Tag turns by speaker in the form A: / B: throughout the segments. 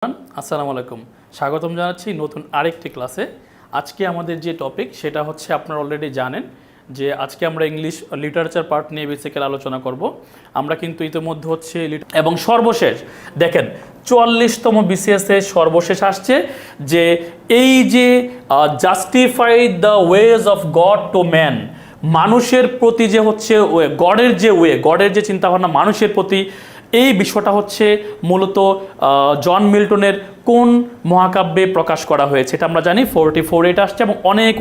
A: আসসালামু আলাইকুম, স্বাগতম জানাচ্ছি নতুন আরেকটি ক্লাসে। আজকে আমাদের যে টপিক সেটা হচ্ছে আপনারা অলরেডি জানেন যে আজকে আমরা ইংলিশ লিটারেচার পার্ট নিয়ে বেসিক্যালি আলোচনা করব। আমরা কিন্তু ইতিমধ্যে হচ্ছে এবং সর্বশেষ দেখেন 44তম বিসিএসের সর্বশেষ আসছে যে এই যে justify the ways of god to man, মানুষের প্রতি যে হচ্ছে গডের যে চিন্তাভাবনা মানুষের প্রতি, এই বিষয়টা হচ্ছে মূলত জন মিল্টনের কোন মহাকাব্যে প্রকাশ করা হয়েছে এটা আমরা জানি। 44 এটা আসছে এবং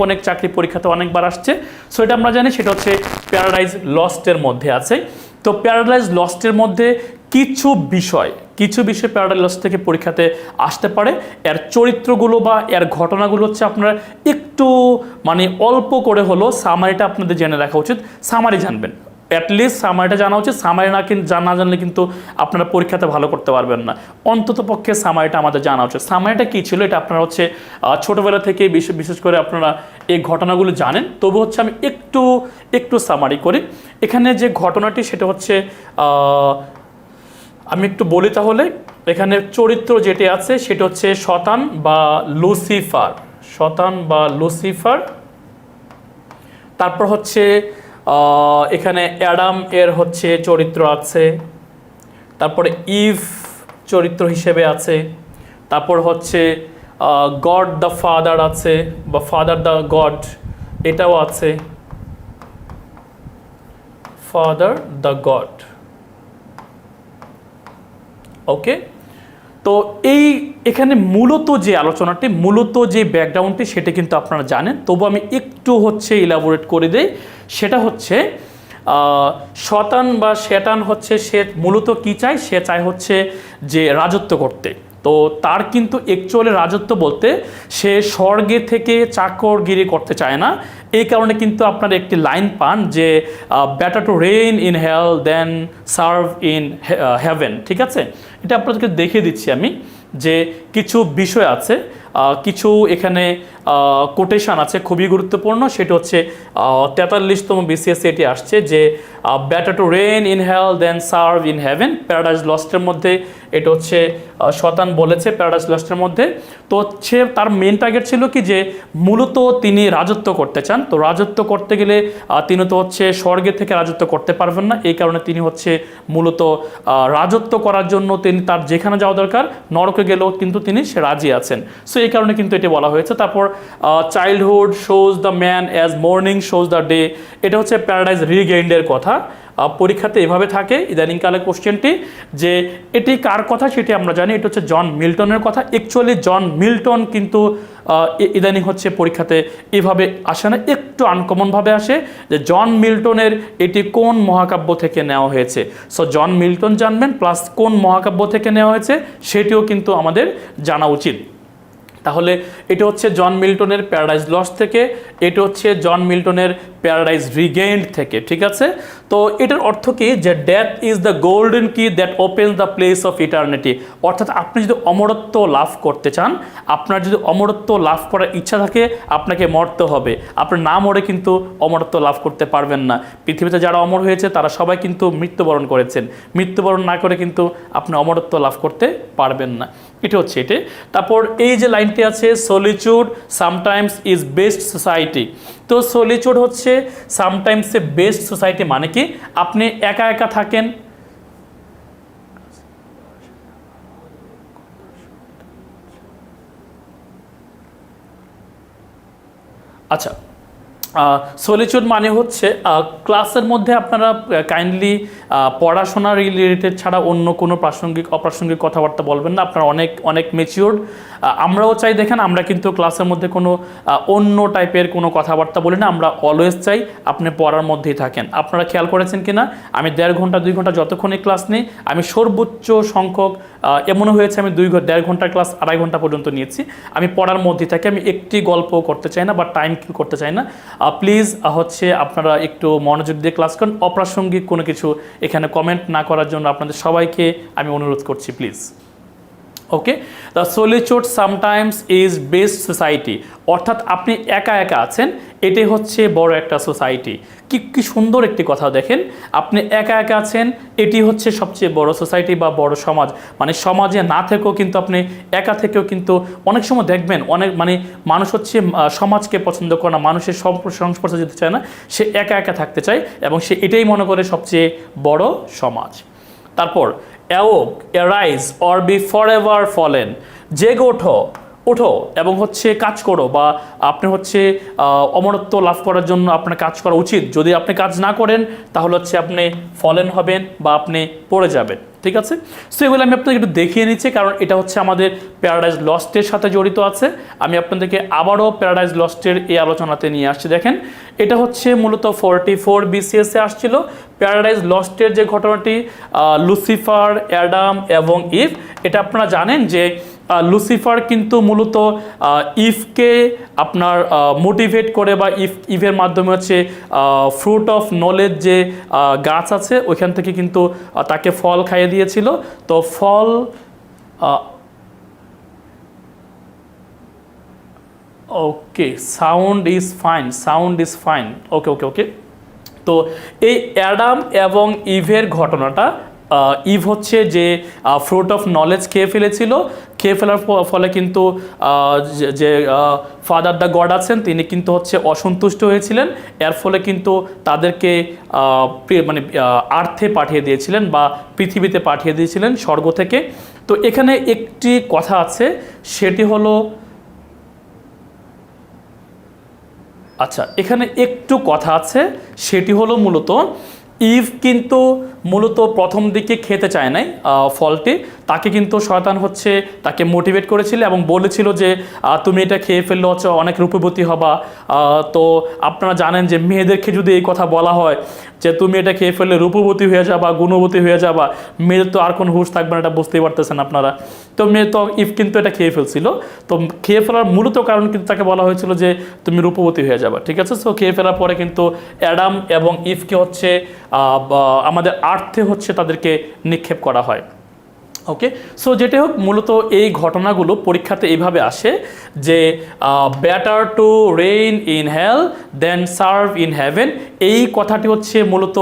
A: অনেক চাকরি পরীক্ষাতে অনেকবার আসছে। সো এটা আমরা জানি, সেটা হচ্ছে প্যারাডাইজ লস্টের মধ্যে আছে। তো প্যারাডাইজ লস্টের মধ্যে কিছু বিষয় প্যারাডাইজ লস্ট থেকে পরীক্ষাতে আসতে পারে। এর চরিত্রগুলো বা এর ঘটনাগুলো হচ্ছে আপনারা একটু অল্প করে হলো সামারিটা আপনাদের জেনে রাখা উচিত। সামারি জানবেন, অ্যাটলিস্ট সামারিটা জানা উচিত। সামারি না জানলে কিন্তু আপনারা পরীক্ষাতে ভালো করতে পারবেন না। অন্তত পক্ষে সামারিটা আমাদের জানা উচিত। সামারিটা কী ছিল এটা আপনারা হচ্ছে ছোটোবেলা থেকে বিশেষ করে আপনারা এই ঘটনাগুলো জানেন। তবু হচ্ছে আমি একটু সামারি করি। এখানে যে ঘটনাটি সেটা হচ্ছে আমি একটু বলি তাহলে। এখানে চরিত্র যেটি আছে সেটা হচ্ছে শতান বা লুসিফার। তারপর হচ্ছে এখানে অ্যাডাম এর হচ্ছে চরিত্র আছে, তারপরে ইভ চরিত্র হিসেবে আছে, তারপর হচ্ছে গড দ্য ফাদার আছে বা ফাদার দ্য গড, এটাও আছে, ফাদার দ্য গড। ওকে, তো এখানে মূলত যে ব্যাকগ্রাউন্ডটি সেটা কিন্তু আপনারা জানেন। তবু আমি একটু হচ্ছে ইলাবোরেট করে দেই। সেটা হচ্ছে শতান বা শেতান হচ্ছে সে মূলত কি চায়, সে চায় হচ্ছে যে রাজত্ব করতে। তো তার কিন্তু অ্যাকচুয়ালি রাজত্ব বলতে সে স্বর্গে থেকে চাকরগিরি করতে চায় না। এই কারণে কিন্তু আপনারা একটি লাইন পান যে better to reign in hell than serve in heaven. ঠিক আছে, এটা আপনাদেরকে দেখিয়ে দিচ্ছি আমি যে কিছু বিষয় আছে, কিছু এখানে কোটেশন আছে খুবই গুরুত্বপূর্ণ। সেটা হচ্ছে 43তম বিসিএস এটি আসছে যে better to reign in hell than serve in heaven. Paradise লস্টের মধ্যে এটা হচ্ছে শতান বলেছে প্যারাডাইজ লস্টের মধ্যে। তো সে তার মেন টার্গেট ছিল কি যে মূলত তিনি রাজত্ব করতে চান। তো রাজত্ব করতে গেলে তিনি তো হচ্ছে স্বর্গের থেকে রাজত্ব করতে পারবেন না। এই কারণে তিনি হচ্ছে মূলত রাজত্ব করার জন্য তিনি তার যেখানে যাওয়া দরকার নরকে গেলেও কিন্তু তিনি সে রাজি আছেন। সো এই কারণে কিন্তু এটি বলা হয়েছে। তারপর childhood shows the man as morning shows the day, এটা হচ্ছে প্যারাডাইজ রিগেইন্ডের কথা। পরীক্ষাতে এভাবে থাকে ইদানিংকালে কোশ্চেনটি, যে এটি কার কথা সেটি আমরা জানি, এটা হচ্ছে জন মিল্টনের কথা। অ্যাকচুয়ালি জন মিল্টন কিন্তু ইদানিং হচ্ছে পরীক্ষাতে এভাবে আসে না, একটু আনকমনভাবে আসে যে জন মিল্টনের এটি কোন মহাকাব্য থেকে নেওয়া হয়েছে। সো জন মিল্টন জানবেন, প্লাস কোন মহাকাব্য থেকে নেওয়া হয়েছে সেটিও কিন্তু আমাদের জানা উচিত। তাহলে এটা হচ্ছে জন মিল্টনের প্যারাডাইজ লস্ট থেকে, এটা হচ্ছে জন মিল্টনের প্যারাডাইজ রিগেইন্ড থেকে। ঠিক আছে, তো এটার অর্থ কি যে ডেথ ইজ দ্য গোল্ডেন কি that opens the place of eternity. অর্থাৎ আপনি যদি অমরত্ব লাভ করতে চান, আপনার যদি অমরত্ব লাভ করার ইচ্ছা থাকে, আপনাকে মরতে হবে। আপনি না মরে কিন্তু অমরত্ব লাভ করতে পারবেন না। পৃথিবীতে যারা অমর হয়েছে তারা সবাই কিন্তু মৃত্যুবরণ করেছেন। মৃত্যুবরণ না করে কিন্তু আপনি অমরত্ব লাভ করতে পারবেন না। এটা হচ্ছে এটি। তারপর এই যে লাইনটি আছে, সলিচুড সামটাইমস ইজ বেস্ট সোসাইটি। তো সলিচুড হচ্ছে সামটাইমস এ বেস্ট সোসাইটি, মানে কি আপনি একা একা থাকেন। আচ্ছা, সলিচুড মানে হচ্ছে ক্লাসের মধ্যে আপনারা কাইন্ডলি পড়াশোনা রিলেটেড ছাড়া অন্য কোনো অপ্রাসঙ্গিক কথাবার্তা বলবেন না। আপনারা অনেক ম্যাচিওর্ড। আমরাও চাই, দেখেন আমরা কিন্তু ক্লাসের মধ্যে কোনো অন্য টাইপের কোনো কথাবার্তা বলি না। আমরা অলওয়েজ চাই আপনি পড়ার মধ্যেই থাকেন। আপনারা খেয়াল করেছেন কি না, আমি 1.5 ঘন্টা 2 ঘন্টা যতক্ষণই ক্লাস নিই, আমি সর্বোচ্চ সংখ্যক এমনও হয়েছে আমি 1.5 ঘন্টার ক্লাস 2.5 ঘন্টা পর্যন্ত নিয়েছি। আমি পড়ার মধ্যেই থাকি, আমি একটি গল্প করতে চাই না বা টাইম কিল করতে চাই না। প্লিজ হচ্ছে আপনারা একটু মনোযোগ দিয়ে ক্লাস করুন। অপ্রাসঙ্গিক কোনো কিছু এখানে কমেন্ট না করার জন্য আপনাদের সবাইকে আমি অনুরোধ করছি please. Okay, the solitude sometimes is best society, অর্থাৎ আপনি একা একা আছেন, এটাই হচ্ছে বড় একটা সোসাইটি। কি কি সুন্দর একটি কথা দেখেন, আপনি একা একা আছেন, এটি হচ্ছে সবচেয়ে বড় সোসাইটি বা বড় সমাজ। মানে সমাজে না থেকেও কিন্তু আপনি একা থেকেও কিন্তু অনেক সময় দেখবেন অনেক মানে মানুষ হচ্ছে সমাজকে পছন্দ করে না, মানুষের সংস্পর্শে যেতে চায় না, সে একা একা থাকতে চায় এবং সে এটাই মনে করে সবচেয়ে বড় সমাজ। তারপর awake, arise or be for ever fallen, জেগে ওঠো, ওঠো এবং হচ্ছে কাজ করো, বা আপনি হচ্ছে অমরত্ব লাভ করার জন্য আপনার কাজ করা উচিত। যদি আপনি কাজ না করেন তাহলে হচ্ছে আপনি ফলেন হবেন বা আপনি পড়ে যাবেন। ঠিক আছে, সো এগুলো আমি আপনাকে একটু দেখিয়ে নিচ্ছি, কারণ এটা হচ্ছে আমাদের প্যারাডাইজ লস্টের সাথে জড়িত আছে। আমি আপনাদেরকে আবারও প্যারাডাইজ লস্টের এই আলোচনাতে নিয়ে আসছি। দেখেন, এটা হচ্ছে মূলত 44 BCS এ আসছিল। প্যারাডাইজ লস্টের যে ঘটনাটি, লুসিফার, অ্যাডাম এবং ইভ, এটা আপনারা জানেন যে লুসিফার কিন্তু মূলত ইভকে আপনার মোটিভেট করে বা ইভের মাধ্যমে হচ্ছে ফ্রুট অফ নলেজ যে গাছ আছে ওইখান থেকে কিন্তু তাকে ফল খাইয়ে দিয়েছিল। তো ফল okay, sound is fine, sound is fine, okay okay okay. তো এই অ্যাডাম এবং ইভের ঘটনাটা, ইভ হচ্ছে যে ফ্রুট অফ নলেজ খেয়ে ফেলেছিল, খেয়ে ফেলার ফলে কিন্তু যে ফাদার দ্য গড আছেন তিনি কিন্তু হচ্ছে অসন্তুষ্ট হয়েছিলেন, এর ফলে কিন্তু তাদেরকে মানে আর্থে পাঠিয়ে দিয়েছিলেন বা পৃথিবীতে পাঠিয়ে দিয়েছিলেন স্বর্গ থেকে। তো এখানে একটি কথা আছে, সেটি হলো, আচ্ছা এখানে একটু কথা আছে, সেটি হলো মূলত ইভ কিন্তু মূলত প্রথম দিকে খেতে চায় নাই ফলটি, তাকে কিন্তু শয়তান হচ্ছে তাকে মোটিভেট করেছিল এবং বলেছিল যে তুমি এটা খেয়ে ফেললে হচ্ছে অনেক রূপবতী হবা। তো আপনারা জানেন যে মেয়েদেরকে যদি এই কথা বলা হয় যে তুমি এটা খেয়ে ফেললে রূপবতী হয়ে যাবা, গুণবতী হয়ে যাবা, মেয়েদের তো আর কোনো হুঁশ থাকবে না, এটা বুঝতেই পারতেছেন আপনারা। তো মেয়ে তো ইভ কিন্তু এটা খেয়ে ফেলছিল, তো খেয়ে ফেলার মূলত কারণ কিন্তু তাকে বলা হয়েছিল যে তুমি রূপবতী হয়ে যাবা। ঠিক আছে, সো খেয়ে ফেলার পরে কিন্তু অ্যাডাম এবং ইভকে হচ্ছে আমাদের আর্থে হচ্ছে তাদেরকে নিক্ষেপ করা হয়। ওকে, সো যেটা হোক, মূলত এই ঘটনাগুলো পরীক্ষাতে এইভাবে আসে যে better to reign in hell than serve in heaven, এই কথাটি হচ্ছে মূলত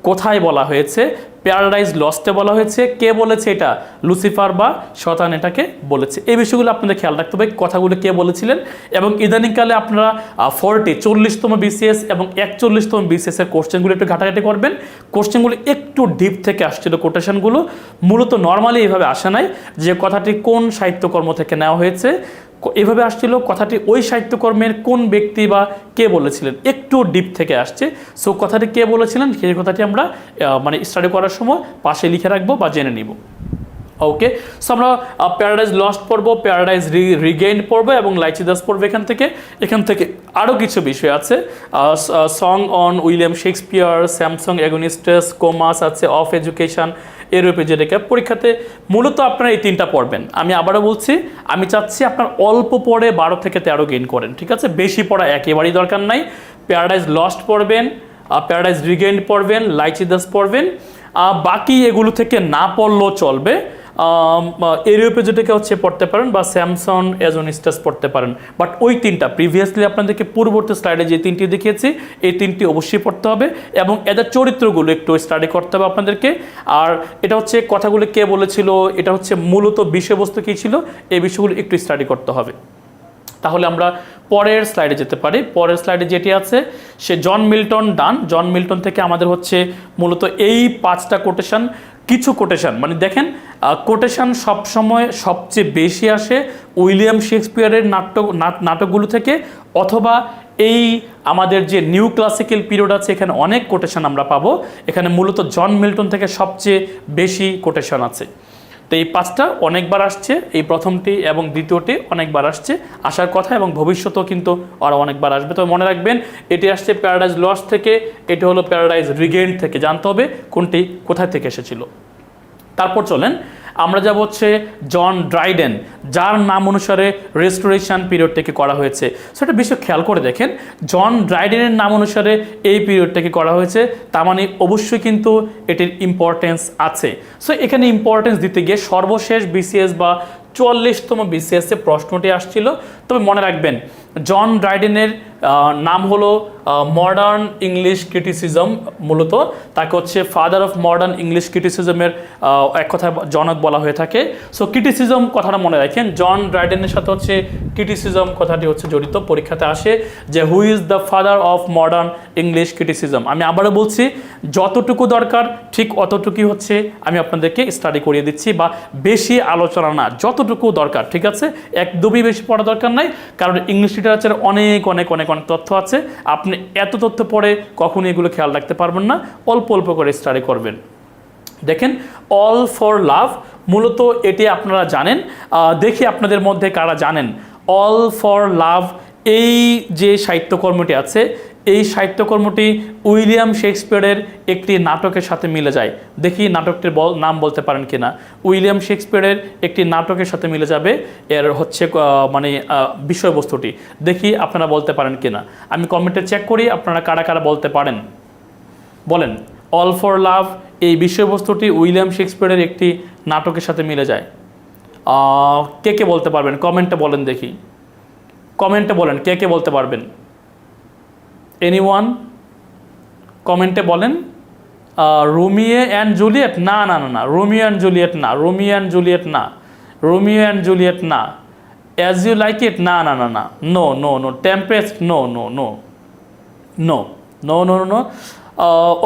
A: কোথায় বলা হয়েছে? প্যারাডাইজ লস্টে বলা হয়েছে। কে বলেছে এটা? লুসিফার বা শয়তান এটাকে বলেছে। এই বিষয়গুলো আপনাদের খেয়াল রাখতে হবে, কথাগুলো কে বলেছিলেন। এবং ইদানিংকালে আপনারা 40তম BCS এবং 41তম BCS এর কোশ্চেনগুলো একটু ঘাটাঘাটি করবেন। কোশ্চেনগুলো একটু ডিপ থেকে আসছিল, কোটেশনগুলো মূলত নর্মালি এইভাবে আসে নাই যে কথাটি কোন সাহিত্যকর্ম থেকে নেওয়া হয়েছে, এভাবে আসছিল কথাটি ওই সাহিত্যকর্মের কোন ব্যক্তি বা কে বলেছিলেন, একটু ডিপ থেকে আসছে। সো কথাটি কে বলেছিলেন সেই কথাটি আমরা মানে স্টাডি করার সময় পাশে লিখে রাখবো বা জেনে নিব। ওকে, সো আমরা প্যারাডাইজ লস্ট পড়বো, প্যারাডাইজ রিগেইন্ড পড়বো এবং লাইচিদাস পড়বো। এখান থেকে আরও কিছু বিষয় আছে, song on William Shakespeare, Samson Agonistes, Comus আছে, অফ এডুকেশন, এরূপে যেটাকে পরীক্ষাতে মূলত আপনারা এই 3টা পড়বেন। আমি আবারও বলছি, আমি চাচ্ছি আপনার অল্প পড়ে 12 থেকে 13 গেইন করেন। ঠিক আছে, বেশি পড়া একেবারেই দরকার নাই। প্যারাডাইজ লস্ট পড়বেন, প্যারাডাইজ রিগেইন্ড পড়বেন, লাইচিদাস পড়বেন, বাকি এগুলো থেকে না পড়লেও চলবে। এরূপে যেটাকে হচ্ছে পড়তে পারেন বা স্যামসং এজোনিস্টাস পড়তে পারেন। বাট ওই 3টা প্রিভিয়াসলি আপনাদেরকে পূর্ববর্তী স্লাইডে যে 3টি দেখিয়েছি এই 3টি অবশ্যই পড়তে হবে এবং এদের চরিত্রগুলো একটু স্টাডি করতে হবে আপনাদেরকে। আর এটা হচ্ছে কথাগুলো কে বলেছিল, এটা হচ্ছে মূলত বিষয়বস্তু কী ছিল, এই বিষয়গুলো একটু স্টাডি করতে হবে। তাহলে আমরা পরের স্লাইডে যেতে পারি। পরের স্লাইডে যেটি আছে সে জন মিল্টন ডান। জন মিল্টন থেকে আমাদের হচ্ছে মূলত এই 5টা কোটেশন, কিছু কোটেশন মানে দেখেন কোটেশন সবসময় সবচেয়ে বেশি আসে উইলিয়াম শেক্সপিয়ারের নাটকগুলো থেকে, অথবা এই আমাদের যে নিউ ক্লাসিক্যাল পিরিয়ড আছে এখানে অনেক কোটেশন আমরা পাবো। এখানে মূলত জন মিল্টন থেকে সবচেয়ে বেশি কোটেশন আছে। তো এই 5টা অনেকবার আসছে, এই প্রথমটি এবং দ্বিতীয়টি অনেকবার আসছে, আসার কথা এবং ভবিষ্যতেও কিন্তু আরও অনেকবার আসবে। তবে মনে রাখবেন এটি আসছে প্যারাডাইজ লস্ট থেকে, এটি হলো প্যারাডাইজ রিগেইন্ড থেকে। জানতে হবে কোনটি কোথায় থেকে এসেছিল। তারপর চলেন আমরা যাব হচ্ছে জন ড্রাইডেন, যার নাম অনুসারে রেস্টোরেশন পিরিয়ডটাকে করা হয়েছে। সেটা বিষয় খেয়াল করে দেখেন, জন ড্রাইডেনের নাম অনুসারে এই পিরিয়ডটাকে করা হয়েছে, তার মানে অবশ্যই কিন্তু এটির ইম্পর্টেন্স আছে। সো এখানে ইম্পর্টেন্স দিতে গিয়ে সর্বশেষ BCS বা 44তম বিসিএসে প্রশ্নটি আসছিল। তবে মনে রাখবেন জন ড্রাইডেনের নাম হলো মডার্ন ইংলিশ ক্রিটিসিজম, মূলত তাকে হচ্ছে ফাদার অফ মডার্ন ইংলিশ ক্রিটিসিজমের এক কথা জনক বলা হয়ে থাকে। সো ক্রিটিসিজম কথাটা মনে রাখেন, জন ড্রাইডেনের সাথে হচ্ছে ক্রিটিসিজম কথাটি হচ্ছে জড়িত, পরীক্ষাতে আসে যে who is the father of modern English criticism. আমি আবারও বলছি, যতটুকু দরকার ঠিক অতটুকুই হচ্ছে আমি আপনাদেরকে স্টাডি করিয়ে দিচ্ছি, বা বেশি আলোচনা না, যতটুকু দরকার, ঠিক আছে? একদমই বেশি পড়া দরকার নাই, কারণ ইংলিশ লিটারেচারে অনেক অনেক অনেক অনেক তথ্য আছে। আপনি এত তথ্য পড়ে কখনই এগুলো খেয়াল রাখতে পারবেন না, অল্প অল্প করে স্টাডি করবেন। দেখেন অল ফর লাভ, মূলত এটি আপনারা জানেন, দেখি আপনাদের মধ্যে কারা জানেন অল ফর লাভ এই যে সাহিত্যকর্মটি আছে, এই সাহিত্যকর্মটি উইলিয়াম শেক্সপিয়ারের একটি নাটকের সাথে মিলে যায়। দেখি নাটকটির নাম বলতে পারেন কিনা। উইলিয়াম শেক্সপিয়ারের একটি নাটকের সাথে মিলে যাবে এর হচ্ছে মানে বিষয়বস্তুটি, দেখি আপনারা বলতে পারেন কিনা। আমি কমেন্টে চেক করি আপনারা কারা কারা বলতে পারেন, বলেন। অল ফর লাভ এই বিষয়বস্তুটি উইলিয়াম শেক্সপিয়ারের একটি নাটকের সাথে মিলে যায়। কে কে বলতে পারবেন কমেন্টে বলেন, দেখি কমেন্টে বলেন কে কে বলতে পারবেন। এনিওয়ান কমেন্টে বলেন। রোমিও অ্যান্ড জুলিয়েট, না না না না, রোমিও অ্যান্ড জুলিয়েট না, রোমিও অ্যান্ড জুলিয়েট না, রোমিও অ্যান্ড জুলিয়েট না। অ্যাজ ইউ লাইক ইট, না না না না, no no no. Tempest, no no no no no no no.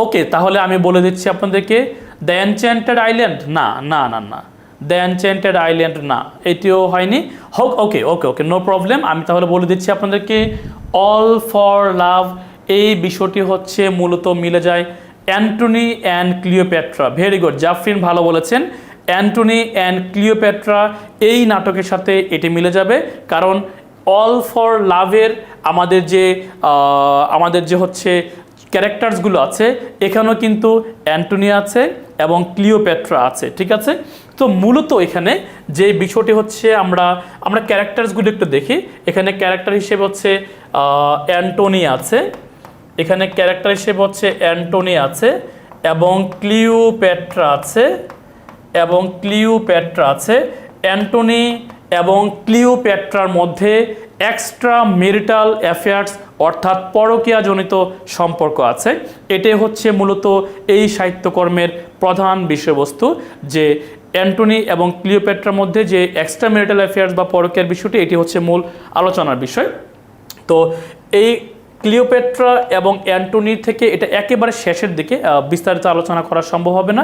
A: Okay, তাহলে আমি বলে দিচ্ছি আপনাদেরকে, দ্য এনচ্যান্টেড আইল্যান্ড, না না না না, দ্য এনচ্যান্টেড আইল্যান্ড না, এটিও হয়নি। হোক, ওকে ওকে ওকে, নো প্রবলেম। আমি তাহলে বলে দিচ্ছি আপনাদেরকে, অল ফর লাভ এই বিষয়টি হচ্ছে মূলত মিলে যায় Antony and Cleopatra. Very good, Jafrin ভালো বলেছেন। অ্যান্টনি অ্যান্ড ক্লিওপেট্রা এই নাটকের সাথে এটি মিলে যাবে, কারণ অল ফর লাভের আমাদের যে হচ্ছে ক্যারেক্টার্সগুলো আছে, এখানেও কিন্তু অ্যান্টনি আছে এবং ক্লিওপেট্রা আছে, ঠিক আছে? তো মূলত এখানে যে বিষয়টি হচ্ছে আমরা ক্যারেক্টার্সগুলো একটু দেখি। এখানে ক্যারেক্টার হিসেবে হচ্ছে অ্যান্টনি আছে, এখানে ক্যারেক্টার হিসেবে হচ্ছে অ্যান্টনি আছে এবং ক্লিওপেট্রা আছে, এবং ক্লিওপেট্রা আছে। অ্যান্টনি এবং ক্লিওপেট্রার মধ্যে এক্সট্রা ম্যারিটাল অ্যাফেয়ার্স অর্থাৎ পরকীয়াজনিত সম্পর্ক আছে। এটাই হচ্ছে মূলত এই সাহিত্যকর্মের প্রধান বিষয়বস্তু, যে অ্যান্টনি এবং ক্লিওপেট্রার মধ্যে যে এক্সট্রা ম্যারিটাল অ্যাফেয়ার্স বা পরকীয়ার বিষয়টি, এটি হচ্ছে মূল আলোচনার বিষয়। তো এই ক্লিওপেট্রা এবং অ্যান্টনির থেকে এটা একেবারে শেষের দিকে, বিস্তারিত আলোচনা করা সম্ভব হবে না,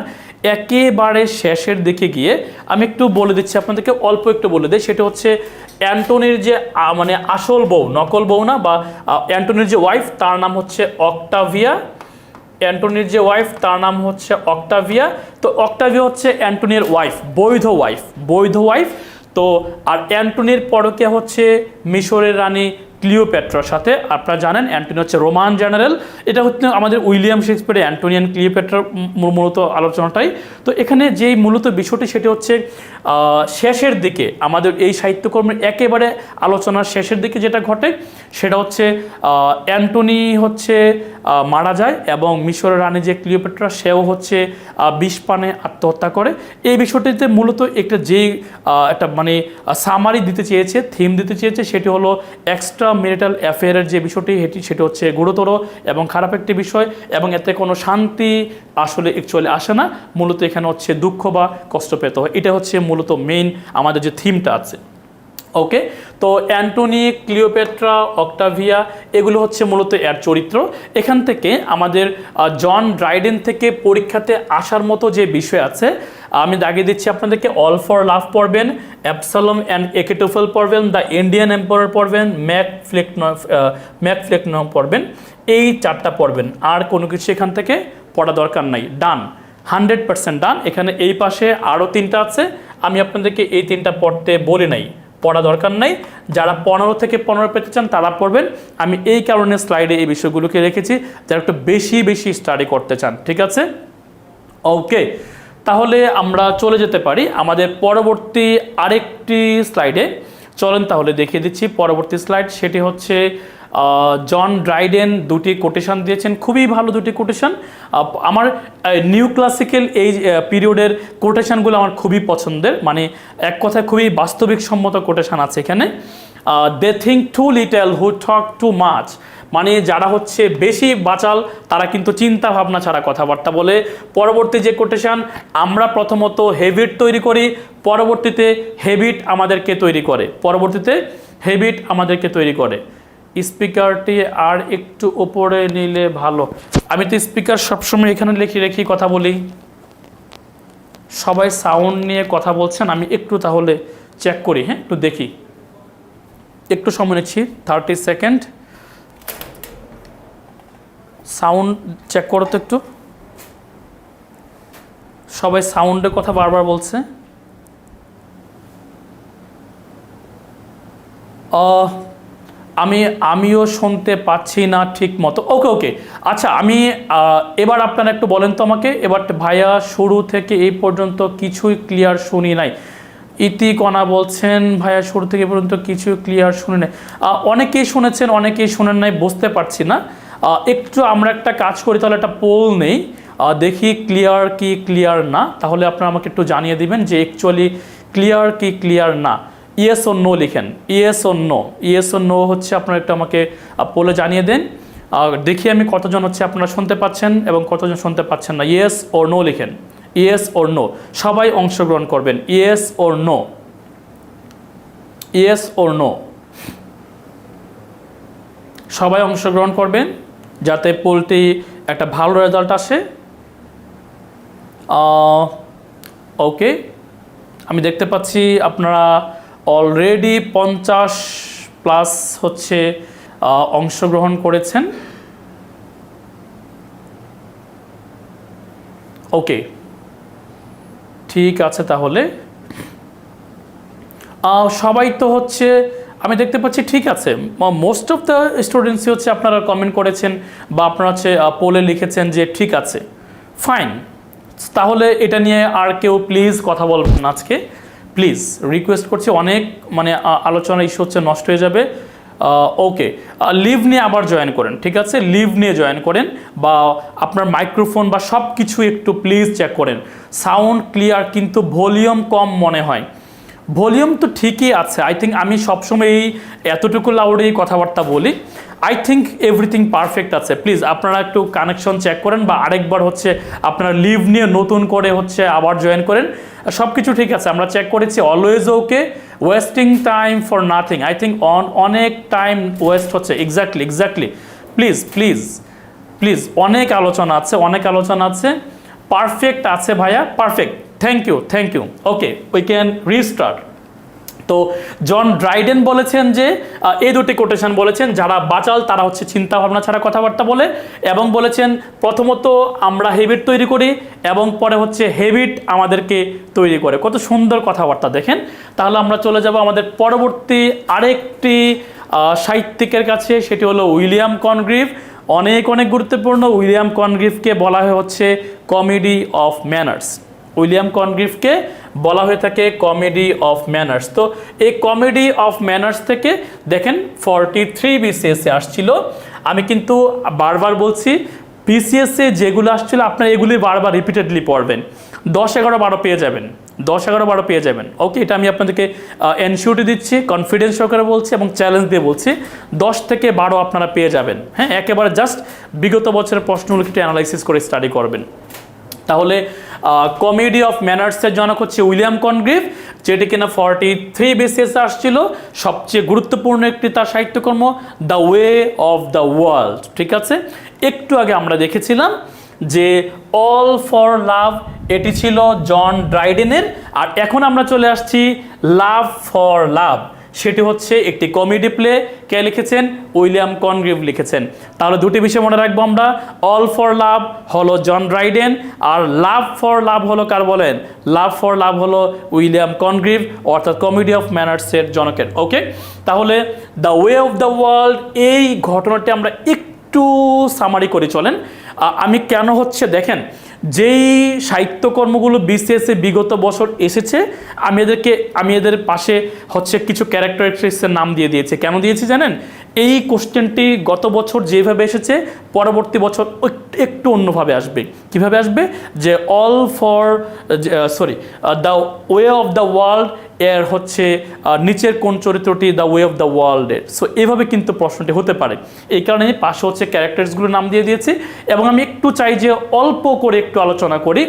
A: একেবারে শেষের দিকে গিয়ে আমি একটু বলে দিচ্ছি আপনাদেরকে, অল্প একটু বলে দিই। সেটা হচ্ছে অ্যান্টনির যে মানে আসল বউ, নকল বউ না, বা অ্যান্টনির যে ওয়াইফ তার নাম হচ্ছে অক্টাভিয়া। অ্যান্টনির যে ওয়াইফ তার নাম হচ্ছে অক্টাভিয়া। তো অক্টাভিয়া হচ্ছে অ্যান্টনির ওয়াইফ, বৈধ ওয়াইফ, বৈধ ওয়াইফ। তো আর অ্যান্টনির পরকীয়া হচ্ছে মিশরের রানী ক্লিওপেট্রার সাথে। আপনারা জানেন অ্যান্টনি হচ্ছে রোমান জেনারেল। এটা হচ্ছে আমাদের উইলিয়াম শেক্সপিয়ারের অ্যান্টনি অ্যান্ড ক্লিওপেট্রার মূলত আলোচনাটাই। তো এখানে যেই মূলত বিষয়টি সেটি হচ্ছে শেষের দিকে, আমাদের এই সাহিত্যকর্মের একেবারে আলোচনার শেষের দিকে যেটা ঘটে সেটা হচ্ছে অ্যান্টনি হচ্ছে মারা যায় এবং মিশরের রানী যে ক্লিওপেট্রা সেও হচ্ছে বিষ পানে আত্মহত্যা করে। এই বিষয়টিতে মূলত একটা মানে সামারি দিতে চেয়েছে, থিম দিতে চেয়েছে, সেটি হলো এক্সট্রা ম্যারিটাল অ্যাফেয়ারের যে বিষয়টি সেটি হচ্ছে গুরুতর এবং খারাপ একটি বিষয়, এবং এতে কোনো শান্তি আসলে অ্যাকচুয়ালি আসে না, মূলত এখানে হচ্ছে দুঃখ বা কষ্ট পেতে হয়। এটা হচ্ছে মূলত মেইন আমাদের যে থিমটা আছে। ওকে, তো অ্যান্টনি, ক্লিওপেট্রা, অক্টাভিয়া এগুলো হচ্ছে মূলত এর চরিত্র। এখান থেকে আমাদের জন ড্রাইডেন থেকে পরীক্ষাতে আসার মতো যে বিষয় আছে আমি দাগিয়ে দিচ্ছি আপনাদেরকে। অল ফর লাভ পড়বেন, অ্যাবসালম অ্যান্ড একেটোফেল পড়বেন, দ্য ইন্ডিয়ান এম্পারার পড়বেন, ম্যাকফ্লেকনম পড়বেন, এই চারটা পড়বেন। আর কোনো কিছু এখান থেকে পড়া দরকার নাই, ডান, 100% ডান। এখানে এই পাশে আরও 3টা আছে, আমি আপনাদেরকে এই 3টা পড়তে বলি নাই, পড়া দরকার নাই। যারা 15 থেকে 15 পেতে চান তারা পড়বেন। আমি এই কারণে স্লাইডে এই বিষয়গুলোকে রেখেছি, যারা একটু বেশি বেশি স্টাডি করতে চান, ঠিক আছে? ওকে, তাহলে আমরা চলে যেতে পারি আমাদের পরবর্তী আরেকটি স্লাইডে। চলেন তাহলে দেখিয়ে দিচ্ছি পরবর্তী স্লাইড, সেটি হচ্ছে জন ড্রাইডেন দুটি কোটেশন দিয়েছেন, খুবই ভালো দুটি কোটেশন। আমার নিউ ক্লাসিক্যাল এই পিরিয়ডের কোটেশনগুলো আমার খুবই পছন্দের, মানে এক কথায় খুবই বাস্তবিক সম্মত কোটেশন আছে এখানে। They think too little who talk too much, মানে যারা হচ্ছে বেশি বাচাল তারা কিন্তু চিন্তা ভাবনা ছাড়া কথাবার্তা বলে। পরবর্তী যে কোটেশন, আমরা প্রথমত হ্যাবিট তৈরি করি, পরবর্তীতে হ্যাবিট আমাদেরকে তৈরি করে, পরবর্তীতে হ্যাবিট আমাদেরকে তৈরি করে। স্পিকারটি আর একটু উপরে নিলে ভালো। আমি তো স্পিকার সবসময় এখানে রেখে কথা বলি। সবাই সাউন্ড নিয়ে কথা বলছেন, আমি একটু তাহলে চেক করি, হ্যাঁ একটু দেখি, একটু সময় নিচ্ছি 30 সেকেন্ড। সাউন্ড চেক করো তো একটু। সবাই সাউন্ডের কথা বারবার বলছে। আমিও শুনতে পাচ্ছি না ঠিক মতো। ওকে, আচ্ছা আমি এবার আপনারা একটু বলেন তো আমাকে, এবার ভাইয়া শুরু থেকে এই পর্যন্ত কিছুই ক্লিয়ার শুনি নাই। ইতিকণা বলছেন ভাইয়া শুরু থেকে এই পর্যন্ত কিছু ক্লিয়ার শুনি নাই। অনেকেই শুনেছেন, অনেকেই শুনেন নাই, বুঝতে পারছি না। একটু আমরা একটা কাজ করি, তাহলে একটা পোল নেই, দেখি ক্লিয়ার কি ক্লিয়ার না, তাহলে আপনারা আমাকে একটু জানিয়ে দিবেন যে অ্যাকচুয়ালি ক্লিয়ার কি ক্লিয়ার না। ইয়েস ও নো লিখেন, ইয়েস ও নো, ইয়েস ও নো হচ্ছে আপনারা একটু আমাকে পোলে জানিয়ে দেন। দেখি আমি কতজন হচ্ছে আপনারা শুনতে পাচ্ছেন এবং কতজন শুনতে পাচ্ছেন না। ইয়েস ওর নো লিখেন, ইয়েস ওর নো, সবাই অংশগ্রহণ করবেন। ইয়েস ওর নো, ইয়েস ওর নো, সবাই অংশগ্রহণ করবেন যাতে পোলটি একটা ভালো রেজাল্ট আসে। ওকে, আমি দেখতে পাচ্ছি আপনারা অলরেডি 50+ হচ্ছে অংশগ্রহণ করেছেন। ওকে, ঠিক আছে, তাহলে সবাই তো হচ্ছে আমি দেখতে পাচ্ছি ঠিক আছে। মোস্ট অফ দ্য স্টুডেন্টসই হচ্ছে আপনারা কমেন্ট করেছেন বা আপনারা হচ্ছে পোলে লিখেছেন যে ঠিক আছে, ফাইন। তাহলে এটা নিয়ে আর কেউ প্লিজ কথা বলবেন না আজকে, প্লিজ রিকোয়েস্ট করছি। অনেক মানে আলোচনা ইস্যু হচ্ছে, নষ্ট হয়ে যাবে। ওকে, লিভ নিয়ে আবার জয়েন করেন, ঠিক আছে, লিভ নিয়ে জয়েন করেন, বা আপনার মাইক্রোফোন বা সব কিছু একটু প্লিজ চেক করেন। সাউন্ড ক্লিয়ার কিন্তু ভলিউম কম মনে হয়। ভলিউম তো ঠিকই আছে, আই থিঙ্ক আমি সবসময় এই এতটুকু লাউডেই কথাবার্তা বলি। আই থিঙ্ক এভরিথিং পারফেক্ট আছে। প্লিজ আপনারা একটু কানেকশন চেক করেন বা আরেকবার হচ্ছে আপনারা লিভ নিয়ে নতুন করে হচ্ছে আবার জয়েন করেন। সব কিছু ঠিক আছে, আমরা চেক করেছি, always okay. Wasting time for nothing, I think অনেক টাইম ওয়েস্ট হচ্ছে। এক্স্যাক্টলি প্লিজ প্লিজ প্লিজ, অনেক আলোচনা আছে, অনেক আলোচনা আছে। পারফেক্ট আছে ভাইয়া, perfect, thank you. Okay, we can restart. তো জন ড্রাইডেন বলেছেন যে এই দুটি কোটেশন বলেছেন, যারা বাচাল তারা হচ্ছে চিন্তা ভাবনা ছাড়া কথাবার্তা বলে, এবং বলেছেন প্রথমত আমরা হ্যাবিট তৈরি করি এবং পরে হচ্ছে হ্যাবিট আমাদেরকে তৈরি করে। কত সুন্দর কথাবার্তা দেখেন। তাহলে আমরা চলে যাব আমাদের পরবর্তী আরেকটি সাহিত্যিকের কাছে, সেটি হলো উইলিয়াম কনগ্রিভ। অনেক গুরুত্বপূর্ণ। উইলিয়াম কনগ্রিভকে বলা হয় হচ্ছে কমেডি অফ ম্যানার্স। উইলিয়াম কনগ্রিভকে বলা হয়ে থাকে কমেডি অফ ম্যানার্স। তো এই কমেডি অফ ম্যানার্স থেকে দেখেন 43 বিসিএসে আসছিল। আমি কিন্তু বারবার বলছি, বিসিএসে যেগুলো আসছিল আপনারা এগুলি বারবার রিপিটেডলি পড়বেন। 10, 11, 12 পেয়ে যাবেন, 10, 11, 12 পেয়ে যাবেন। ওকে, এটা আমি আপনাদেরকে এনশিওরিটি দিচ্ছি, কনফিডেন্স সহকারে বলছি এবং চ্যালেঞ্জ দিয়ে বলছি, 10 থেকে 12 আপনারা পেয়ে যাবেন। হ্যাঁ, একেবারে জাস্ট বিগত বছরের প্রশ্নগুলো একটু অ্যানালাইসিস করে স্টাডি করবেন। তাহলে কমেডি অফ ম্যানার্সের জনক হচ্ছে উইলিয়াম কনগ্রিভ, যেটি কিনা 43 বিসিএস আসছিল। সবচেয়ে গুরুত্বপূর্ণ একটি তার সাহিত্যকর্ম the way of the world. ঠিক আছে, একটু আগে আমরা দেখেছিলাম যে অল ফর লাভ, এটি ছিল জন ড্রাইডেনের। আর এখন আমরা চলে আসছি লাভ ফর লাভ, সেটি হচ্ছে একটি কমেডি প্লে। কে লিখেছেন? উইলিয়াম কনগ্রিভ লিখেছেন। তাহলে দুটি বিষয় মনে রাখবো আমরা, অল ফর লাভ হলো John Dryden, R love for love হলো কার বলেন? লাভ ফর লাভ হলো উইলিয়াম কনগ্রিভ, অর্থাৎ কমেডি অফ ম্যানার্সের জনকের। ওকে, তাহলে the way of the world, এই ঘটনাটি আমরা একটু সামারি করে চলেন। আমি কেন হচ্ছে দেখেন, যেই সাহিত্যকর্মগুলো বিসিএসে বিগত বছর এসেছে, আমি এদের পাশে হচ্ছে কিছু ক্যারেক্টারিস্টিক্সের নাম দিয়ে দিয়েছি। কেন দিয়েছি জানেন? এই কোশ্চেনটি গত বছর যেভাবে এসেছে পরবর্তী বছর একটু অন্যভাবে আসবে। কিভাবে আসবে? যে all for the way of the world এর হচ্ছে নিচের কোন চরিত্রটি দ্য ওয়ে অফ দ্য ওয়ার্ল্ডের। সো এভাবে কিন্তু প্রশ্নটি হতে পারে। এই কারণে পাশে হচ্ছে ক্যারেক্টার্সগুলোর নাম দিয়ে দিয়েছি। এবং আমি একটু চাই যে অল্প করে একটু আলোচনা করি।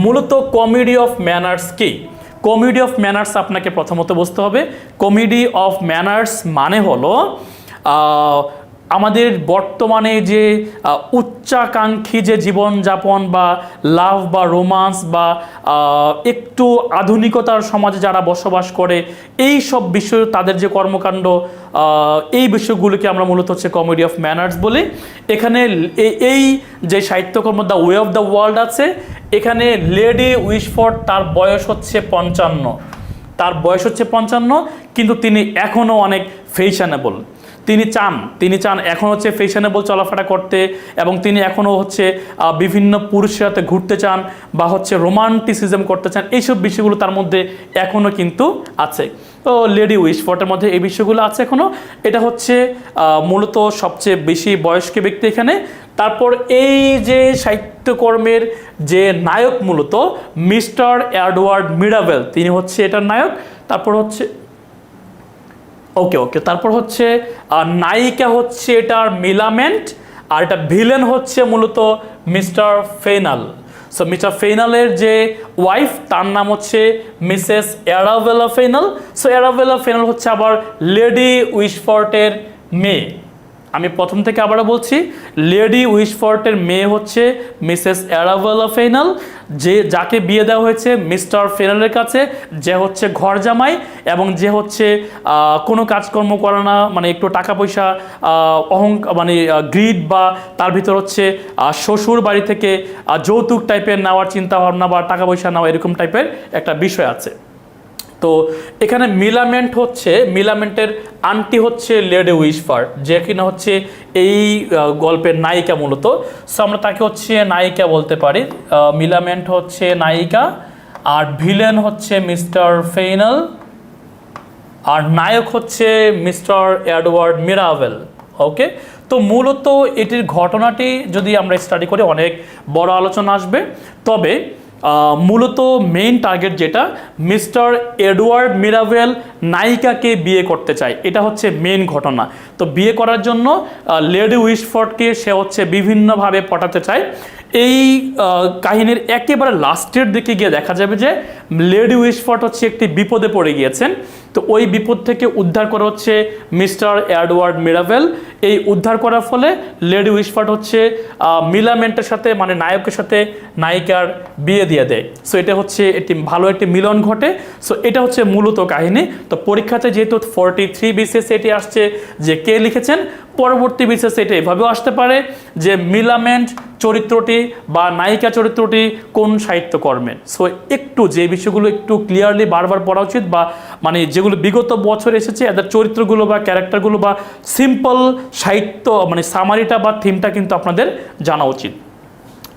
A: মূলত কমেডি অফ ম্যানার্স কি? কমেডি অফ ম্যানার্স আপনাকে প্রথমত বুঝতে হবে। কমেডি অফ ম্যানার্স মানে হলো আমাদের বর্তমানে যে উচ্চাকাঙ্ক্ষী যে জীবনযাপন বা লাভ বা রোমান্স বা একটু আধুনিকতার সমাজে যারা বসবাস করে এই সব বিষয়, তাদের যে কর্মকাণ্ড, এই বিষয়গুলোকে আমরা মূলত হচ্ছে কমেডি অফ ম্যানার্স বলি। এখানে এই যে সাহিত্যকর্ম the way of the world আছে, এখানে লেডি উইশফোর্ড তার বয়স হচ্ছে 55, তার বয়স হচ্ছে 55, কিন্তু তিনি এখনও অনেক ফ্যাশনেবল। তিনি চান এখন হচ্ছে ফ্যাশনেবল চলাফেরা করতে, এবং তিনি এখনও হচ্ছে বিভিন্ন পুরুষের সাথে ঘুরতে চান বা হচ্ছে রোমান্টিসিজম করতে চান। এইসব বিষয়গুলো তার মধ্যে এখনও কিন্তু আছে। তো লেডি উইশফোর্ডের মধ্যে এই বিষয়গুলো আছে এখনও। এটা হচ্ছে মূলত সবচেয়ে বেশি বয়স্ক ব্যক্তি এখানে। তারপর এই যে সাহিত্যকর্মের যে নায়ক মূলত মিস্টার এডওয়ার্ড মিরাবেল, তিনি হচ্ছে এটার নায়ক। তারপর হচ্ছে তারপর হচ্ছে নায়িকা হচ্ছে এটার মিলামেন্ট, আর এটা ভিলেন হচ্ছে মূলত মিস্টার ফেনাল। সো মিস্টার ফেনালের যে ওয়াইফ তার নাম হচ্ছে মিসেস অ্যারাবেলা ফেনাল। সো অ্যারাবেলা ফেনাল হচ্ছে আবার লেডি উইশফোর্টের মেয়ে। আমি প্রথম থেকে আবারও বলছি, লেডি উইশফোর্টের মেয়ে হচ্ছে মিসেস অ্যারাবেলা ফেনাল, যাকে বিয়ে দেওয়া হয়েছে মিস্টার ফেনালের কাছে, যে হচ্ছে ঘর জামাই এবং যে হচ্ছে কোনো কাজকর্ম করে না, মানে একটু টাকা পয়সা মানে গ্রিড বা তার ভিতর হচ্ছে শ্বশুর বাড়ি থেকে যৌতুক টাইপের নেওয়ার চিন্তা ভাবনা বা টাকা পয়সা নেওয়া এরকম টাইপের একটা বিষয় আছে। তো এখানে মিলামেন্টের আন্টি হচ্ছে লেডি উইশফোর্ড, যে কিনা হচ্ছে এই গল্পের নায়িকা মূলত। সো আমরা তাকে হচ্ছে নায়িকা বলতে পারি। মিলামেন্ট হচ্ছে নায়িকা, আর ভিলেন হচ্ছে মিস্টার ফেনাল, আর নায়ক হচ্ছে মিস্টার এডওয়ার্ড মিরাবেল। ওকে, তো মূলত এটির ঘটনাটি যদি আমরা স্টাডি করি অনেক বড় আলোচনা আসবে। তবে মূলত মেইন টার্গেট যেটা, মিস্টার এডওয়ার্ড মিরাবেল নায়িকাকে বিয়ে করতে চায়, এটা হচ্ছে মেইন ঘটনা। তো বিয়ে করার জন্য লেডি উইশফোর্ডকে সে হচ্ছে বিভিন্নভাবে পটাতে চায়। এই কাহিনীর একেবারে লাস্টের দিকে গিয়ে দেখা যাবে যে লেডি উইশফোর্ড হচ্ছে একটি বিপদে পড়ে গিয়েছেন। তো ওই বিপদ থেকে উদ্ধার করা হচ্ছে মিস্টার এডওয়ার্ড মিরাবেল। এই উদ্ধার করার ফলে লেডি উইশফোর্ড হচ্ছে মিলামেন্টের সাথে, মানে নায়কের সাথে নায়িকার বিয়ে দিয়ে দেয়। সো এটা হচ্ছে ভালো একটি মিলন ঘটে। সো এটা হচ্ছে মূলত কাহিনী। তো পরীক্ষাতে যেহেতু 43 বিসিএস এটি আসছে যে কে লিখেছেন, পরবর্তী বিসিএস এটা এভাবেও আসতে পারে যে মিলামেন্ট চরিত্রটি বা নায়িকা চরিত্রটি কোন সাহিত্যকর্মের। সো একটু যে বিষয়গুলো একটু ক্লিয়ারলি বারবার পড়া উচিত, বা মানে যেগুলো বিগত বছর এসেছে এদের চরিত্রগুলো বা ক্যারেক্টারগুলো বা সিম্পল সাহিত্য মানে সামারিটা বা থিমটা কিন্তু আপনাদের জানা উচিত।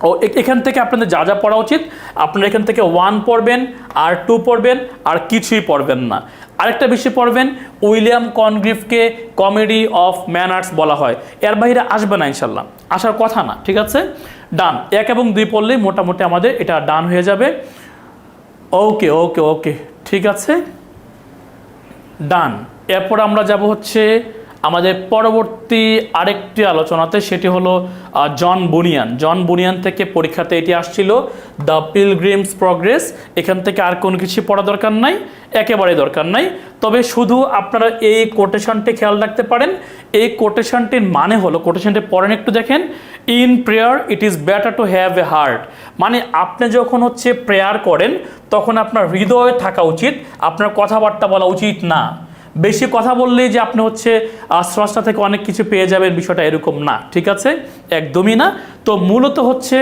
A: ও এখান থেকে আপনাদের যা যা পড়া উচিত, আপনারা এখান থেকে 1 পড়বেন, আর 2 পড়বেন, আর কিছুই পড়বেন না। আরেকটা বিষয় পড়বেন, উইলিয়াম কনগ্রিফকে কমেডি অফ ম্যানার্স বলা হয়, এর বাইরে আসবে না ইনশাল্লাহ, আসার কথা না। ঠিক আছে, ডান। 1 এবং 2 পড়লেই মোটামুটি আমাদের এটা ডান হয়ে যাবে। ওকে, ঠিক আছে, ডান। এরপর আমরা যাব হচ্ছে আমাদের পরবর্তী আরেকটি আলোচনাতে, সেটি হলো জন বুনিয়ান থেকে পরীক্ষাতে এটি আসছিল, দ্য পিলগ্রিমস প্রগ্রেস। এখান থেকে আর কোনো কিছু পড়া দরকার নাই, একেবারে দরকার নাই। তবে শুধু আপনারা এই কোটেশনটি খেয়াল রাখতে পারেন। এই কোটেশনটির মানে হলো, কোটেশনটি পড়েন একটু দেখেন, in prayer it is better to have a heart. মানে আপনি যখন হচ্ছে প্রেয়ার করেন তখন আপনার হৃদয় থাকা উচিত, আপনার কথাবার্তা বলা উচিত না। বেশি কথা বললেই যে আপনি হচ্ছে স্রষ্টা থেকে অনেক কিছু পেয়ে যাবেন, বিষয়টা এরকম না। ঠিক আছে, একদমই না। তো মূলত হচ্ছে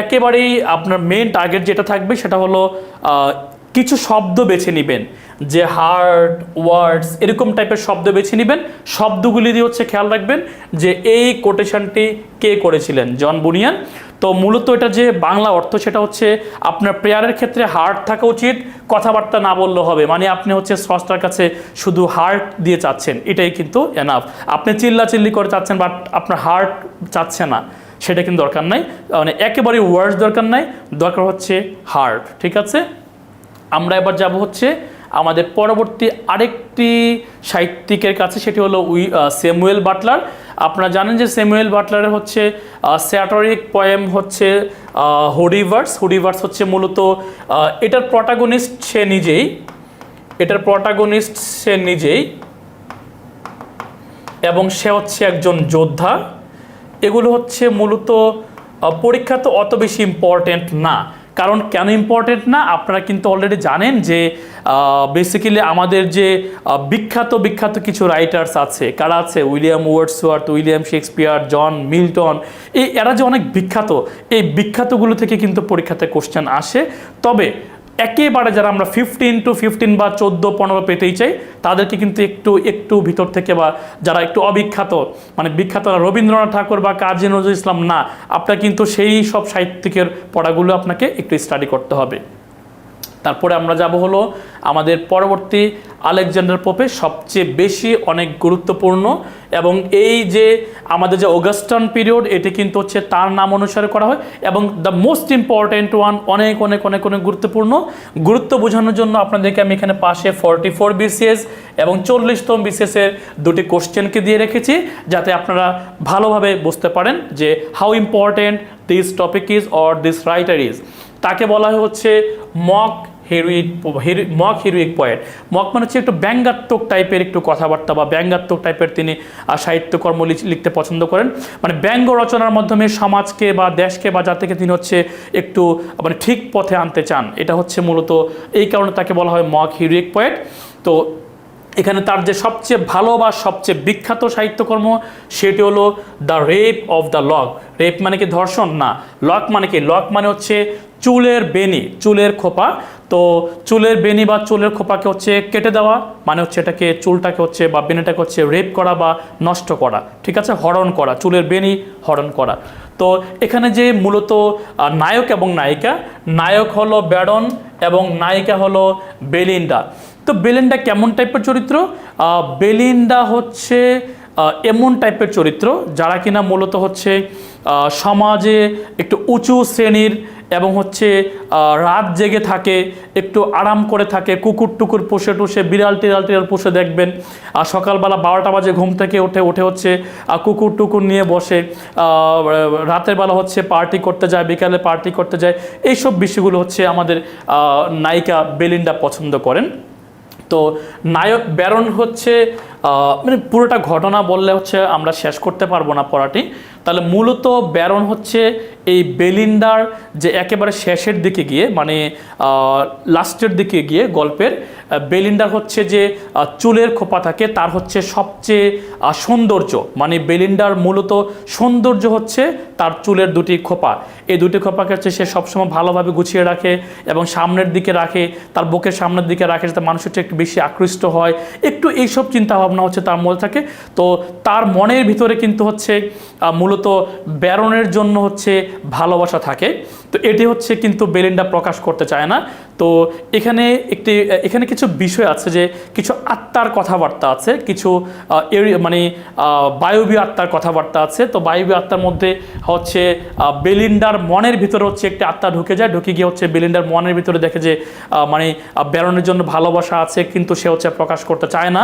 A: একেবারেই আপনার মেইন টার্গেট যেটা থাকবে সেটা হলো কিছু শব্দ বেছে নেবেন, যে হার্ট, ওয়ার্ডস এরকম টাইপের শব্দ বেছে নেবেন। শব্দগুলি দিয়ে হচ্ছে খেয়াল রাখবেন যে এই কোটেশনটি কে করেছিলেন, জন বুনিয়ান। তো মূলত এটা যে বাংলা অর্থ সেটা হচ্ছে আপনার প্রেয়ারের ক্ষেত্রে হার্ট থাকা উচিত, কথাবার্তা না বললেও হবে, মানে আপনি হচ্ছে স্রষ্টার কাছে শুধু হার্ট দিয়ে চাচ্ছেন, এটাই কিন্তু এনাফ। আপনি চিল্লাচিল্লি করে চাচ্ছেন বাট আপনার হার্ট চাচ্ছে না, সেটা কিন্তু দরকার নাই, মানে একেবারে ওয়ার্ডস দরকার নাই, দরকার হচ্ছে হার্ট। ঠিক আছে, আমরা এবার যাব হচ্ছে আমাদের পরবর্তী আরেকটি সাহিত্যিকের কাছে, সেটি হলো স্যামুয়েল বাটলার। আপনারা জানেন যে স্যামুয়েল বাটলারের হচ্ছে স্যাটারিক পোয়েম হচ্ছে হুডিভার্স। হুডিভার্স হচ্ছে মূলত এটার প্রটাগনিস্ট সে নিজেই, এবং সে হচ্ছে একজন যোদ্ধা। এগুলো হচ্ছে মূলত পরীক্ষা তো অত বেশি ইম্পর্টেন্ট না। কারণ কেন ইম্পর্টেন্ট না আপনারা কিন্তু অলরেডি জানেন যে বেসিক্যালি আমাদের যে বিখ্যাত কিছু রাইটার্স আছে, কারা আছে, William Wordsworth, William Shakespeare, John Milton, এরা যে অনেক বিখ্যাত, এই বিখ্যাতগুলো থেকে কিন্তু পরীক্ষাতে কোশ্চেন আসে। তবে একেবারে যারা আমরা 15 to 15 বা 14-15 পেতেই চাই তাদেরকে কিন্তু একটু ভিতর থেকে, বা যারা একটু অবিখ্যাত, মানে বিখ্যাত রবীন্দ্রনাথ ঠাকুর বা কাজী নজরুল ইসলাম না, আপনার কিন্তু সেই সব সাহিত্যিকের পড়াগুলো আপনাকে একটু স্টাডি করতে হবে। তারপরে আমরা যাব হলো আমাদের পরবর্তী আলেকজান্ডার পোপে, সবচেয়ে বেশি অনেক গুরুত্বপূর্ণ, এবং এই যে আমাদের যে অগাস্টান পিরিয়ড এটি কিন্তু হচ্ছে তার নাম অনুসারে করা হয়, এবং দ্য মোস্ট ইম্পর্ট্যান্ট ওয়ান, অনেক অনেক অনেক অনেক গুরুত্ব বোঝানোর জন্য আপনাদেরকে আমি এখানে পাশে 44 BCS এবং 40তম BCS-এর দুটি কোশ্চেনকে দিয়ে রেখেছি, যাতে আপনারা ভালোভাবে বুঝতে পারেন যে how important this topic is or this writer is. তাকে বলা হয় হচ্ছে মক হিরোইক পোয়েট। মক মানে হচ্ছে একটু ব্যঙ্গাত্মক টাইপের একটু কথাবার্তা বা ব্যঙ্গাত্মক টাইপের তিনি সাহিত্যকর্ম লিখতে পছন্দ করেন, মানে ব্যঙ্গ রচনার মাধ্যমে সমাজকে বা দেশকে বা জাতিকে তিনি হচ্ছে একটু মানে ঠিক পথে আনতে চান। এটা হচ্ছে মূলত এই কারণে তাকে বলা হয় মক হিরোইক পোয়েট। তো এখানে তার যে সবচেয়ে ভালো বা সবচেয়ে বিখ্যাত সাহিত্যকর্ম সেটি হলো the rape of the lock. Rape মানে কি ধর্ষণ? না। লক মানে কি? লক মানে হচ্ছে চুলের বেনি, চুলের খোপা। তো চুলের বেনি বা চুলের খোপাকে হচ্ছে কেটে দেওয়া, মানে হচ্ছে এটাকে চুলটাকে হচ্ছে বা বেনিটাকে হচ্ছে রেপ করা বা নষ্ট করা, ঠিক আছে, হরণ করা, চুলের বেনি হরণ করা। তো এখানে যে মূলত নায়ক এবং নায়িকা, নায়ক হলো ব্যারন এবং নায়িকা হলো বেলিন্ডা। তো বেলিন্ডা কেমন টাইপের চরিত্র? বেলিন্ডা হচ্ছে এমন টাইপের চরিত্র যারা কিনা মূলত হচ্ছে সমাজে একটু উঁচু শ্রেণীর এবং হচ্ছে রাত জেগে থাকে, একটু আরাম করে থাকে, কুকুর টুকুর পুষে টুষে, বিড়াল টিড়াল পুষে দেখবেন। আর সকালবেলা 12টা বাজে ঘুম থেকে উঠে হচ্ছে কুকুর টুকুর নিয়ে বসে, রাতের বেলা হচ্ছে পার্টি করতে যায়, বিকালে পার্টি করতে যায়। এইসব বিষয়গুলো হচ্ছে আমাদের নায়িকা বেলিন্ডা পছন্দ করেন। তো নায়ক ব্যারন হচ্ছে মানে পুরোটা ঘটনা বললে হচ্ছে আমরা শেষ করতে পারবো না পড়াটি। তাহলে মূলত ব্যারন হচ্ছে এই বেলিন্ডার যে একেবারে শেষের দিকে গিয়ে, মানে লাস্টের দিকে গিয়ে গল্পের, বেলিন্ডার হচ্ছে যে চুলের খোপা থাকে তার হচ্ছে সবচেয়ে সৌন্দর্য, মানে বেলিন্ডার মূলত সৌন্দর্য হচ্ছে তার চুলের দুটি খোপা। এই দুটি খোপাকে হচ্ছে সে সবসময় ভালোভাবে গুছিয়ে রাখে এবং সামনের দিকে রাখে, তার বুকের সামনের দিকে রাখে, যাতে মানুষ হচ্ছে একটু বেশি আকৃষ্ট হয়, একটু এইসব চিন্তা ভাবনা হচ্ছে তার মধ্যে থাকে। তো তার মনের ভিতরে কিন্তু হচ্ছে মূলত ব্যারনের জন্য হচ্ছে ভালোবাসা থাকে। তো এটি হচ্ছে কিন্তু বেলিন্ডা প্রকাশ করতে চায় না। তো এখানে কিছু বিষয় আছে, যে কিছু আত্মার কথাবার্তা আছে, কিছু মানে বায়বীয় আত্মার কথাবার্তা আছে। তো বায়বীয় আত্মার মধ্যে হচ্ছে বেলিন্ডার মনের ভিতরে হচ্ছে একটি আত্মা ঢুকে গিয়ে হচ্ছে বেলিন্ডার মনের ভিতরে দেখে যে মানে ব্যারনের জন্য ভালোবাসা আছে, কিন্তু সে হচ্ছে প্রকাশ করতে চায় না।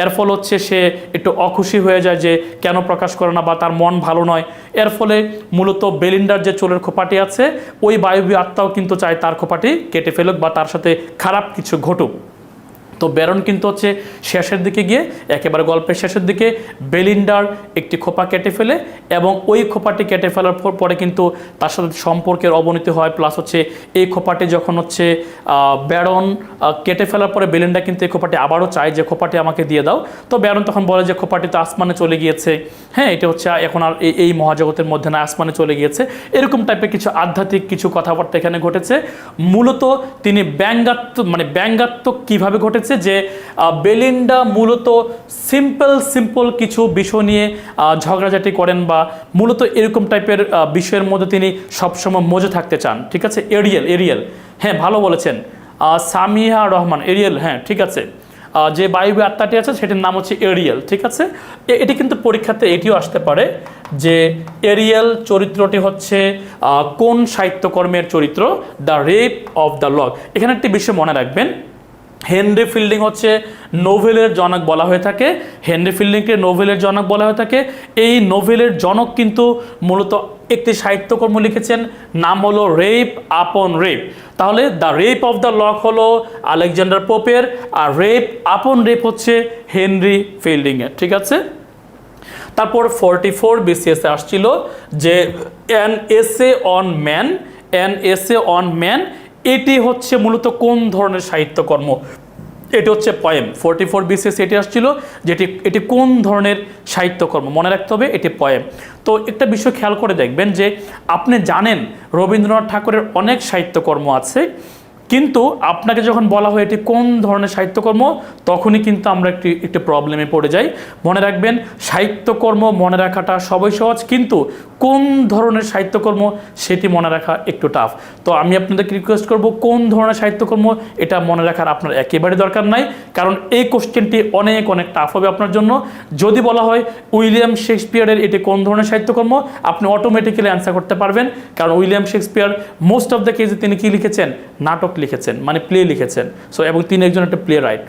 A: এর ফলে হচ্ছে সে একটু অখুশি হয়ে যায় যে কেন প্রকাশ করে না, বা তার মন ভালো নয়। এর ফলে মূলত বেলিন্ডার যে চুলের খোপাটি আছে, ওই বায়বীয় আত্মাও কিন্তু চায় তার খোপাটি কেটে ফেলুক বা তার সাথে খারাপ কিছু ঘটুক। তো ব্যারন কিন্তু হচ্ছে শেষের দিকে গিয়ে একেবারে গল্পের শেষের দিকে বেলিন্ডার একটি খোপা কেটে ফেলে এবং ওই খোপাটি কেটে ফেলার পরে কিন্তু তার সাথে সম্পর্কের অবনতি হয়, প্লাস হচ্ছে এই খোপাটি যখন হচ্ছে ব্যারন কেটে ফেলার পরে বেলিন্ডা কিন্তু এই খোপাটি আবারও চায় যে খোপাটি আমাকে দিয়ে দাও। তো ব্যারন তখন বলে যে খোপাটি তো আসমানে চলে গিয়েছে, হ্যাঁ এটা হচ্ছে এখন আর এই মহাজগতের মধ্যে না, আসমানে চলে গিয়েছে। এরকম টাইপের কিছু আধ্যাত্মিক কিছু কথাবার্তা এখানে ঘটেছে। মূলত তিনি ব্যঙ্গাত্মক কীভাবে ঘটেছে যে বেলিন্ডা মূলত সিম্পল কিছু বিষয় নিয়ে ঝগড়াঝাটি করেন বা মূলত এরকম টাইপের বিষয়ের মধ্যে তিনি সবসময় মজে থাকতে চান। ঠিক আছে, এরিয়েল হ্যাঁ ভালো বলেছেন, সামিয়া রহমান এরিয়েল, হ্যাঁ ঠিক আছে, যে বায়বীয় আত্মাটি আছে সেটির নাম হচ্ছে এরিয়েল। ঠিক আছে, এটি কিন্তু পরীক্ষাতে এটিও আসতে পারে যে এরিয়েল চরিত্রটি হচ্ছে কোন সাহিত্যকর্মের চরিত্র, the rape of the log. এখানে একটি বিষয় মনে রাখবেন, হেনরি ফিল্ডিং হচ্ছে নোভেলের জনক বলা হয়ে থাকে, হেনরি ফিল্ডিংকে নোভেলের জনক বলা হয়ে থাকে। এই নোভেলের জনক কিন্তু মূলত একটি সাহিত্যকর্ম লিখেছেন, নাম হলো রেপ আপন রেপ। তাহলে the rape of the lock হলো আলেকজান্ডার পোপের, আর রেপ আপন রেপ হচ্ছে হেনরি ফিল্ডিংয়ের। ঠিক আছে, তারপর 44 BCS আসছিল যে অ্যান এসে অন ম্যান, এটি হচ্ছে মূলত কোন ধরনের সাহিত্যকর্ম, এটি হচ্ছে পয়েম। 44 BCS এটি আসছিল যেটি এটি কোন ধরনের সাহিত্যকর্ম, মনে রাখতে হবে এটি পয়েম। তো একটা বিষয় খেয়াল করে দেখবেন যে আপনি জানেন রবীন্দ্রনাথ ঠাকুরের অনেক সাহিত্যকর্ম আছে, কিন্তু আপনাকে যখন বলা হয় এটি কোন ধরনের সাহিত্যকর্ম, তখনই কিন্তু আমরা একটি প্রবলেমে পড়ে যাই। মনে রাখবেন সাহিত্যকর্ম মনে রাখাটা সবই সহজ, কিন্তু কোন ধরনের সাহিত্যকর্ম সেটি মনে রাখা একটু টাফ। তো আমি আপনাদেরকে রিকোয়েস্ট করব কোন ধরনের সাহিত্যকর্ম এটা মনে রাখার আপনার একেবারে দরকার নাই, কারণ এই কোশ্চেনটি অনেক টাফ হবে আপনার জন্য। যদি বলা হয় উইলিয়াম শেক্সপিয়ারের এটি কোন ধরনের সাহিত্যকর্ম, আপনি অটোমেটিক্যালি অ্যান্সার করতে পারবেন, কারণ William Shakespeare most of the কেসে তিনি কি লিখেছেন, নাটক লিখেছেন, মানে প্লে লিখেছেন। সো এবং তিনি একজন একটা প্লে রাইট।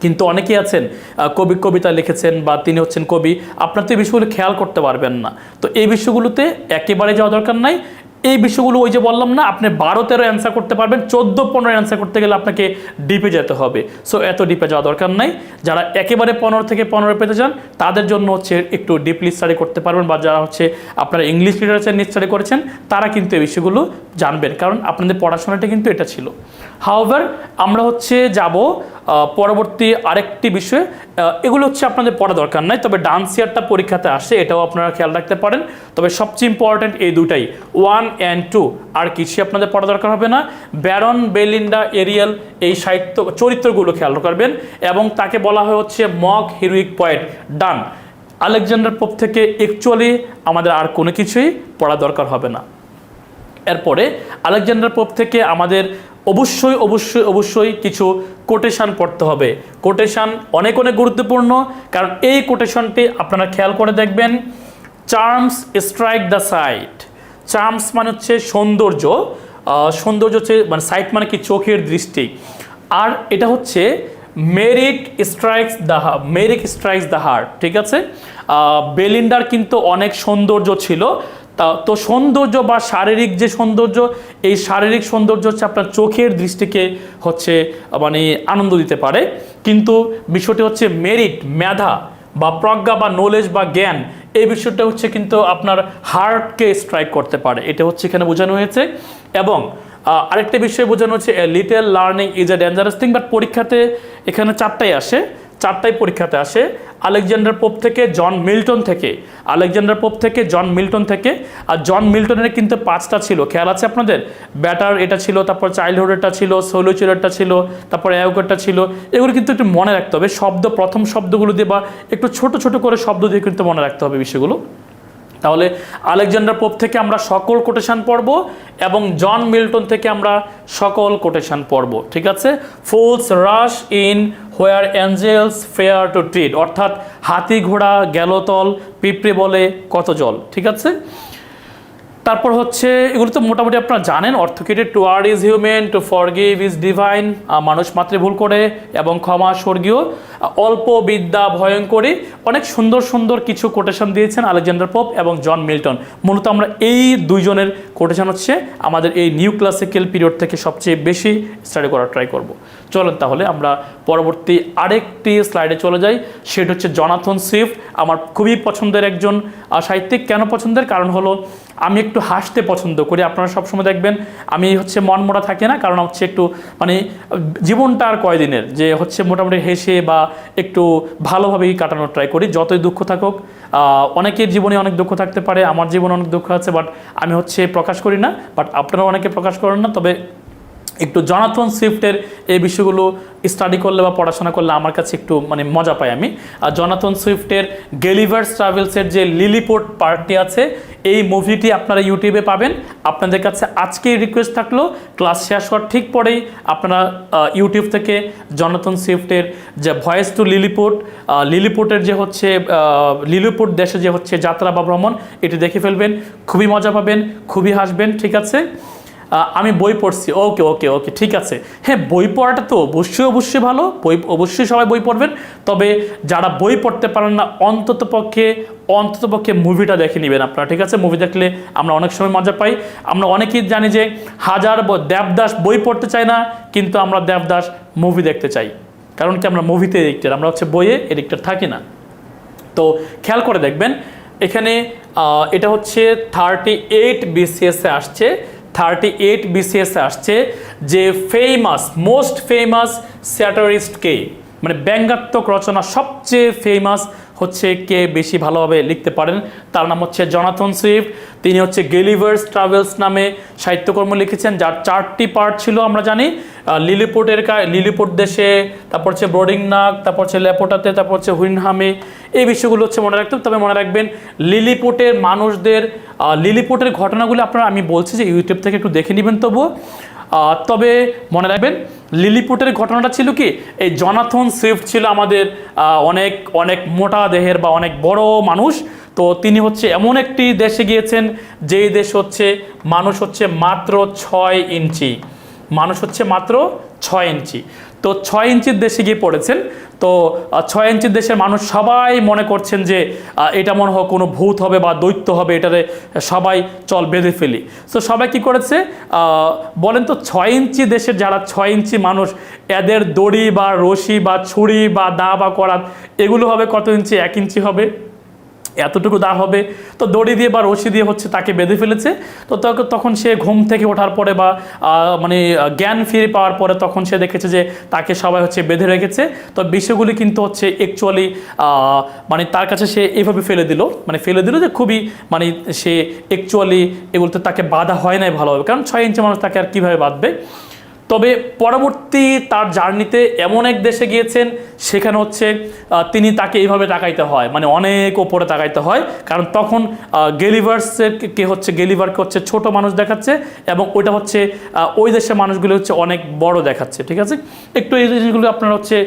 A: কিন্তু অনেকেই আছেন কবিতা লিখেছেন বা তিনি হচ্ছেন কবি, আপনার তো এই বিষয়গুলো খেয়াল করতে পারবেন না। তো এই বিষয়গুলোতে একেবারে যাওয়া দরকার নাই। এই বিষয়গুলো ওই যে বললাম না, আপনি 12-13 অ্যান্সার করতে পারবেন, 14-15 অ্যান্সার করতে গেলে আপনাকে ডিপে যেতে হবে। সো এত ডিপে যাওয়া দরকার নাই। যারা একেবারে 15 থেকে 15 পেতে চান তাদের জন্য হচ্ছে একটু ডিপলি স্টাডি করতে পারবেন, বা যারা হচ্ছে আপনারা ইংলিশ লিটারেচার নিয়ে স্টাডি করেছেন তারা কিন্তু এই বিষয়গুলো জানবেন, কারণ আপনাদের পড়াশোনাটা কিন্তু এটা ছিল। হাউএভার আমরা হচ্ছে যাব পরবর্তী আরেকটি বিষয়, এগুলো হচ্ছে আপনাদের পড়া দরকার নাই, তবে ডান্সিয়ারটা পরীক্ষাতে আসে, এটাও আপনারা খেয়াল রাখতে পারেন। তবে সবচেয়ে ইম্পর্টেন্ট এই দুটাই 1 and 2, আর কিছু আপনাদের পড়া দরকার হবে না। ব্যারন, বেলিন্ডা, এরিয়েল এই সাহিত্য চরিত্রগুলো খেয়াল করবেন, এবং তাকে বলা হয় হচ্ছে মক হিরোইক পয়েট। ডান। আলেকজান্ডার পোপ থেকে অ্যাকচুয়ালি আমাদের আর কোনো কিছুই পড়া দরকার হবে না। এরপরে আলেকজান্ডার পোপ থেকে আমাদের অবশ্যই কিছু কোটেশান পড়তে হবে। কোটেশান অনেক গুরুত্বপূর্ণ, কারণ এই কোটেশনটি আপনারা খেয়াল করে দেখবেন, charms strike the sight. Charms মানে হচ্ছে সৌন্দর্য, হচ্ছে মানে সাইট মানে কি চোখের দৃষ্টি, আর এটা হচ্ছে মেরিট স্ট্রাইকস দ্য হার্ট। ঠিক আছে, বেলিন্ডার কিন্তু অনেক সৌন্দর্য ছিল, তো সৌন্দর্য বা শারীরিক যে সৌন্দর্য, এই শারীরিক সৌন্দর্য হচ্ছে আপনার চোখের দৃষ্টিকে হচ্ছে মানে আনন্দ দিতে পারে, কিন্তু বিষয়টি হচ্ছে মেরিট, মেধা বা প্রজ্ঞা বা নলেজ বা জ্ঞান, এই বিষয়টা হচ্ছে কিন্তু আপনার হার্টকে স্ট্রাইক করতে পারে, এটা হচ্ছে এখানে বোঝানো হয়েছে। এবং আরেকটা বিষয় বোঝানো হচ্ছে little learning is a dangerous thing, but পরীক্ষাতে এখানে চারটাই পরীক্ষাতে আসে। আলেকজান্ডার পোপ থেকে জন মিল্টন থেকে, আর জন মিল্টনের কিন্তু 5টা ছিল, খেয়াল আছে আপনাদের? ব্যাটার এটা ছিল, তারপর চাইল্ডহুডেরটা ছিল, সোলোচিউরটা ছিল, তারপর অ্যাওগারটা ছিল। এগুলো কিন্তু একটু মনে রাখতে হবে, প্রথম শব্দগুলো দিয়ে বা একটু ছোট করে শব্দ দিয়ে কিন্তু মনে রাখতে হবে বিষয়গুলো। তাহলে আলেকজান্ডার পোপ থেকে আমরা সকল কোটেশন পড়ব, এবং জন মিল্টন থেকে আমরা সকল কোটেশন পড়ব। ঠিক আছে, fools rush in where angels fear to tread, অর্থাৎ হাতি ঘোড়া গেল তল, পিঁপড়ে বলে কত জল। ঠিক আছে, তারপর হচ্ছে এগুলো তো মোটামুটি আপনারা জানেন। অর্থকেটে to err is human, to forgive is divine, মানুষ মাত্রে ভুল করে এবং ক্ষমা স্বর্গীয়, অল্প বিদ্যা ভয়ঙ্করী। অনেক সুন্দর কিছু কোটেশন দিয়েছেন আলেকজান্ডার পোপ এবং জন মিল্টন। মূলত আমরা এই দুইজনের কোটেশন হচ্ছে আমাদের এই নিউ ক্লাসিক্যাল পিরিয়ড থেকে সবচেয়ে বেশি স্টাডি করার ট্রাই করব। চলেন তাহলে আমরা পরবর্তী আরেকটি স্লাইডে চলে যাই, সেটা হচ্ছে জনাথন সুইফট। আমার খুবই পছন্দের একজন সাহিত্যিক। কেন পছন্দের? কারণ হলো আমি একটু হাসতে পছন্দ করি। আপনারা সবসময় দেখবেন আমি হচ্ছে মনমরা থাকে না, কারণ হচ্ছে একটু মানে জীবনটা আর কয়দিনের, যে হচ্ছে মোটামুটি হেসে বা একটু ভালোভাবেই কাটানোর ট্রাই করি। যতই দুঃখ থাকুক, অনেকের জীবনে অনেক দুঃখ থাকতে পারে, আমার জীবনে অনেক দুঃখ আছে, বাট আমি হচ্ছে প্রকাশ করি না, বাট আপনারাও অনেকে প্রকাশ করেন না। তবে একটু জনাথন সুইফটের এই বিষয়গুলো স্টাডি করলে বা পড়াশোনা করলে আমার কাছে একটু মানে মজা পাই আমি। আর জনাথন সুইফটের গেলিভার্স ট্রাভেলসের যে লিলিপুট পার্টটি আছে, এই মুভিটি আপনারা ইউটিউবে পাবেন। আপনাদের কাছে আজকেই রিকোয়েস্ট থাকলো, ক্লাস শেষ হওয়ার ঠিক পরেই আপনারা ইউটিউব থেকে জনাথন সুইফটের যে ভয়েস টু লিলিপুট, লিলিপুটের যে হচ্ছে লিলিপুট দেশে যে হচ্ছে যাত্রা বা ভ্রমণ, এটি দেখে ফেলবেন। খুবই মজা পাবেন, খুবই হাসবেন। ঠিক আছে, আমি বই পড়ছি, ওকে ওকে ওকে ঠিক আছে। হ্যাঁ, বই পড়াটা তো অবশ্যই ভালো, বই অবশ্যই সবাই বই পড়বেন। তবে যারা বই পড়তে পারেন না, অন্তত পক্ষে মুভিটা দেখে নেবেন আপনারা। ঠিক আছে, মুভি দেখলে আমরা অনেক সময় মজা পাই। আমরা অনেকেই জানি যে দেবদাস বই পড়তে চাই না, কিন্তু আমরা দেবদাস মুভি দেখতে চাই। কারণ কি, আমরা মুভিতে এডিক্টেড, আমরা হচ্ছে বইয়ে এডিক্টেড থাকি না। তো খেয়াল করে দেখবেন, এখানে এটা হচ্ছে 38 BCS আসছে, 38 BCS আসছে যে মোস্ট ফেমাস স্যাটারিস্ট কে, মানে ব্যঙ্গাত্মক রচনা সবচেয়ে ফেমাস হচ্ছে কে বেশি ভালোভাবে লিখতে পারেন, তার নাম হচ্ছে জনাথন সুইফট। তিনি হচ্ছে গেলিভার্স ট্রাভেলস নামে সাহিত্যকর্ম লিখেছেন, যার 4টি পার্ট ছিল আমরা জানি। লিলিপুট দেশে, তারপর হচ্ছে ব্রোডিংনাগ, তারপর হচ্ছে লেপোটাতে, তারপর হচ্ছে হুইনহামে, এই বিষয়গুলো হচ্ছে মনে রাখতে হবে। তবে মনে রাখবেন লিলিপুটের মানুষদের, লিলিপুটের ঘটনাগুলো আপনারা, আমি বলছি যে ইউটিউব থেকে একটু দেখে নেবেন তবুও। তবে মনে রাখবেন লিলিপুটের ঘটনাটা ছিল কি, এই জনাথন সুইফট ছিল আমাদের অনেক অনেক মোটা দেহের বা অনেক বড় মানুষ। তো তিনি হচ্ছে এমন একটি দেশে গিয়েছেন, যেই দেশ হচ্ছে মানুষ হচ্ছে মাত্র 6 ইঞ্চি, মানুষ হচ্ছে মাত্র 6 ইঞ্চি। তো 6 ইঞ্চির দেশে গিয়ে পড়েছেন। তো 6 ইঞ্চির দেশের মানুষ সবাই মনে করছেন যে এটা মনে হয় কোনো ভূত হবে বা দৈত্য হবে, এটারে সবাই চল বেঁধে ফেলি। তো সবাই কি করেছে বলেন তো, 6 ইঞ্চি দেশের যারা 6 ইঞ্চি মানুষ, এদের দড়ি বা রশি বা ছুরি বা দা বা করাত এগুলো হবে কত ইঞ্চি? 1 ইঞ্চি হবে, এতটুকু দা হবে। তো দড়ি দিয়ে বা রশি দিয়ে হচ্ছে তাকে বেঁধে ফেলেছে। তো তখন সে ঘুম থেকে ওঠার পরে বা মানে জ্ঞান ফিরে পাওয়ার পরে তখন সে দেখেছে যে তাকে সবাই হচ্ছে বেঁধে রেখেছে। তো বিষয়গুলি কিন্তু হচ্ছে অ্যাকচুয়ালি মানে তার কাছে সে এইভাবে ফেলে দিল যে খুবই মানে সে অ্যাকচুয়ালি এগুলোতে তাকে বাধা হয় নাই ভালোভাবে, কারণ 6 ইঞ্চি মানুষ তাকে আর কীভাবে বাঁধবে। তবে পরবর্তী তার জার্নিতে এমন এক দেশে গিয়েছেন, সেখানে হচ্ছে তাকে এইভাবে তাকাইতে হয়, মানে অনেক ওপরে তাকাইতে হয়, কারণ তখন গেলিভারকে হচ্ছে ছোট মানুষ দেখাচ্ছে, এবং ওইটা হচ্ছে ওই দেশের মানুষগুলো হচ্ছে অনেক বড় দেখাচ্ছে। ঠিক আছে, একটু এই জিনিসগুলো আপনার হচ্ছে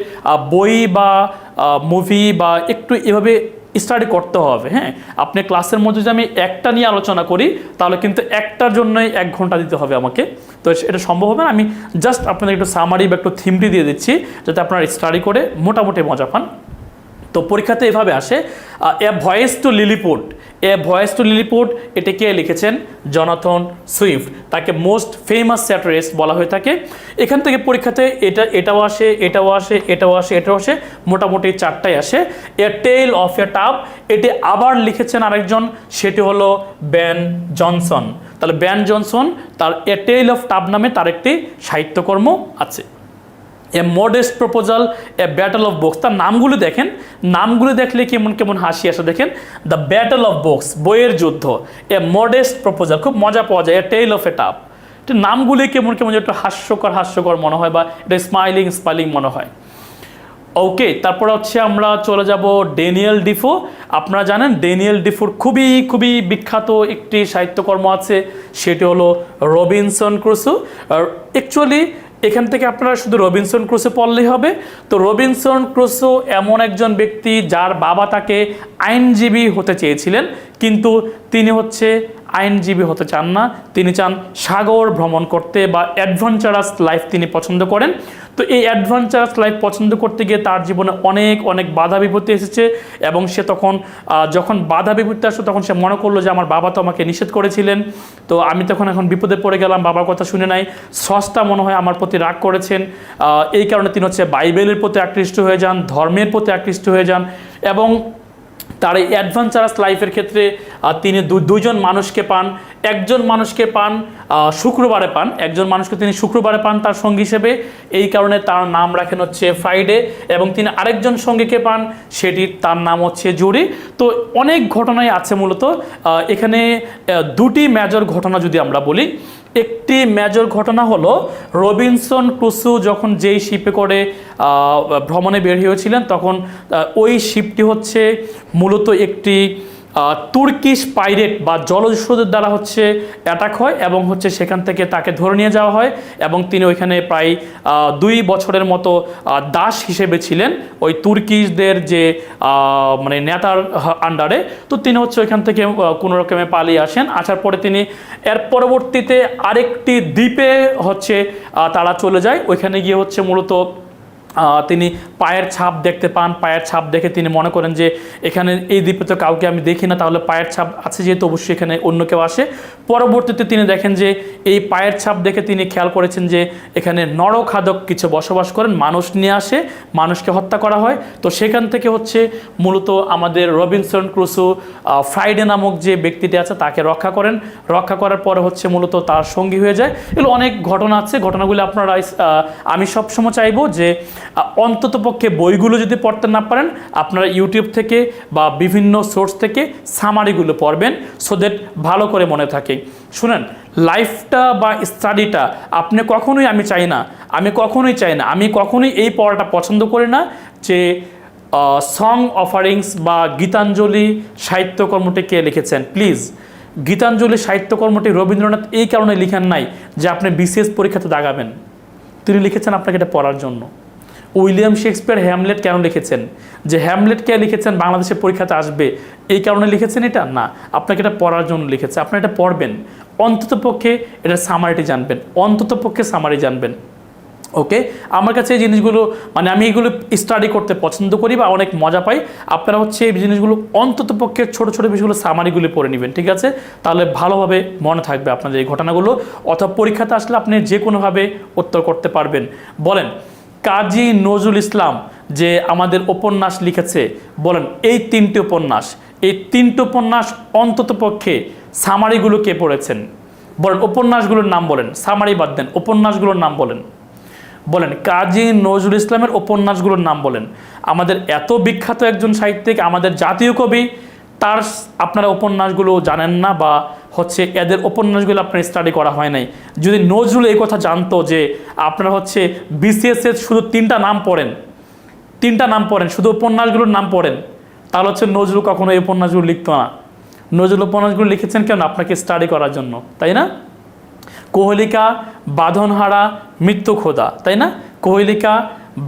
A: বই বা মুভি বা একটু এভাবে স্টাডি করতে হবে। হ্যাঁ, আপনি ক্লাসের মধ্যে যদি আমি একটা নিয়ে আলোচনা করি, তাহলে কিন্তু একটার জন্যই 1 ঘন্টা দিতে হবে আমাকে। তো এটা সম্ভব হবে না। আমি জাস্ট আপনাদের একটু সামারি বা একটু থিমটি দিয়ে দিচ্ছি, যাতে আপনারা স্টাডি করে মোটামুটি মজা পান। তো পরীক্ষাতে এভাবে আসে, এ ভয়েস টু লিলিপুট, এটা কে লিখেছেন? Jonathan Swift. তাকে মোস্ট ফেমাস স্যাটারিস্ট বলা হয়ে থাকে। এখান থেকে পরীক্ষাতে এটাও আসে, মোটামুটি 4টাই আসে। এ টেল অফ এ টাব, এটি আবার লিখেছেন আরেকজন, সেটি হলো বেন জনসন। তাহলে বেন জনসন তার এ টেল অফ টাব নামে তার একটি সাহিত্যকর্ম আছে। A modest proposal, a battle of books, তার নামগুলো দেখেন, নামগুলো দেখলে কেমন হাসি আসে। দেখেন, দ্য ব্যাটল অফ বক্স, বইয়ের যুদ্ধ। এ মডেস্ট প্রপোজাল, খুব মজা পাওয়া যায়। এ টেল অফ এ টাপ, এটা নামগুলি কেমন একটু হাস্যকর মনে হয়, বা এটা স্মাইলিং মনে হয়। ওকে, তারপর হচ্ছে আমরা চলে যাব ড্যানিয়েল ডিফো। আপনারা জানেন ড্যানিয়েল ডিফোর খুবই বিখ্যাত একটি সাহিত্যকর্ম আছে, সেটি হলো রবিনসন ক্রুসো। অ্যাকচুয়ালি এখান থেকে আপনারা শুধু রবিনসন ক্রুসো পড়লেই হবে। তো রবিনসন ক্রুসো এমন একজন ব্যক্তি, যার বাবা তাকে আইনজীবী হতে চেয়েছিলেন, কিন্তু তিনি হচ্ছে আইনজীবী হতে চান না, তিনি চান সাগর ভ্রমণ করতে বা অ্যাডভেঞ্চারাস লাইফ তিনি পছন্দ করেন। তো এই অ্যাডভেঞ্চারাস লাইফ পছন্দ করতে গিয়ে তার জীবনে অনেক অনেক বাধা বিপত্তি এসেছে, এবং সে তখন যখন বাধা বিপত্তি আসলো তখন সে মনে করলো যে আমার বাবা তো আমাকে নিষেধ করেছিলেন, তো আমি তখন এখন বিপদে পড়ে গেলাম, বাবার কথা শুনে নাই, স্রষ্টা মনে হয় আমার প্রতি রাগ করেছেন, এই কারণে তিনি হচ্ছে বাইবেলের প্রতি আকৃষ্ট হয়ে যান, ধর্মের প্রতি আকৃষ্ট হয়ে যান। এবং তার এই অ্যাডভেঞ্চারাস লাইফের ক্ষেত্রে তিনি দুইজন মানুষকে পান, একজন মানুষকে পান শুক্রবারে পান, একজন মানুষকে তিনি শুক্রবারে পান তার সঙ্গী হিসেবে, এই কারণে তার নাম রাখেন হচ্ছে ফ্রাইডে। এবং তিনি আরেকজন সঙ্গীকে পান, সেটি তার নাম হচ্ছে জুরি। তো অনেক ঘটনাই আছে মূলত এখানে। দুটি মেজর ঘটনা যদি আমরা বলি, একটি মেজর ঘটনা হলো রবিনসন ক্রুসো যখন যেই শিপে করে ভ্রমণে বের হয়েছিলেন, তখন ওই শিপটি হচ্ছে মূলত একটি তুর্কিশ পাইরেট বা জলদস্যুদের দ্বারা হচ্ছে অ্যাটাক হয়, এবং হচ্ছে সেখান থেকে তাকে ধরে নিয়ে যাওয়া হয়, এবং তিনি ওইখানে প্রায় 2 বছরের মতো দাস হিসেবে ছিলেন ওই তুর্কিশদের যে মানে নেতার আন্ডারে। তো তিনি হচ্ছে ওইখান থেকে কোনো রকমে পালিয়ে আসেন, আসার পরে তিনি এর পরবর্তীতে আরেকটি দ্বীপে হচ্ছে তারা চলে যায়। ওইখানে গিয়ে হচ্ছে মূলত তিনি পায়ের ছাপ দেখতে পান, পায়ের ছাপ দেখে তিনি মনে করেন যে এখানে এই দ্বীপে তো কাউকে আমি দেখি না, তাহলে পায়ের ছাপ আছে যেহেতু অবশ্যই এখানে অন্য কেউ আসে। পরবর্তীতে তিনি দেখেন যে এই পায়ের ছাপ দেখে তিনি খেয়াল করেছেন যে এখানে নরখাদক কিছু বসবাস করেন, মানুষ নিয়ে আসে, মানুষকে হত্যা করা হয়। তো সেখান থেকে হচ্ছে মূলত আমাদের রবিনসন ক্রুসো ফ্রাইডে নামক যে ব্যক্তিটি আছে তাকে রক্ষা করেন, রক্ষা করার পরে হচ্ছে মূলত তার সঙ্গী হয়ে যায়। এগুলো অনেক ঘটনা আছে, ঘটনাগুলো আপনারা আমি সবসময় চাইবো যে অন্ততপক্ষে বইগুলো যদি পড়তে না পারেন আপনারা ইউটিউব থেকে বা বিভিন্ন সোর্স থেকে সামারিগুলো পড়বেন, সো দ্যাট ভালো করে মনে থাকে। শুনেন, লাইফটা বা স্টাডিটা আপনি কখনোই, আমি কখনোই এই পড়াটা পছন্দ করি না যে সং অফারিংস বা গীতাঞ্জলি সাহিত্যকর্মটি কে লিখেছেন। প্লিজ, গীতাঞ্জলি সাহিত্যকর্মটি রবীন্দ্রনাথ এই কারণে লিখেন নাই যে আপনি বিসিএস পরীক্ষাতে দাগাবেন, তিনি লিখেছেন আপনাকে এটা পড়ার জন্য। উইলিয়াম শেক্সপিয়ার হ্যামলেট কেন লিখেছেন, যে হ্যামলেট কে লিখেছেন বাংলাদেশের পরীক্ষাতে আসবে এই কারণে লিখেছেন এটা না, আপনাকে এটা পড়ার জন্য লিখেছে। আপনারা এটা পড়বেন, অন্ততপক্ষে এটার সামারিটি জানবেন, অন্ততপক্ষে সামারি জানবেন। ওকে, আমার কাছে এই জিনিসগুলো মানে আমি এগুলো স্টাডি করতে পছন্দ করি বা অনেক মজা পাই। আপনারা হচ্ছে এই জিনিসগুলো অন্ততপক্ষে ছোটো ছোটো বিষয়গুলো সামারিগুলো পড়ে নেবেন, ঠিক আছে? তাহলে ভালোভাবে মনে থাকবে আপনাদের এই ঘটনাগুলো, অথবা পরীক্ষাতে আসলে আপনি যে কোনোভাবে উত্তর করতে পারবেন। বলেন, কাজী নজরুল ইসলাম যে আমাদের উপন্যাস লিখেছে, বলেন এই 3টি উপন্যাস অন্ততপক্ষে সামারিগুলো কে পড়েছেন? বলেন উপন্যাসগুলোর নাম বলেন, সামারি বাদ দেন, উপন্যাসগুলোর নাম বলেন। বলেন কাজী নজরুল ইসলামের উপন্যাসগুলোর নাম বলেন। আমাদের এত বিখ্যাত একজন সাহিত্যিক, আমাদের জাতীয় কবি, তার আপনারা উপন্যাসগুলো জানেন না, বা হচ্ছে এদের উপন্যাসগুলো আপনার স্টাডি করা হয় নাই। যদি নজরুল এই কথা জানতো যে আপনারা হচ্ছে বিসিএসের শুধু 3টা নাম পড়েন, শুধু উপন্যাসগুলোর নাম পড়েন, তাহলে হচ্ছে নজরুল কখনো এই উপন্যাসগুলো লিখতো না। নজরুল উপন্যাসগুলো লিখেছেন কেন? আপনাকে স্টাডি করার জন্য, তাই না? কোহলিকা, বাঁধনহারা, মৃত্যু খোদা, তাই না? কোহলিকা,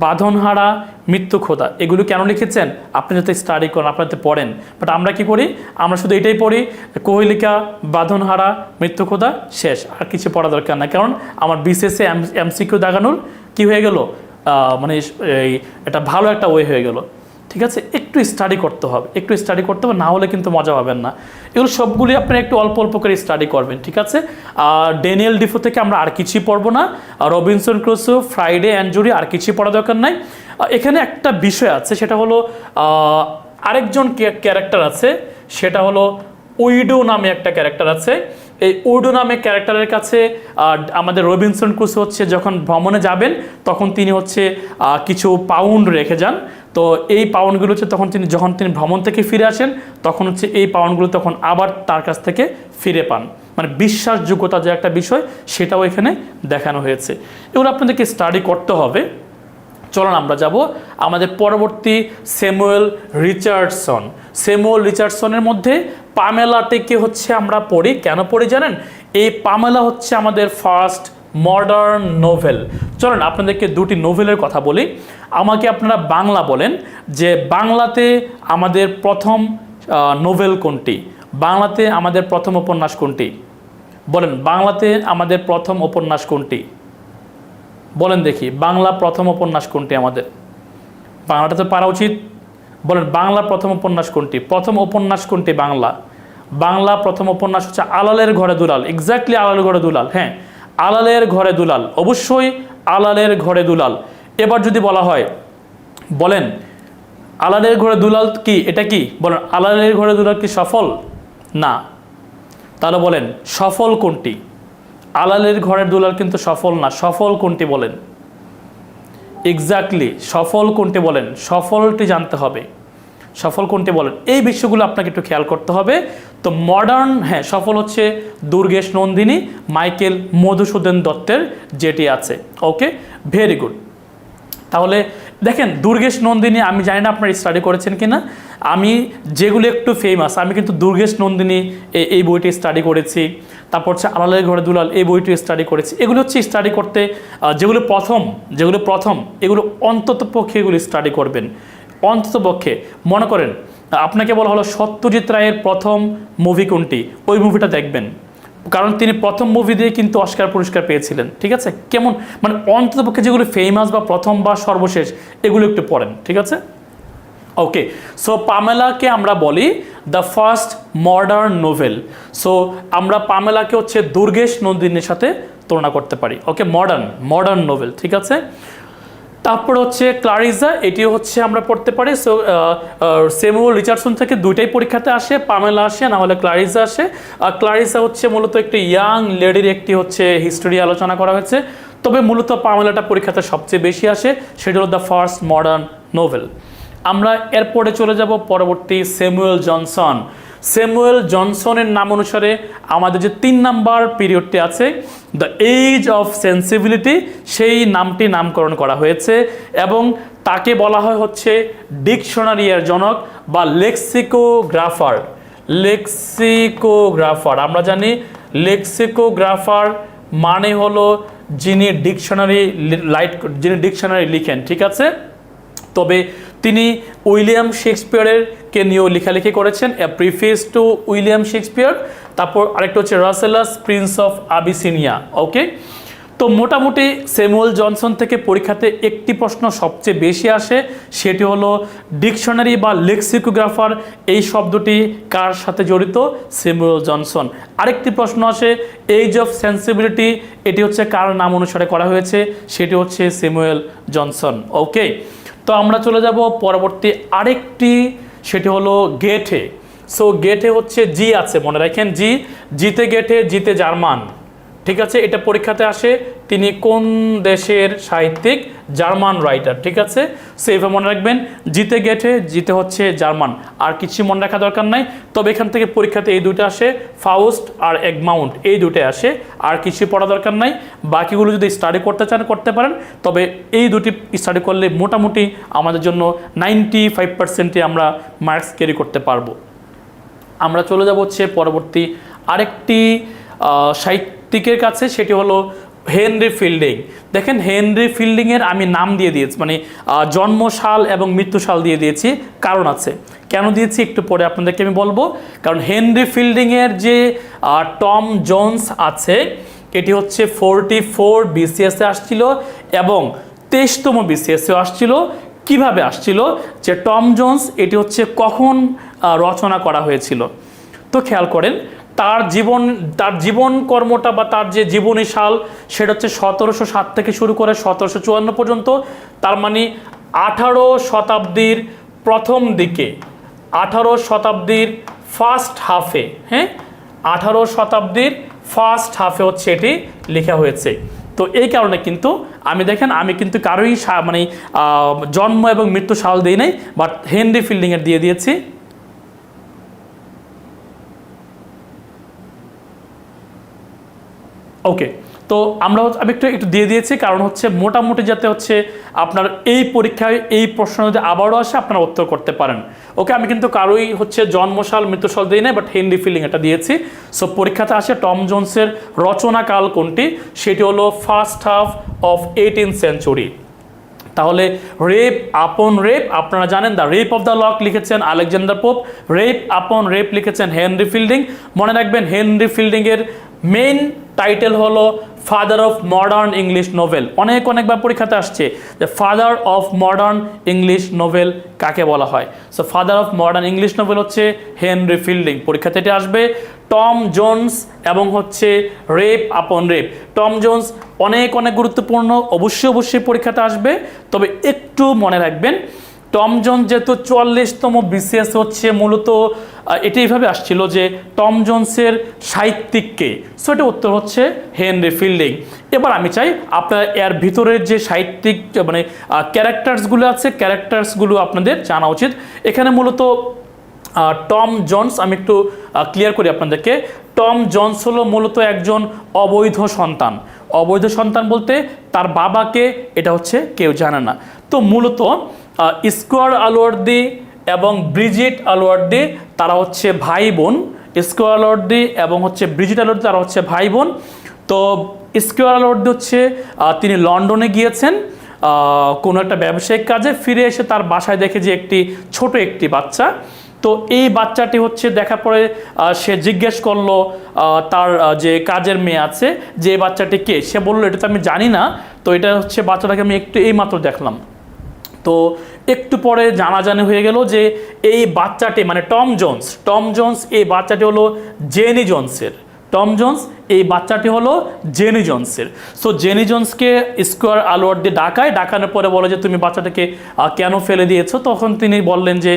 A: বাঁধনহারা, মৃত্যু খোদা, এগুলো কেন লিখেছেন? আপনি যাতে স্টাডি করেন, আপনার যাতে পড়েন। বাট আমরা কি করি? আমরা শুধু এটাই পড়ি, কোহলিকা, বাঁধনহারা, মৃত্যু খোদা, শেষ, আর কিছু পড়া দরকার না। কারণ আমার বিসিএসে এমসিকিউ দাগানোর কি হয়ে গেল, মানে এটা ভালো একটা ওয়ে হয়ে গেল। ঠিক আছে, একটু স্টাডি করতে হবে, না হলে কিন্তু মজা পাবেন না। এগুলো সবগুলি আপনারা একটু অল্প অল্প করে স্টাডি করবেন, ঠিক আছে? আর ড্যানিয়েল ডিফো থেকে আমরা আর কিছুই পড়বো না, রবিনসন ক্রুসো, ফ্রাইডে অ্যান্ড জুরি আর কিছুই পড়া দরকার নাই। এখানে একটা বিষয় আছে, সেটা হলো আরেকজন ক্যারেক্টার আছে, সেটা হলো উইডো নামে একটা ক্যারেক্টার আছে। এই উইডো নামে ক্যারেক্টারের কাছে আমাদের রবিনসন ক্রুসো হচ্ছে যখন ভ্রমণে যাবেন তখন তিনি হচ্ছে কিছু পাউন্ড রেখে যান। তো এই পাউন্ডগুলো হচ্ছে যখন তিনি ভ্রমণ থেকে ফিরে আসেন তখন হচ্ছে এই পাউন্ডগুলো তখন আবার তার কাছ থেকে ফিরে পান। মানে বিশ্বাসযোগ্যতা যে একটা বিষয়, সেটাও এখানে দেখানো হয়েছে। এগুলো আপনাদেরকে স্টাডি করতে হবে। চলুন আমরা যাব আমাদের পরবর্তী স্যামুয়েল রিচার্ডসনের মধ্যে পামেলাটিকে হচ্ছে আমরা পড়ি। কেন পড়ি জানেন? এই পামেলা হচ্ছে আমাদের ফার্স্ট মডার্ন নোভেল। চলুন আপনাদেরকে 2টি নোভেলের কথা বলি। আমাকে আপনারা বাংলা বলেন যে বাংলাতে আমাদের প্রথম নোভেল কোনটি? বাংলাতে আমাদের প্রথম উপন্যাস কোনটি? বলেন, বাংলাতে আমাদের প্রথম উপন্যাস কোনটি? বলেন দেখি, বাংলা প্রথম উপন্যাস কোনটি আমাদের? বাংলাটা তো পারা উচিত। বলেন, বাংলা প্রথম উপন্যাস কোনটি? প্রথম উপন্যাস কোনটি বাংলা? বাংলা প্রথম উপন্যাস হচ্ছে আলালের ঘরে দুলাল। এক্স্যাক্টলি, আলালের ঘরে দুলাল। হ্যাঁ, আলালের ঘরে দুলাল, অবশ্যই আলালের ঘরে দুলাল। এবার যদি বলা হয়, বলেন আলালের ঘরে দুলাল কি? এটা কি? বলেন, আলালের ঘরে দুলাল কি সফল? না। তাহলে বলেন সফল কোনটি? আলালের ঘরের দুলাল কিন্তু সফল না। সফল কোনটি বলেন? এক্স্যাক্টলি, সফল কোনটি বলেন? সফলটি জানতে হবে। সফল কোনটি বলেন? এই বিষয়গুলো আপনাকে একটু খেয়াল করতে হবে। তো মডার্ন, হ্যাঁ, সফল হচ্ছে দুর্গেশ নন্দিনী, মাইকেল মধুসূদন দত্তের যেটি আছে। ওকে, ভেরি গুড। তাহলে দেখেন, দুর্গেশ নন্দিনী, আমি জানি না আপনারা স্টাডি করেছেন কিনা, আমি যেগুলো একটু ফেমাস, আমি কিন্তু দুর্গেশ নন্দিনী এই বইটি স্টাডি করেছি। তারপর হচ্ছে আলালের ঘরে দুলাল, এই বইটি স্টাডি করেছি। এগুলো হচ্ছে স্টাডি করতে, যেগুলো প্রথম এগুলো অন্তত পক্ষে এগুলো স্টাডি করবেন। অন্তত পক্ষে মনে করেন আপনাকে বলা হলো সত্যজিৎ রায়ের প্রথম মুভি কোনটি, ওই মুভিটা দেখবেন, কারণ তিনি প্রথম মুভি দিয়ে কিন্তু অস্কার পুরস্কার পেয়েছিলেন। ঠিক আছে, কেমন মানে অন্ততপক্ষে যেগুলো ফেমাস বা প্রথম বা সর্বশেষ এগুলো একটু পড়েন। ঠিক আছে, ওকে। সো পামেলাকে আমরা বলি the first modern novel. So আমরা পামেলাকে হচ্ছে দুর্গেশ নন্দিনীর সাথে তুলনা করতে পারি। ওকে, মডার্ন নোভেল। ঠিক আছে, তারপর হচ্ছে ক্লারিজা, এটিও হচ্ছে আমরা পড়তে পারি। সো স্যামুয়েল রিচার্ডসন থেকে দুইটাই পরীক্ষাতে আসে, পামেলা আসে, না হলে ক্লারিজা আসে। ক্লারিজা হচ্ছে মূলত একটি ইয়াং লেডির একটি হচ্ছে হিস্টোরি আলোচনা করা হয়েছে, তবে মূলত পামেলাটা পরীক্ষাতে সবচেয়ে বেশি আসে, সেটা হলো দ্য ফার্স্ট মডার্ন নোভেল। আমরা এরপরে চলে যাব পরবর্তী স্যামুয়েল জনসন। স্যামুয়েল জনসনের নাম অনুসারে আমাদের যে 3 নাম্বার পিরিয়ডটি আছে, দ্য এজ অফ সেন্সিবিলিটি, সেই নামটি নামকরণ করা হয়েছে এবং তাকে বলা হয় হচ্ছে ডিকশনারি এর জনক বা লেক্সিকোগ্রাফার। আমরা জানি লেক্সিকোগ্রাফার মানে হলো যিনি ডিকশনারি লিখেন। ঠিক আছে, তবে তিনি উইলিয়াম শেক্সপিয়ারের কে নিয়েও লেখালেখি করেছেন, এ প্রিফেস টু উইলিয়াম শেক্সপিয়ার। তারপর আরেকটা হচ্ছে রাসেলাস প্রিন্স অফ আবিসিনিয়া। ওকে, তো মোটামুটি স্যামুয়েল জনসন থেকে পরীক্ষাতে একটি প্রশ্ন সবচেয়ে বেশি আসে, সেটি হলো ডিকশনারি বা লেক্সিকোগ্রাফার, এই শব্দটি কার সাথে জড়িত? Samuel Johnson. আরেকটি প্রশ্ন আসে এজ অফ সেন্সিবিলিটি, এটি হচ্ছে কার নাম অনুসারে করা হয়েছে? সেটি হচ্ছে স্যামুয়েল জনসন। ওকে, তো আমরা চলে যাব পরবর্তী আরেকটি, সেটি হলো গেটে। সো গেটে হচ্ছে জি আছে, মনে রাখেন, জিতে গেটে, জিতে জার্মান। ঠিক আছে, এটা পরীক্ষাতে আসে। তিনি কোন দেশের সাহিত্যিক? German writer. ঠিক আছে, সো এভাবে মনে রাখবেন, জিতে গেটে, জিতে হচ্ছে জার্মান। আর কিছু মনে রাখা দরকার নাই, তবে এখান থেকে পরীক্ষাতে এই দুটো আসে, ফাউস্ট আর এগমাউন্ট, এই দুটোই আসে, আর কিছু পড়া দরকার নাই। বাকিগুলো যদি স্টাডি করতে চান করতে পারেন, তবে এই দুটি স্টাডি করলে মোটামুটি আমাদের জন্য 95% আমরা মার্কস ক্যারি করতে পারবো। আমরা চলে যাব হচ্ছে পরবর্তী আরেকটি সাহিত্যিকের কাছে, সেটি হলো হেনরি ফিল্ডিং। দেখেন, হেনরি ফিল্ডিংয়ের আমি নাম দিয়ে দিয়েছি, মানে জন্মসাল এবং মৃত্যুসাল দিয়ে দিয়েছি, কারণ আছে। কেন দিয়েছি একটু পরে আপনাদেরকে আমি বলবো। কারণ হেনরি ফিল্ডিংয়ের যে টম জোন্স আছে, এটি হচ্ছে 44 BCS আসছিল এবং 23তম BCS আসছিল। কিভাবে আসছিল? যে টম জোন্স, এটি হচ্ছে কখন রচনা করা হয়েছিল? তো খেয়াল করেন, তার জীবন কর্মটা বা তার যে জীবনী সাল, সেটা হচ্ছে 1707 থেকে শুরু করে 1754 পর্যন্ত। তার মানে 18 শতাব্দীর প্রথম দিকে, 18 শতাব্দীর ফার্স্ট হাফে, হ্যাঁ, 18 শতাব্দীর ফার্স্ট হাফে হচ্ছে এটি লেখা হয়েছে। তো এই কারণে কিন্তু আমি কিন্তু কারোই মানে জন্ম এবং মৃত্যু সাল দিই নাই, বাট হেনরি ফিল্ডিংয়ের দিয়ে দিয়েছি। ওকে, তো আমি একটু দিয়ে দিয়েছি, কারণ হচ্ছে মোটামুটি যাতে হচ্ছে আপনার এই পরীক্ষায় এই প্রশ্ন যদি আবারও আসে আপনারা উত্তর করতে পারেন। ওকে, আমি কিন্তু কারোই হচ্ছে জন্মসাল মৃত্যুসাল দিই নাই, বাট হেনরি ফিল্ডিং এটা দিয়েছি। সো পরীক্ষাতে আসে টম জোন্সের রচনাকাল কোনটি? সেটি হলো first half of 18th century. তাহলে রেপ আপন রেপ, আপনারা জানেন the rape of the lock লিখেছেন Alexander pope, rape upon rape লিখেছেন হেনরি ফিল্ডিং। মনে রাখবেন হেনরি ফিল্ডিংয়ের মেইন টাইটেল হলো father of modern English novel. অনেকবার পরীক্ষাতে আসছে যে father of modern English novel কাকে বলা হয়। So father of modern English novel হচ্ছে হেনরি ফিল্ডিং, পরীক্ষাতে এটা আসবে। টম জোন্স এবং হচ্ছে rape upon rape. Tom Jones অনেক গুরুত্বপূর্ণ, অবশ্যই পরীক্ষাতে আসবে। তবে একটু মনে রাখবেন টম জোন্স যেহেতু 44তম বিসিএস হচ্ছে, মূলত এটি এইভাবে আসছিল যে টম জোন্সের সাহিত্যিককে, সো এটা উত্তর হচ্ছে হেনরি ফিল্ডিং। এবার আমি চাই আপনার এর ভিতরের যে সাহিত্যিক মানে ক্যারেক্টার্সগুলো আছে, ক্যারেক্টার্সগুলো আপনাদের জানা উচিত। এখানে মূলত টম জোন্স, আমি একটু ক্লিয়ার করি আপনাদেরকে। টম জোন্স হলো মূলত একজন অবৈধ সন্তান। অবৈধ সন্তান বলতে তার বাবাকে এটা হচ্ছে কেউ জানে না। তো মূলত স্কোয়ার আলওয়ার্দি এবং ব্রিজিট আলওয়ার্দি তারা হচ্ছে ভাই বোন। স্কোয়ার আলওয়ার্দি এবং হচ্ছে ব্রিজিট আলওয়ার্দি তারা হচ্ছে ভাই বোন। তো স্কোয়ার আলওয়ার্দি হচ্ছে তিনি লন্ডনে গিয়েছেন কোনো একটা ব্যবসায়িক কাজে, ফিরে এসে তার বাসায় দেখে যে ছোট একটি বাচ্চা। তো এই বাচ্চাটি হচ্ছে দেখা পরে সে জিজ্ঞেস করলো তার যে কাজের মেয়ে আছে যে এই বাচ্চাটি কে, সে বললো এটা তো আমি জানি না, তো এটা হচ্ছে বাচ্চাটাকে আমি এইমাত্র দেখলাম। তো একটু পরে জানাজানি হয়ে গেল যে এই বাচ্চাটি মানে টম জোন্স এই বাচ্চাটি হলো জেনি জোন্সের। টম জোন্স এই বাচ্চাটি হলো জেনি জোন্সের। সো জেনি জোন্সকে স্কোয়ার আলওয়ার্দি ডাকানোর পরে বলে যে তুমি বাচ্চাটাকে কেন ফেলে দিয়েছো। তখন তিনি বললেন যে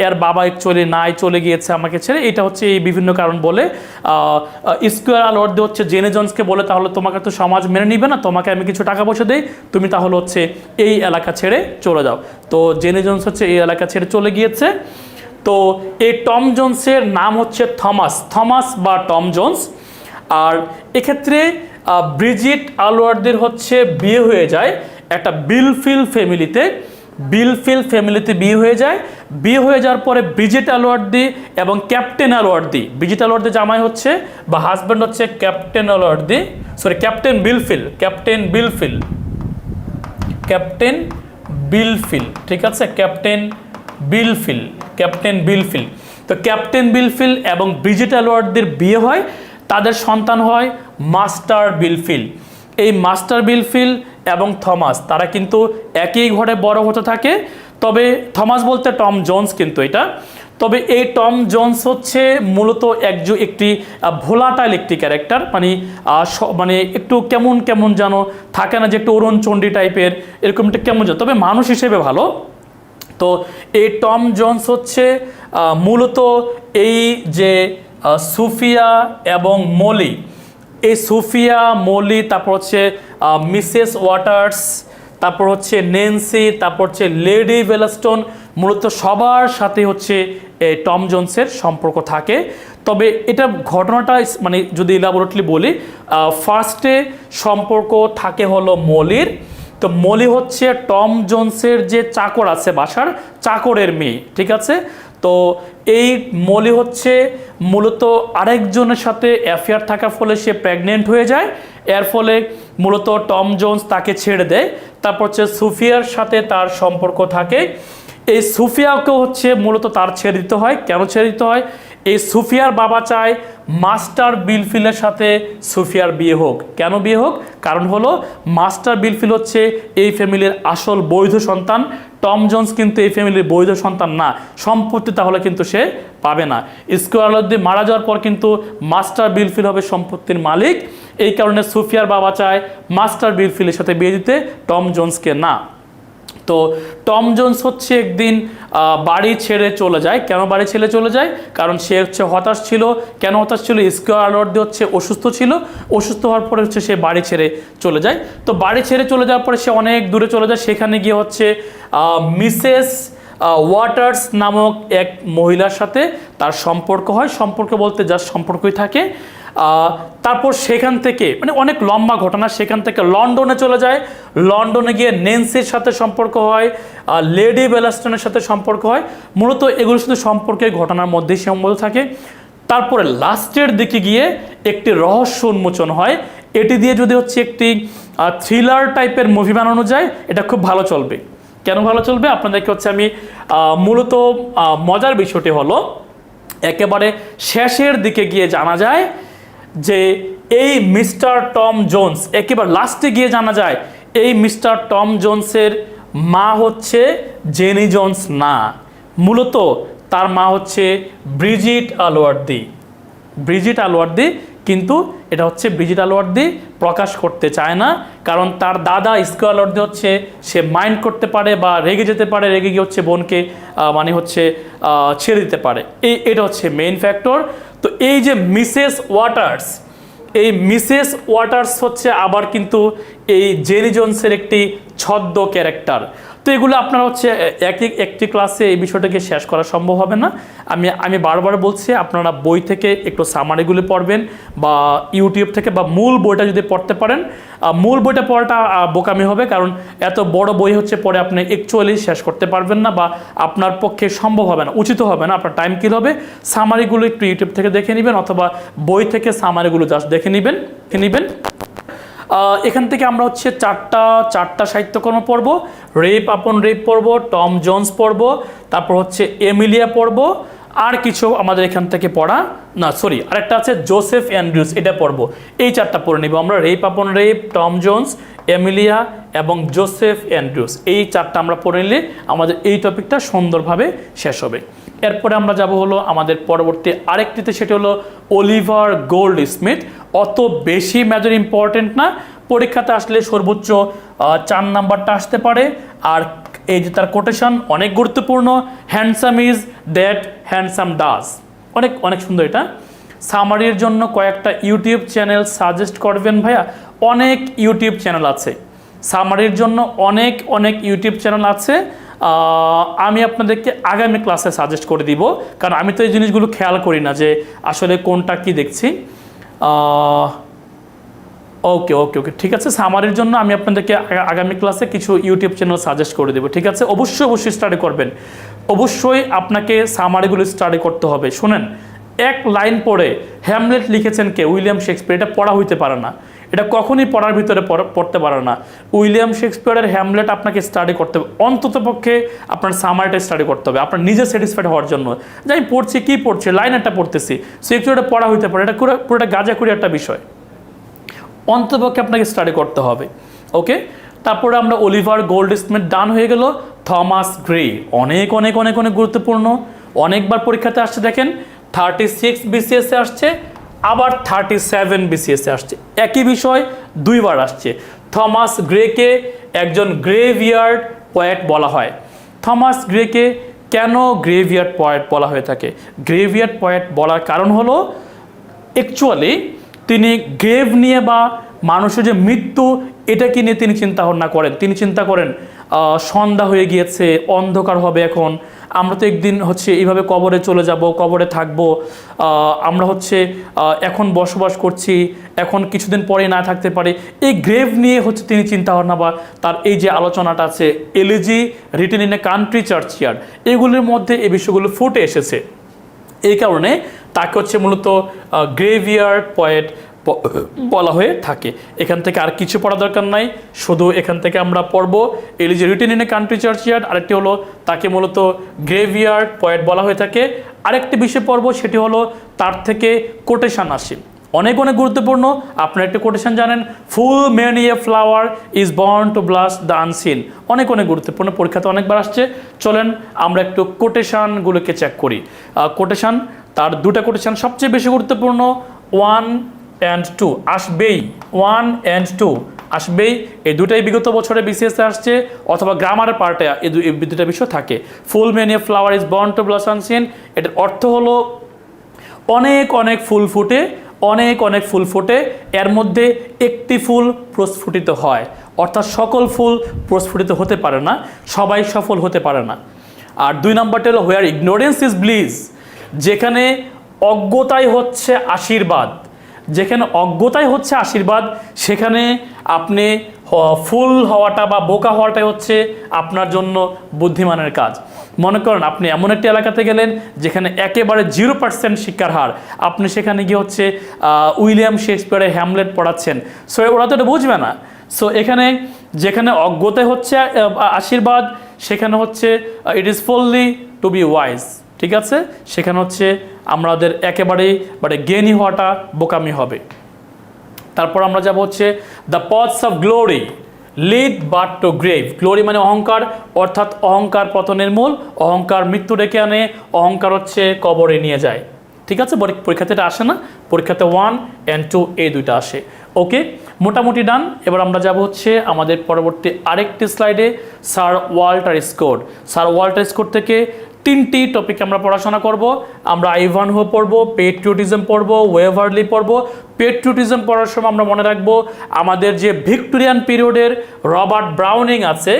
A: এর বাবা অ্যাকচুয়ালি নাই, চলে গিয়েছে আমাকে ছেড়ে, এটা হচ্ছে এই বিভিন্ন কারণ বলে স্কোয়ার আলওয়ার্দি হচ্ছে জেনি জোন্সকে বলে তাহলে তোমাকে তো সমাজ মেনে নিবে না, তোমাকে আমি কিছু টাকা পয়সা দেই, তুমি তাহলে হচ্ছে এই এলাকা ছেড়ে চলে যাও। তো জেনি জোন্স হচ্ছে এই এলাকা ছেড়ে চলে গিয়েছে। তো এই টম জোন্সের নাম হচ্ছে থমাস বা টম জোন্স। আর এক্ষেত্রে ব্রিজিট আলওয়ার্দির হচ্ছে বিয়ে হয়ে যায় একটা বিলফিল ফ্যামিলিতে বিয়ে হয়ে যায়। বিয়ে হয়ে যাওয়ার পরে ব্রিজিট আলওয়ার্দি এবং ক্যাপ্টেন আলওয়ার্দি জামাই হচ্ছে বা হাজব্যান্ড হচ্ছে ক্যাপ্টেন বিলফিল, ঠিক আছে, ক্যাপ্টেন বিলফিল। তো ক্যাপ্টেন বিলফিল এবং ব্রিজিট আলওয়ার্দির বিয়ে হয়, তাদের সন্তান হয় মাস্টার বিলফিল। এই মাস্টার বিলফিল এবং থমাস তারা কিন্তু একই ঘরে বড় হতে থাকে। তবে থমাস বলতে টম জোন্স কিন্তু এটা। তবে এই টম জোন্স হচ্ছে মূলত একটি ভোলাটাইল একটি ক্যারেক্টার, মানে একটু কেমন যেন থাকে না যে একটু অরুণচণ্ডী টাইপের, এরকম একটা কেমন যেন, তবে মানুষ হিসেবে ভালো। তো এই টম জোন্স হচ্ছে মূলত এই যে সুফিয়া এবং মলি, এই সুফিয়া মলি, তারপর হচ্ছে মিসেস ওয়াটার্স, তারপর হচ্ছে নেন্সি, তারপর হচ্ছে লেডি ওয়েলস্টোন, মূলত সবার সাথে হচ্ছে এই টম জোন্সের সম্পর্ক থাকে। তবে এটা ঘটনাটা মানে যদি ইলাবোরেটলি বলি, ফার্স্টে সম্পর্ক থাকে হলো মলির। তো মলি হচ্ছে টম জোন্সের যে চাকর আছে বাসার চাকরের মেয়ে, ঠিক আছে। তো এই মলি হচ্ছে মূলত আরেকজনের সাথে অ্যাফেয়ার থাকার ফলে সে প্রেগনেন্ট হয়ে যায়। এর ফলে মূলত টম জোন্স তাকে ছেড়ে দেয়। তারপর হচ্ছে সুফিয়ার সাথে তার সম্পর্ক থাকে। এই সুফিয়াকেও হচ্ছে মূলত তার ছেড়ে দিতে হয়। কেন ছেড়ে দিতে হয়? এই সুফিয়ার বাবা চায় মাস্টার বিলফিলের সাথে সুফিয়ার বিয়ে হোক। কেন বিয়ে হোক? কারণ হলো মাস্টার বিলফিল হচ্ছে এই ফ্যামিলির আসল বৈধ সন্তান। টম জোন্স কিন্তু এই ফ্যামিলির বৈধ সন্তান না, সম্পত্তি তাহলে কিন্তু সে পাবে না। স্কোয়ার আলওয়ার্দি মারা যাওয়ার পর কিন্তু মাস্টার বিলফিল হবে সম্পত্তির মালিক। এই কারণে সুফিয়ার বাবা চায় মাস্টার বিলফিলের সাথে বিয়ে দিতে, টম জোন্সকে না। তো টম জোন্স হচ্ছে একদিন বাড়ি ছেড়ে চলে যায়। কেন বাড়ি ছেড়ে চলে যায়? কারণ সে হচ্ছে হতাশ ছিল। কেন হতাশ ছিল? স্কোয়ার আলওয়ার্দি হচ্ছে অসুস্থ ছিল। অসুস্থ হওয়ার পরে হচ্ছে সে বাড়ি ছেড়ে চলে যায়। তো বাড়ি ছেড়ে চলে যাওয়ার পরে সে অনেক দূরে চলে যায়। সেখানে গিয়ে হচ্ছে মিসেস ওয়াটার্স নামক এক মহিলার সাথে তার সম্পর্ক হয়। সম্পর্ক বলতে জাস্ট সম্পর্কই থাকে। তারপর সেখান থেকে মানে অনেক লম্বা ঘটনা, সেখান থেকে লন্ডনে চলে যায়। লন্ডনে গিয়ে নেন্সির সাথে সম্পর্ক হয়, লেডি ওয়েলস্টনের সাথে সম্পর্ক হয়। মূলত এগুলো শুধু সম্পর্কের ঘটনার মধ্যেই সীমাবদ্ধ থাকে। তারপরে লাস্টের দিকে গিয়ে একটি রহস্য উন্মোচন হয়। এটি দিয়ে যদি হচ্ছে একটি থ্রিলার টাইপের মুভি বানানো যায়, এটা খুব ভালো চলবে। কেন ভালো চলবে আপনাদেরকে হচ্ছে আমি মূলত মজার বিষয়টি হলো একেবারে শেষের দিকে গিয়ে জানা যায় যে এই মিস্টার টম জোন্স, একেবারে লাস্টে গিয়ে জানা যায় এই মিস্টার টম জোন্সের মা হচ্ছে জেনি জোন্স না, মূলত তার মা হচ্ছে ব্রিজিট আলওয়ার্দি। ব্রিজিট আলওয়ার্দি, কিন্তু এটা হচ্ছে ব্রিজিট আলওয়ার্দি প্রকাশ করতে চায় না, কারণ তার দাদা স্কো আলওয়ার্দি হচ্ছে সে মাইন্ড করতে পারে বা রেগে যেতে পারে, রেগে গিয়ে হচ্ছে বোনকে মানে হচ্ছে ছেড়ে দিতে পারে। এটা হচ্ছে মেইন ফ্যাক্টর। তো এই যে মিসেস ওয়াটার্স, এই মিসেস ওয়াটার্স হচ্ছে আবার কিন্তু এই জেনি জোন্সের একটি ছদ্ম ক্যারেক্টার। তো এগুলো আপনারা হচ্ছে একটি ক্লাসে এই বিষয়টাকে শেষ করা সম্ভব হবে না। আমি বারবার বলছি আপনারা বই থেকে একটু সামারিগুলো পড়বেন বা ইউটিউব থেকে বা মূল বইটা যদি পড়তে পারেন। মূল বইটা পড়াটা বোকামি হবে, কারণ এত বড় বই হচ্ছে পরে আপনি অ্যাকচুয়ালি শেষ করতে পারবেন না বা আপনার পক্ষে সম্ভব হবে না, উচিত হবে না, আপনার টাইম কিল হবে। সামারিগুলো একটু ইউটিউব থেকে দেখে নেবেন অথবা বই থেকে সামারিগুলো জাস্ট দেখে নেবেন। এখান থেকে আমরা হচ্ছে চারটা সাহিত্যকর্ম পড়ব। রেপ আপন রেপ পড়ব, টম জোন্স পড়ব, তারপর হচ্ছে এমিলিয়া পড়ব, আর কিছু আমাদের এখান থেকে পড়া না, সরি, আরেকটা আছে জোসেফ অ্যান্ড্রিউস, এটা পড়ব। এই চারটা পড়ে নিব আমরা, rape upon rape, Tom Jones, Emilia এবং জোসেফ অ্যান্ড্রিউস। এই চারটা আমরা পড়ে নিলে আমাদের এই টপিকটা সুন্দরভাবে শেষ হবে। এরপরে আমরা যাব হলো আমাদের পরবর্তী আরেকটিতে, সেটা হলো অলিভার গোল্ড স্মিথ। অত বেশি মেজর ইম্পর্টেন্ট না, পরীক্ষাতে আসলে সর্বোচ্চ 4 নাম্বারটা আসতে পারে। আর এই যে তার কোটেশন অনেক গুরুত্বপূর্ণ, handsome is that handsome does, অনেক অনেক সুন্দর। এটা সামারির জন্য কয়েকটা ইউটিউব চ্যানেল সাজেস্ট করবেন ভাইয়া? অনেক ইউটিউব চ্যানেল আছে সামারির জন্য, অনেক ইউটিউব চ্যানেল আছে। আমি আপনাদেরকে আগামী ক্লাসে সাজেস্ট করে দিব, কারণ আমি তো এই জিনিসগুলো খেয়াল করি না যে আসলে কোনটা কি দেখছি। ওকে, ঠিক আছে। সামারির জন্য আমি আপনাদেরকে আগামী ক্লাসে কিছু ইউটিউব চ্যানেল সাজেস্ট করে দেবো, ঠিক আছে? অবশ্যই স্টাডি করবেন, অবশ্যই আপনাকে সামারিগুলো স্টাডি করতে হবে। শুনেন, এক লাইন পড়ে হ্যামলেট লিখেছেন কে? William Shakespeare. এটা পড়া হইতে পারে না, এটা কখনই পড়ার ভিতরে পড়তে পারে না। উইলিয়াম শেক্সপিয়ারের হ্যামলেট আপনাকে স্টাডি করতে হবে, অন্তত পক্ষে আপনার সামারিটা স্টাডি করতে হবে আপনার নিজে স্যাটিসফাইড হওয়ার জন্য, যে আমি পড়ছি, কি পড়ছি, লাইন একটা পড়তেছি, সো একটু এটা পড়া হইতে পারে, এটা পুরোটা গাঁজাখুরি একটা বিষয়, অন্তপক্ষে আপনাকে স্টাডি করতে হবে। ওকে, তারপরে আমরা অলিভার গোল্ড স্মিথ ডান হয়ে গেল। থমাস গ্রে অনেক গুরুত্বপূর্ণ, অনেকবার পরীক্ষাতে আসছে। দেখেন 36 বিসিএসে আসছে, আবার 37 বিসিএসে আসছে, একই বিষয় দুইবার আসছে। থমাস গ্রেকে একজন গ্রেভিয়ার্ড পোয়েট বলা হয়। থমাস গ্রেকে কেন গ্রেভিয়ার্ড পোয়েট বলা হয়ে থাকে? গ্রেভিয়ার্ড পোয়েট বলার কারণ হলো অ্যাকচুয়ালি তিনি গ্রেভ নিয়ে বা মানুষের যে মৃত্যু, এটাকে নিয়ে তিনি চিন্তা ভাবনা করেন। তিনি চিন্তা করেন সন্ধ্যা হয়ে গিয়েছে, অন্ধকার হবে, এখন আমরা তো একদিন হচ্ছে এইভাবে কবরে চলে যাব, কবরে থাকব, আমরা হচ্ছে এখন বসবাস করছি, এখন কিছুদিন পরে না থাকতে পারি। এই গ্রেভ নিয়ে হচ্ছে তিনি চিন্তা ভাবনা বা তার এই যে আলোচনাটা আছে, elegy written in a country churchyard, এগুলির মধ্যে এই বিষয়গুলো ফুটে এসেছে। এই কারণে তাকে হচ্ছে মূলত গ্রেভিয়ার্ড পোয়েট বলা হয়ে থাকে। এখান থেকে আর কিছু পড়া দরকার নাই, শুধু এখান থেকে আমরা পড়ব elegy written in a country churchyard, আরেকটি হলো তাকে মূলত গ্রেভিয়ার্ড পোয়েট বলা হয়ে থাকে। আরেকটি বিষয় পড়ব, সেটি হলো তার থেকে কোটেশন আসে, অনেক গুরুত্বপূর্ণ। আপনারা একটা কোটেশন জানেন, full many a flower is born to blush the unseen, অনেক গুরুত্বপূর্ণ, পরীক্ষাতে অনেকবার আসছে। চলেন আমরা একটু কোটেশনগুলোকে চেক করি। কোটেশন, তার দুটা কোটেশন সবচেয়ে বেশি গুরুত্বপূর্ণ, 1 and 2 আসবেই, 1 and 2 আসবেই। এই দুটাই বিগত বছরে বিসিএসে আসছে, অথবা গ্রামারের পার্টে এই দুটা বিষয় থাকে। Full many a flower is born to blush unseen, এটার অর্থ হলো অনেক ফুল ফুটে, অনেক ফুল ফোটে, এর মধ্যে একটি ফুল প্রস্ফুটিত হয়, অর্থাৎ সকল ফুল প্রস্ফুটিত হতে পারে না, সবাই সফল হতে পারে না। আর 2 নম্বরটা হলো হোয়ার ইগনোরেন্স ইজ ব্লিস, যেখানে অজ্ঞতাই হচ্ছে আশীর্বাদ, যেখানে অজ্ঞতাই হচ্ছে আশীর্বাদ, সেখানে আপনি ফুল হওয়াটা বা বোকা হওয়াটাই হচ্ছে আপনার জন্য বুদ্ধিমানের কাজ। মনে করেন আপনি এমন একটি এলাকাতে গেলেন যেখানে একেবারে 0% শিক্ষার হার, আপনি সেখানে গিয়ে হচ্ছে উইলিয়াম শেক্সপিয়ারের হ্যামলেট পড়াচ্ছেন, সো ওরা তো এটা বুঝবে না। সো এখানে যেখানে অজ্ঞতা হচ্ছে আশীর্বাদ, সেখানে হচ্ছে it is folly to be wise, ঠিক আছে, সেখানে হচ্ছে আমাদের একেবারেই জ্ঞানী হওয়াটা বোকামি হবে। তারপর আমরা যাব হচ্ছে the paths of glory lead but to grave. Glory মানে অহংকার, অর্থাৎ অহংকার পতনের মূল, অহংকার মৃত্যু ডেকে আনে, অহংকার হচ্ছে কবরে নিয়ে যায়, ঠিক আছে। পরীক্ষাতে এটা আসে না, পরীক্ষাতে 1 and 2 এই দুইটা আসে। ওকে, মোটামুটি ডান। এবার আমরা যাব হচ্ছে আমাদের পরবর্তী আরেকটি স্লাইডে, sir Walter Scott. Sir Walter Scott থেকে 3টি টপিক আমরা পড়াশোনা করব। আমরা আইভানহো পড়ব, পেট্রিয়টিজম পড়ব, ওয়েভারলি পড়ব। পেট্রিয়টিজম পড়ার সময় আমরা মনে রাখবো আমাদের যে ভিক্টোরিয়ান পিরিয়ডের রবার্ট ব্রাউনিং আছে,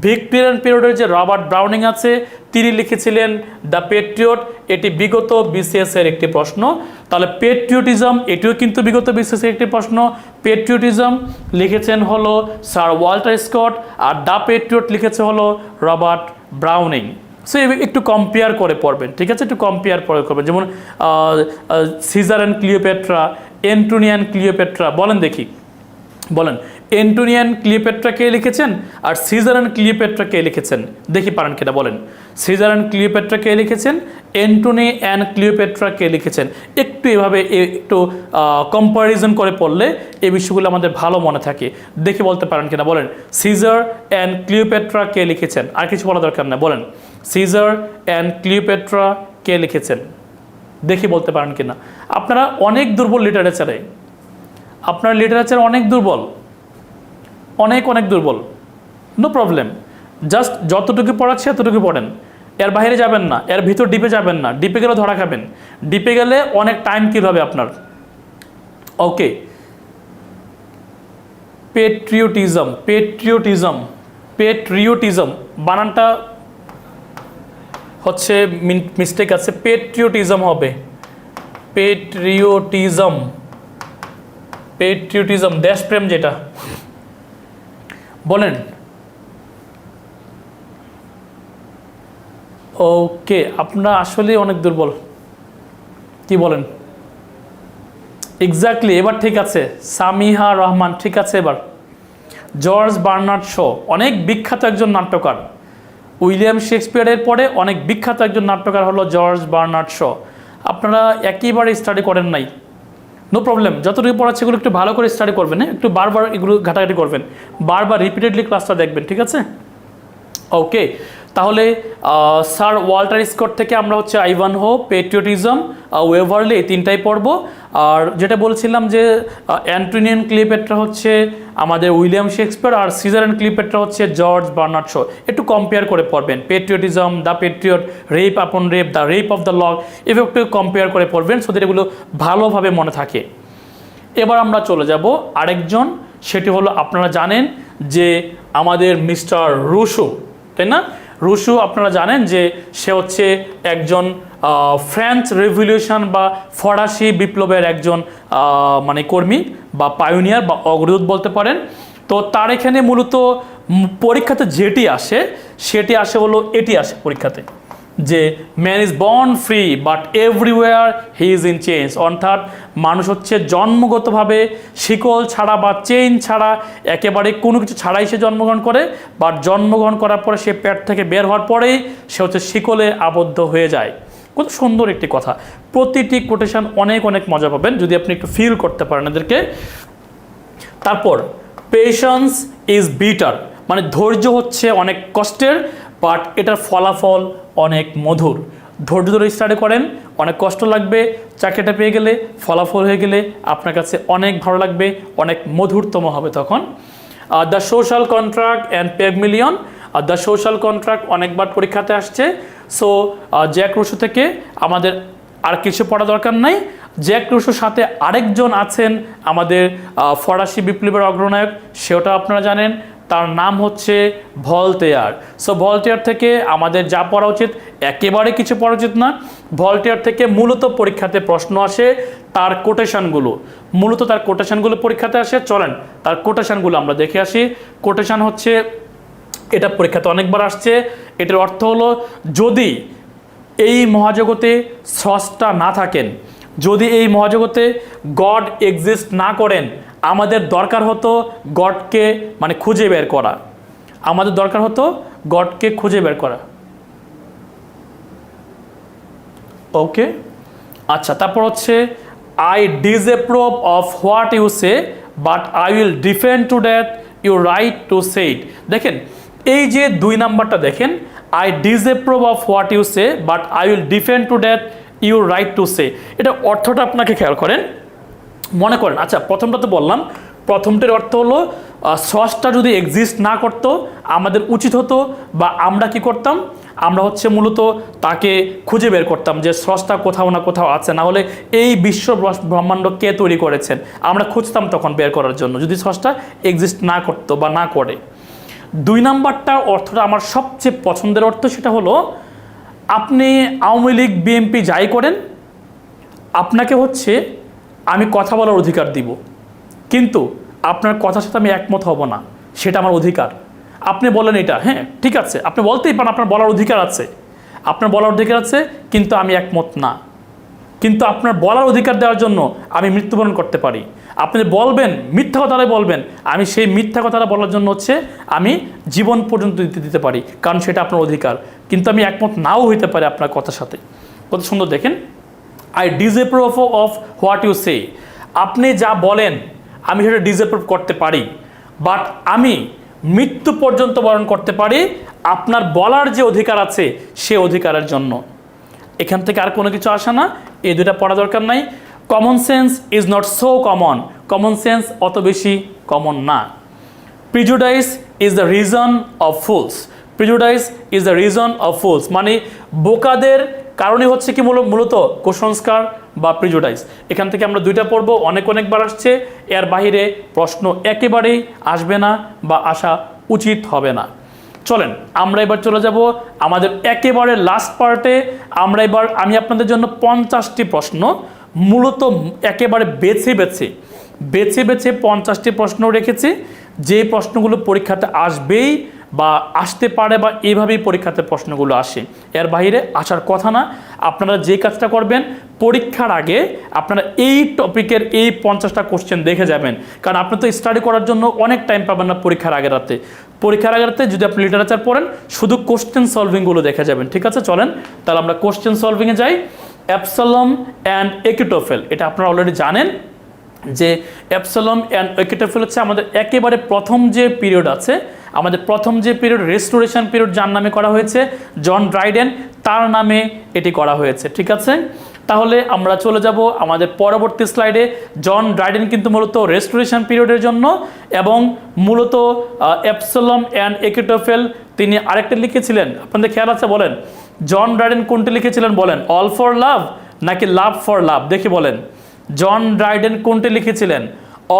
A: ভিক্টোরিয়ান পিরিয়ডের যে রবার্ট ব্রাউনিং আছে, তিনি লিখেছিলেন দ্য পেট্রিয়ট। এটি বিগত বিসিএস এর একটি প্রশ্ন। তাহলে পেট্রিয়টিজম এটিও কিন্তু বিগত বিসিএস এর একটি প্রশ্ন। পেট্রিয়টিজম লিখেছেন হলো sir Walter Scott, are the patriot লিখেছে হলো রবার্ট ব্রাউনিং। সো একটু কম্পেয়ার করে পড়বেন, ঠিক আছে, একটু কম্পেয়ার করে করবেন। যেমন সিজার অ্যান্ড ক্লিওপেট্রা, অ্যান্টোনিয়ান ক্লিওপেট্রা, বলেন দেখি, বলেন অ্যান্টোনিয়ান ক্লিওপেট্রা কে লিখেছেন আর সিজার অ্যান্ড ক্লিওপেট্রা কে লিখেছেন, দেখি পারেন কিনা বলেন। সিজার অ্যান্ড ক্লিওপেট্রা কে লিখেছেন, অ্যান্টোনি অ্যান্ড ক্লিওপেট্রা কে লিখেছেন। একটু এভাবে একটু কম্প্যারিজন করে পড়লে এই বিষয়গুলো আমাদের ভালো মনে থাকে। দেখি বলতে পারেন কিনা বলেন। সিজার অ্যান্ড ক্লিওপেট্রা কে লিখেছেন, আর কিছু বলা দরকার না, বলেন সিজার অ্যান্ড ক্লিওপেট্রা কে লিখেছেন, দেখি বলতে পারেন কিনা। আপনারা অনেক দুর্বল লিটারেচারে, আপনার লিটারেচার অনেক দুর্বল, অনেক অনেক দুর্বল, নো প্রবলেম, জাস্ট যতটুকু পড়াচ্ছে এতটুকু পড়েন, এর বাইরে যাবেন না, এর ভিতর ডিপে যাবেন না, ডিপে গেলে ধরা খাবেন, ডিপে গেলে অনেক টাইম কিল হবে আপনার। ওকে, পেট্রিয়টিজম, পেট্রিয়টিজম, পেট্রিয়টিজম বানানটা হচ্ছে মিস্টেক আছে, পেট্রিয়টিজম হবে, পেট্রিয়টিজম, পেট্রিয়টিজম দেশপ্রেম যেটা, বলেন। ওকে, আপনারা আসলে অনেক দুর্বল, কি বলেন? এক্স্যাক্টলি, এবার ঠিক আছে, সামিহা রহমান ঠিক আছে। এবার জর্জ বার্নার্ড শ, অনেক বিখ্যাত একজন নাট্যকার, উইলিয়াম শেক্সপিয়ারের পরে অনেক বিখ্যাত একজন নাট্যকার হলো জর্জ বার্নার্ড শ। আপনারা একেবারে স্টাডি করেন নাই, নো প্রবলেম, যতটুকু পড়াচ্ছে এগুলো একটু ভালো করে স্টাডি করবেন, হ্যাঁ, একটু বারবার এগুলো ঘাটাঘাটি করবেন, বারবার রিপিটেডলি ক্লাসটা দেখবেন, ঠিক আছে। ওকে, তাহলে স্যার ওয়াল্টার স্কট থেকে আমরা হচ্ছে আইভানহো, পেট্রিয়টিজম, ওয়েভারলি এই তিনটাই পড়ব। আর যেটা বলছিলাম যে অ্যান্টোনিয়ান ক্লিওপেট্রা হচ্ছে আমাদের উইলিয়াম শেক্সপিয়ার, আর সিজার অ্যান্ড ক্লিওপেট্রা হচ্ছে জর্জ বার্নার্ড শ। একটু কম্পেয়ার করে পড়বেন, patriotism, the patriot, rape upon rape, the rape of the lock, এভাবে একটু কম্পেয়ার করে পড়বেন, সো দ্যাট এগুলো ভালোভাবে মনে থাকে। এবার আমরা চলে যাব আরেকজন, সেটি হলো আপনারা জানেন যে আমাদের মিস্টার রুশো, তাই না? রুশো আপনারা জানেন যে সে হচ্ছে একজন ফ্রেঞ্চ রেভলিউশন বা ফরাসি বিপ্লবের একজন মানে কর্মী বা পায়োনিয়ার বা অগ্রদূত বলতে পারেন। তো তার এখানে মূলত পরীক্ষাতে যেটি আসে সেটি আসে হলো এটি আসে পরীক্ষাতে, যে man is born free but everywhere he is in change, অর্থাৎ মানুষ হচ্ছে জন্মগতভাবে শিকল ছাড়া বা চেইন ছাড়া একেবারে কোনো কিছু ছাড়াই সে জন্মগ্রহণ করে, বাট জন্মগ্রহণ করার পরে সে পেট থেকে বের হওয়ার পরেই সে হচ্ছে শিকলে আবদ্ধ হয়ে যায়। কত সুন্দর একটি কথা, প্রতিটি কোটেশন অনেক অনেক মজা পাবেন যদি আপনি একটু ফিল করতে পারেন এদেরকে। তারপর পেশেন্স ইজ বিটার, মানে ধৈর্য হচ্ছে অনেক কষ্টের, বাট এটার ফলাফল অনেক মধুর। ধৈর্য ধরে স্টাডি করেন, অনেক কষ্ট লাগবে, চাকরিটা পেয়ে গেলে ফলাফল হয়ে গেলে আপনার কাছে অনেক ভালো লাগবে, অনেক মধুরতম হবে তখন। The social contract and Pygmalion, the social contract অনেকবার পরীক্ষাতে আসছে। সো জ্যাক রুশো থেকে আমাদের আর কিছু পড়া দরকার নাই। জ্যাক রুশোর সাথে আরেকজন আছেন আমাদের ফরাসি বিপ্লবের অগ্রনায়ক, সেটা আপনারা জানেন, তার নাম হচ্ছে ভলতেয়ার। সো ভলতেয়ার থেকে আমাদের যা পড়া উচিত, একেবারে কিছু পড়া উচিত না। ভলতেয়ার থেকে মূলত পরীক্ষাতে প্রশ্ন আসে তার কোটেশনগুলো, মূলত তার কোটেশনগুলো পরীক্ষাতে আসে। চলেন তার কোটেশনগুলো আমরা দেখে আসি। কোটেশন হচ্ছে, এটা পরীক্ষাতে অনেকবার আসছে, এটার অর্থ হলো যদি এই মহাজগতে স্রষ্টা না থাকেন, যদি এই মহাজগতে গড এক্সিস্ট না করেন, আমাদের দরকার হতো গডকে মানে খুঁজে বের করা, আমাদের দরকার হতো গডকে খুঁজে বের করা। ওকে, আচ্ছা, তারপর হচ্ছে I disapprove of what you say but I will defend to that you right to say it. দেখেন এই যে 2 নাম্বারটা দেখেন, I disapprove of what you say but I will defend to that you right to say, এটা অর্থটা আপনাকে খেয়াল করেন, মনে করেন। আচ্ছা, প্রথমটা তো বললাম, প্রথমটার অর্থ হলো স্রষ্টা যদি এক্সিস্ট না করতো আমাদের উচিত হতো বা আমরা কি করতাম, আমরা হচ্ছে মূলত তাকে খুঁজে বের করতাম যে স্রষ্টা কোথাও না কোথাও আছে, না হলে এই বিশ্ব ব্রহ্মাণ্ড কে তৈরি করেছেন আমরা খুঁজতাম তখন বের করার জন্য, যদি স্রষ্টা এক্সিস্ট না করতো বা না করে। 2 নাম্বারটা অর্থটা আমার সবচেয়ে পছন্দের অর্থ, সেটা হলো আপনি আওয়ামী লীগ বিএনপি যাই করেন, আপনাকে হচ্ছে আমি কথা বলার অধিকার দিব, কিন্তু আপনার কথার সাথে আমি একমত হব না, সেটা আমার অধিকার। আপনি বলেন এটা, হ্যাঁ ঠিক আছে, আপনি বলতেই পারেন, আপনার বলার অধিকার আছে, আপনার বলার অধিকার আছে, কিন্তু আমি একমত না। কিন্তু আপনার বলার অধিকার দেওয়ার জন্য আমি মৃত্যুবরণ করতে পারি। আপনি বলবেন, মিথ্যা কথাটাই বলবেন, আমি সেই মিথ্যা কথাটা বলার জন্য হচ্ছে আমি জীবন পর্যন্ত দিতে পারি, কারণ সেটা আপনার অধিকার, কিন্তু আমি একমত নাও হইতে পারি আপনার কথার সাথে। কত সুন্দর দেখেন, I disapprove of what you say, আপনি যা বলেন আমি সেটা ডিসঅ্যাপ্রুভ করতে পারি, বাট আমি মৃত্যু পর্যন্ত বরণ করতে পারি আপনার বলার যে অধিকার আছে সে অধিকারের জন্য। এখান থেকে আর কোনো কিছু আসে না, এই 2টা পড়া দরকার নাই। Common sense is not so common, common sense অত বেশি কমন না। Prejudice is the reason of fools, prejudice is the reason of fools, মানে বোকাদের কারণে হচ্ছে কি মূলত কুসংস্কার বা প্রিজুডাইস। এখান থেকে আমরা 2টা পড়বো, অনেকবার আসছে, এর বাহিরে প্রশ্ন একেবারেই আসবে না বা আসা উচিত হবে না। চলেন আমরা এবার চলে যাব আমাদের একেবারে লাস্ট পার্টে। আমি আপনাদের জন্য 50টি প্রশ্ন মূলত একেবারে বেছে বেছে 50টি প্রশ্ন রেখেছি, যে প্রশ্নগুলো পরীক্ষাতে আসবেই বা আসতে পারে বা এইভাবেই পরীক্ষাতে প্রশ্নগুলো আসে, এর বাইরে আসার কথা না। আপনারা যে কাজটা করবেন, পরীক্ষার আগে আপনারা এই টপিকের এই 50টা কোশ্চেন দেখে যাবেন, কারণ আপনি তো স্টাডি করার জন্য অনেক টাইম পাবেন না পরীক্ষার আগের রাতে। পরীক্ষার আগের রাতে যদি আপনি লিটারেচার পড়েন, শুধু কোশ্চেন সলভিংগুলো দেখে যাবেন, ঠিক আছে? চলেন তাহলে আমরা কোশ্চেন সলভিংয়ে যাই। অ্যাবসালম অ্যান্ড একিটোফেল, এটা আপনারা অলরেডি জানেন যে অ্যাবসালম অ্যান্ড একিটোফেল হচ্ছে আমাদের একেবারে প্রথম যে পিরিয়ড আছে, আমাদের প্রথম যে পিরিয়ড রেস্টোরেশন পিরিয়ড, যার নামে করা হয়েছে জন ড্রাইডেন, তার নামে এটি করা হয়েছে, ঠিক আছে? তাহলে আমরা চলে যাব আমাদের পরবর্তী স্লাইডে। জন ড্রাইডেন কিন্তু মূলত রেস্টোরেশন পিরিয়ডের জন্য, এবং মূলত অ্যাবসালম অ্যান্ড একিটোফেল তিনি আরেকটা লিখেছিলেন, আপনাদের খেয়াল আছে? বলেন জন ড্রাইডেন কোনটি লিখেছিলেন, বলেন অল ফর লাভ নাকি লাভ ফর লাভ, দেখি বলেন জন ড্রাইডেন কোনটি লিখেছিলেন,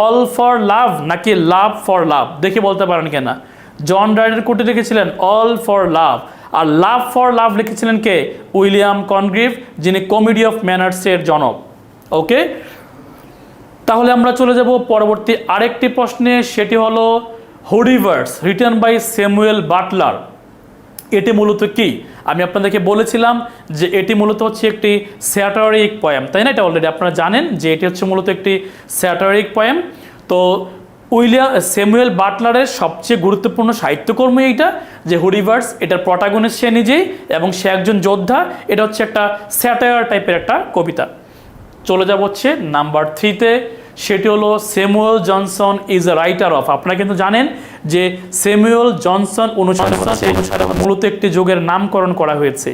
A: অল ফর লাভ নাকি লাভ ফর লাভ, দেখি বলতে পারেন কিনা? জন ড্রাইডেন কোনটি লিখেছিলেন, অল ফর লাভ, আর লাভ ফর লাভ লিখেছিলেন কে? উইলিয়াম কনগ্রিভ, যিনি কমেডি অফ ম্যানার্সের জনক। ওকে, তাহলে আমরা চলে যাব পরবর্তী আরেকটি প্রশ্নে, সেটি হলো হুডিভার্স রিটেন বাই স্যামুয়েল বাটলার। এটি মূলত কি? আমি আপনাদেরকে বলেছিলাম যে এটি মূলত হচ্ছে একটি স্যাটারিক পোয়েম, তাই না? এটা অলরেডি আপনারা জানেন যে এটি হচ্ছে মূলত একটি স্যাটারিক পোয়েম। তো স্যামুয়েল বাটলারের সবচেয়ে গুরুত্বপূর্ণ সাহিত্যকর্ম এইটা, যে হুডিভার্স, এটার প্রটাগনিস্ট সে নিজেই এবং সে একজন যোদ্ধা। এটা হচ্ছে একটা স্যাটায়ার টাইপের একটা কবিতা। চলে যাব হচ্ছে নাম্বার 3-তে, সেটি হলো Samuel Johnson is a writer of. আপনারা কিন্তু জানেন যে স্যামুয়েল জনসন অনুসারে মূলত একটি যুগের নামকরণ করা হয়েছে,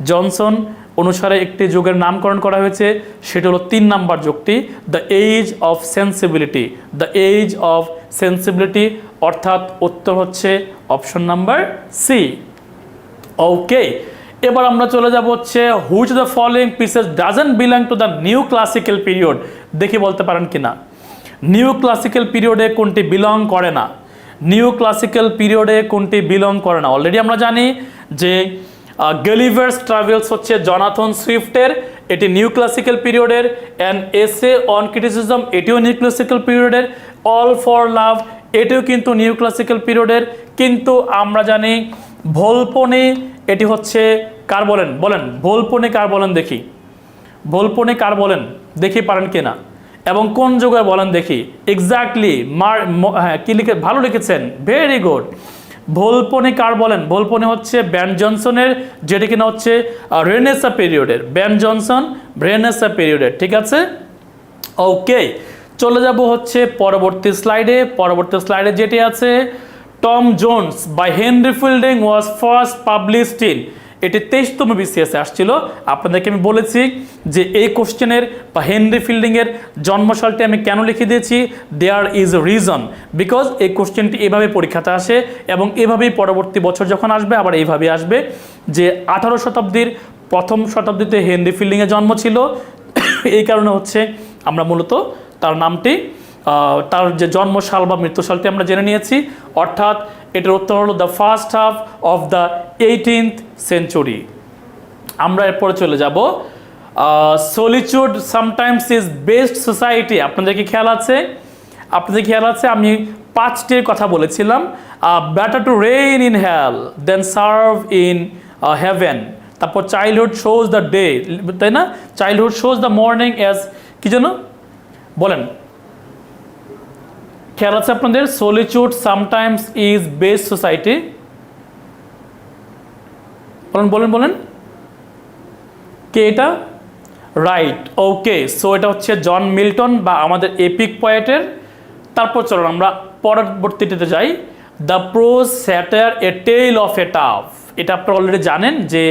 A: জনসন অনুসারে একটি যুগের নামকরণ করা হয়েছে, সেটি হলো 3 নাম্বার যুগটি, the age of sensibility, the age of sensibility, অর্থাৎ উত্তর হচ্ছে অপশন নাম্বার সি। ওকে, এবার আমরা চলে যাব হচ্ছে which the following pieces doesn't belong to the new classical period, দেখি বলতে পারেন কিনা? নিউ ক্লাসিক্যাল পিরিয়ডে কোনটি বিলং করে না? নিউ ক্লাসিক্যাল পিরিয়ডে কোনটি বিলং করে না? অলরেডি আমরা জানি যে গলিভার্স ট্রাভেলস হচ্ছে জনাথন সুইফটের, এটি নিউ ক্লাসিক্যাল পিরিয়ডের। অ্যান এসে অন ক্রিটিসিজম, এটিও নিউ ক্লাসিক্যাল পিরিয়ডের। অল ফর লাভ, এটিও কিন্তু নিউ ক্লাসিক্যাল পিরিয়ডের। কিন্তু আমরা জানি ভোলপনে এটি হচ্ছে কার বলেন, বলেন ভোলপনে কার বলেন দেখি, ভোলপনে কার বলেন দেখি পারেন কিনা, এবং কোন যুগের বলেন দেখি। এক্স্যাক্টলি হ্যাঁ কি লিখে, ভালো লিখেছেন, ভেরি গুড। ভোলপনে কার বলেন, ভোলপনে হচ্ছে ব্যান জনসনের, যেটা কিনা হচ্ছে রেনেসা পিরিয়ডের, ব্যান জনসন রেনেসা পিরিয়ডের, ঠিক আছে। ওকে, চলে যাব হচ্ছে পরবর্তী স্লাইডে। পরবর্তী স্লাইডে যেটি আছে, Tom Jones by Henry Fielding was first published in, এটি 23তম বিসিএসে আসছিল। আপনাদেরকে আমি বলেছি যে এই কোশ্চেনের বা হেনরি ফিল্ডিংয়ের জন্মসালটি আমি কেন লিখে দিয়েছি, there is a reason, because এই কোশ্চেনটি এভাবে পরীক্ষাতে আসে এবং এভাবেই পরবর্তী বছর যখন আসবে আবার এইভাবেই আসবে যে 18 শতাব্দীর প্রথম শতাব্দীতে হেনরি ফিল্ডিংয়ের জন্ম ছিল। এই কারণে হচ্ছে আমরা মূলত তার নামটি, তার যে জন্মসাল বা মৃত্যুসালটি আমরা জেনে নিয়েছি, অর্থাৎ এটার উত্তর হলো the first half of the 18th century. আমরা এরপরে চলে যাব সলিচুড সামটাইমস ইজ বেস্ট সোসাইটি। আপনাদেরকে খেয়াল আছে, আপনাদের খেয়াল আছে আমি 5টির কথা বলেছিলাম, better to reign in hell than serve in heaven, তারপর চাইল্ডহুড শোজ দ্য ডে, তাই না, childhood shows the morning as কি যেন বলেন, খেয়াল আছে আপনাদের, solitude sometimes is best society, বলেন বলেন বলেন কে এটা, রাইট। ওকে, সো এটা হচ্ছে জন মিল্টন বা আমাদের এপিক পোয়েটের। তারপর চলুন আমরা পরবর্তীতে যাই, the prose satire a tale of a tub, এটা আপনারা অলরেডি জানেন যে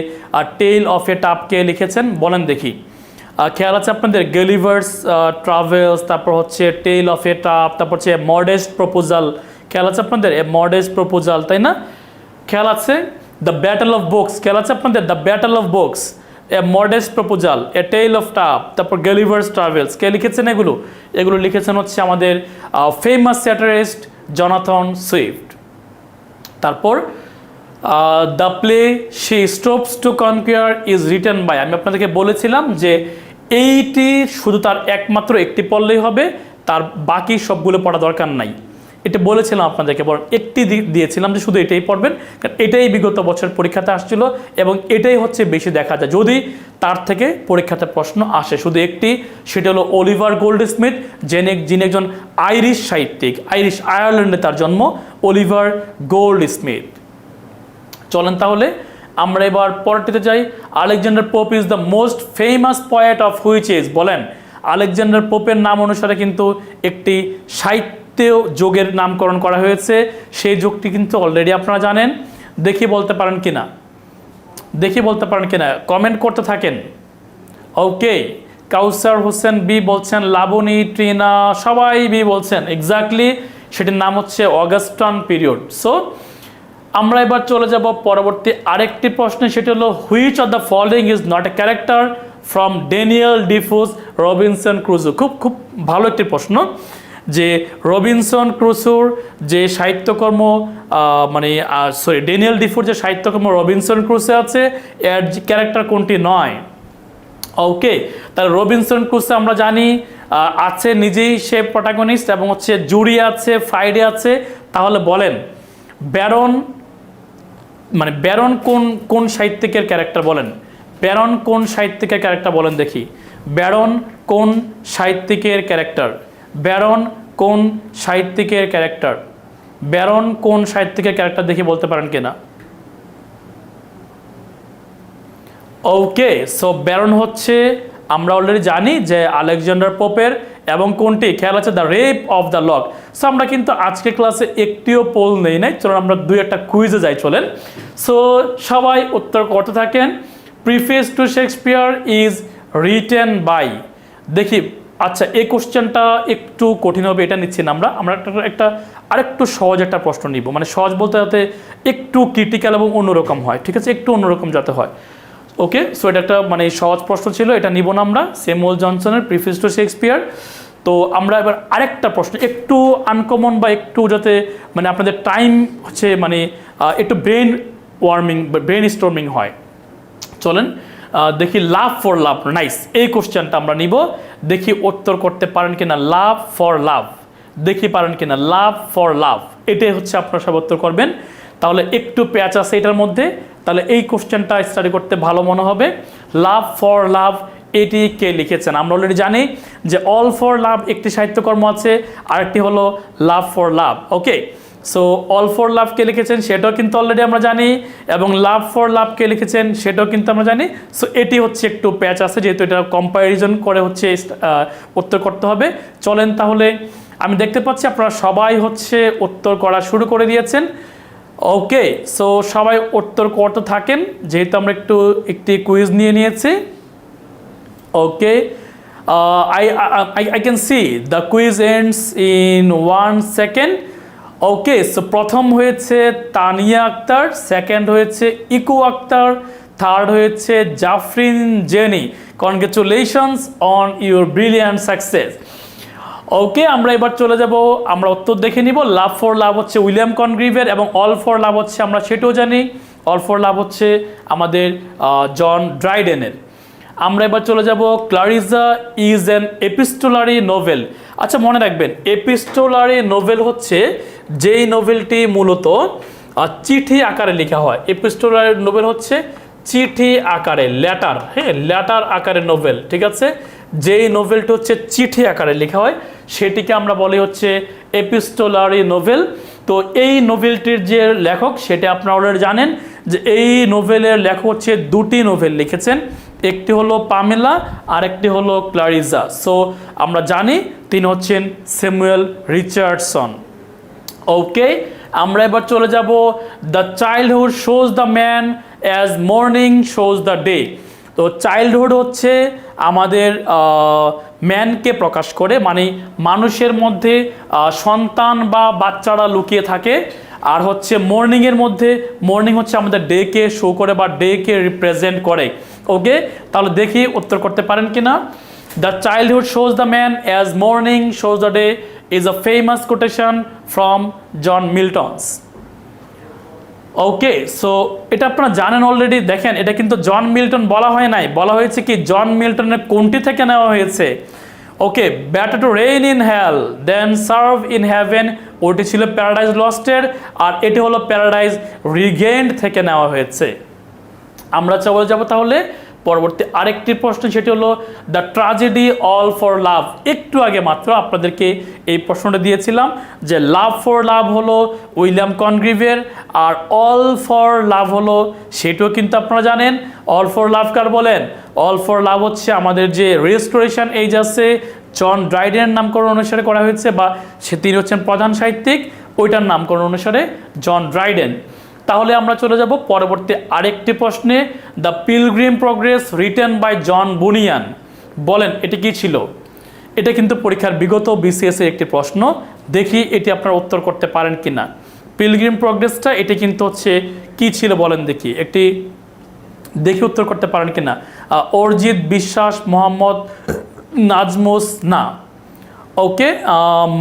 A: টেল অফ এ টাফ কে লিখেছেন বলেন দেখি। খেয়াল আছে আপনাদের, গেলিভার্স ট্রাভেলস, তারপর হচ্ছে টেল অফ এ টাফ, তারপর হচ্ছে মডেস্ট প্রপোজাল, খেয়াল আছে আপনাদের এ মডেস্ট প্রপোজাল, তাই না, খেয়াল আছে দ্য ব্যাটল অফ বুকস, খেয়াল আছে আপনাদের the battle of books, a modest proposal, a tale of tub, তারপর গেলিভার্স ট্রাভেলস, কে লিখেছেন এগুলো, এগুলো লিখেছেন হচ্ছে আমাদের ফেমাস স্যাটারিস্ট জনাথন সুইফট। তারপর the play she stoops to conquer is written by, আমি আপনাদেরকে বলেছিলাম যে এইটি শুধু তার একমাত্র একটি পড়লেই হবে, তার বাকি সবগুলো পড়া দরকার নাই, এটা বলেছিলাম আপনাদেরকে, বরং একটি দিয়েছিলাম যে শুধু এটাই পড়বেন, কারণ এটাই বিগত বছর পরীক্ষাতে আসছিল এবং এটাই হচ্ছে বেশি দেখা যায় যদি তার থেকে পরীক্ষাতে প্রশ্ন আসে, শুধু একটি, সেটা হলো অলিভার গোল্ডস্মিথ, যিনি একজন আইরিশ সাহিত্যিক, আয়ারল্যান্ডে তার জন্ম, অলিভার গোল্ডস্মিথ। চলেন তাহলে আমরা এবার পরেরটিতে যাই, Alexander Pope is the most famous poet of which age, বলেন আলেকজান্ডার পোপের নাম অনুসারে কিন্তু একটি সাহিত্য যুগের নামকরণ করা হয়েছে, সেই যুগটি কিন্তু অলরেডি আপনারা জানেন, দেখি বলতে পারেন কিনা, দেখি বলতে পারেন কিনা, কমেন্ট করতে থাকেন। ওকে, কাউসার হোসেন বি বলছেন, লাবণী, ট্রিনা সবাই বি বলছেন, এক্স্যাক্টলি সেটির নাম হচ্ছে অগাস্টান পিরিয়ড। সো আমরা এবার চলে যাব পরবর্তী আরেকটি প্রশ্নে, সেটি হলো which of the following is not a character from Daniel Defoe's Robinson Crusoe. খুব খুব ভালো একটি প্রশ্ন, যে রবিনসন ক্রুসোর যে সাহিত্যকর্ম ড্যানিয়েল ডিফোর যে সাহিত্যকর্ম রবিনসন ক্রুসো আছে, এর ক্যারেক্টার কোনটি নয়। ওকে, তাহলে রবিনসন ক্রুসো আমরা জানি আছে নিজেই সে প্রোটাগনিস্ট এবং হচ্ছে জুরি আছে, ফ্রাইডে আছে, তাহলে বলেন ব্যারন ব্যারন কোন সাহিত্যিকের ক্যারেক্টার, বলেন ব্যারন কোন সাহিত্যিকের ক্যারেক্টার বলেন দেখি, ব্যারন কোন সাহিত্যিকের ক্যারেক্টার, ব্যারন কোন সাহিত্যিকের ক্যারেক্টার, ব্যারন কোন সাহিত্যিকের ক্যারেক্টার দেখি বলতে পারেন কিনা। ওকে, সো ব্যারন হচ্ছে আমরা অলরেডি জানি যে আলেকজান্ডার পোপের, এবং কোনটি খেয়াল আছে the rape of the lock. So আমরা কিন্তু আজকে ক্লাসে একটিও পোল নেই নাই, চলুন আমরা দুই একটা কুইজে যাই, চলেন। সো সবাই উত্তর করতে থাকেন। Preface to Shakespeare is written by, দেখি আচ্ছা এই কোশ্চেনটা একটু কঠিন হবে, এটা নিচ্ছি না আমরা একটা আরেকটু সহজ একটা প্রশ্ন নিব, মানে সহজ বলতে যাতে একটু ক্রিটিক্যাল এবং অন্যরকম হয়, ঠিক আছে, একটু অন্যরকম যাতে হয়। ওকে, সো এটা একটা সহজ প্রশ্ন ছিল, এটা নিব না আমরা, স্যামুয়েল জনসনের প্রিফেস টু শেক্সপিয়ার। তো আমরা এবার আরেকটা প্রশ্ন একটু আনকমন বা একটু যাতে আপনাদের টাইম হচ্ছে একটু ব্রেন স্টর্মিং হয়, চলেন দেখি লাভ ফর লাভ, নাইস, এই কোশ্চেনটা আমরা নিব, দেখি উত্তর করতে পারেন কিনা, লাভ ফর লাভ, দেখি পারেন কিনা, লাভ ফর লাভ, এটাই হচ্ছে আপনারা সব উত্তর করবেন। তাহলে একটু প্যাচ আছে এটার মধ্যে, তাহলে এই কোশ্চেনটা স্টাডি করতে ভালো মনে হবে। লাভ ফর লাভ এটি কে লিখেছেন? আমরা অলরেডি জানি যে অল ফর লাভ একটি সাহিত্যকর্ম আছে, আরেকটি হলো love for love. Okay, so all for love কে লিখেছেন সেটাও কিন্তু অলরেডি আমরা জানি, এবং লাভ ফর লাভ কে লিখেছেন সেটাও কিন্তু আমরা জানি। সো এটি হচ্ছে একটু প্যাচ আছে, যেহেতু এটা কম্প্যারিজন করে হচ্ছে উত্তর করতে হবে। চলেন তাহলে, আমি দেখতে পাচ্ছি আপনারা সবাই হচ্ছে উত্তর করা শুরু করে দিয়েছেন। ওকে, সো সবাই উত্তর করতে থাকেন, যেহেতু আমরা একটি কুইজ নিয়ে নিয়েছি। ওকে, I can see the quiz ends in 1 second. Okay, so প্রথম হয়েছে তানিয়া আক্তার, সেকেন্ড হয়েছে ইকু আক্তার, থার্ড হয়েছে Jafrin Jenny. Congratulations on your brilliant success. Okay, আমরা এবার চলে যাব, আমরা উত্তর দেখে নিব। লাভ ফর লাভ হচ্ছে উইলিয়াম কনগ্রিভের, এবং অল ফর লাভ হচ্ছে আমরা সেটাও জানি, অল ফর লাভ হচ্ছে আমাদের জন ড্রাইডেনের। আমরা এবার চলে যাব, ক্লারিজা ইজ অ্যান এপিস্টোলারি নোভেল। আচ্ছা, মনে রাখবেন এপিস্টোলারি নোভেল হচ্ছে যেই নোভেলটি মূলত চিঠি আকারে লেখা হয়। এপিস্টোলারি নোভেল হচ্ছে চিঠি আকারে, লেটার, হ্যাঁ, লেটার আকারে নোভেল, ঠিক আছে। যেই নোভেলটি হচ্ছে চিঠি আকারে লেখা হয় সেটিকে আমরা বলি হচ্ছে এপিস্টোলারি নোভেল। তো এই নোভেলটির যে লেখক সেটা আপনারা অলরেডি জানেন যে এই নোভেলের লেখক হচ্ছে দুটি নোভেল লিখেছেন, একটি হলো পামেলা আর একটি হলো ক্লারিজা। সো আমরা জানি তিনি হচ্ছেন স্যামুয়েল রিচার্ডসন। ওকে, আমরা এবার চলে যাব, the childhood shows the man as morning shows the day. তো চাইল্ডহুড হচ্ছে আমাদের ম্যানকে প্রকাশ করে, মানে মানুষের মধ্যে সন্তান বা বাচ্চারা লুকিয়ে থাকে। আর হচ্ছে মর্নিংয়ের মধ্যে, মর্নিং হচ্ছে আমাদের ডেকে শো করে বা ডেকে রিপ্রেজেন্ট করে। ওকে, তাহলে দেখি উত্তর করতে পারেন কিনা। The childhood shows the man as morning shows the day is a famous quotation from John Milton's. Okay, so এটা আপনারা জানেন অলরেডি। দেখেন, এটা কিন্তু জন মিল্টন বলা হয় নাই, বলা হয়েছে কি জন মিল্টনের কোনটি থেকে নেওয়া হয়েছে। Okay, better to reign in hell than serve in heaven, ওটি ছিল প্যারাডাইজ লস্টের, আর এটি হলো প্যারাডাইজ রিগেন্ড থেকে নেওয়া হয়েছে। আমরা চলে যাব তাহলে পরবর্তী আরেকটি প্রশ্ন, সেটি হলো দ্য ট্র্যাজেডি অল ফর লাভ। একটু আগে মাত্র আপনাদেরকে এই প্রশ্নটা দিয়েছিলাম যে লাভ ফর লাভ হলো উইলিয়াম কনগ্রিভের, আর অল ফর লাভ হলো সেটাও কিন্তু আপনারা জানেন। অল ফর লাভ কার বলেন? অল ফর লাভ হচ্ছে আমাদের যে রেস্টোরেশন এজ আছে জন ড্রাইডেনের নামকরণ অনুসারে করা হয়েছে, বা তিনি হচ্ছেন প্রধান সাহিত্যিক, ওইটার নামকরণ অনুসারে জন ড্রাইডেন। তাহলে আমরা চলে যাব পরবর্তী আরেকটি প্রশ্নে, the pilgrim progress written by John Bunyan. বলেন এটি কি ছিল? এটা কিন্তু পরীক্ষার বিগত বিসিএস এর একটি প্রশ্ন, দেখি এটি আপনারা উত্তর করতে পারেন কিনা। পিলগ্রিম প্রগ্রেসটা এটি কিন্তু হচ্ছে কি ছিল বলেন দেখি, একটি দেখি উত্তর করতে পারেন কিনা। অরিজিৎ বিশ্বাস, মোহাম্মদ নাজমুস না, ওকে,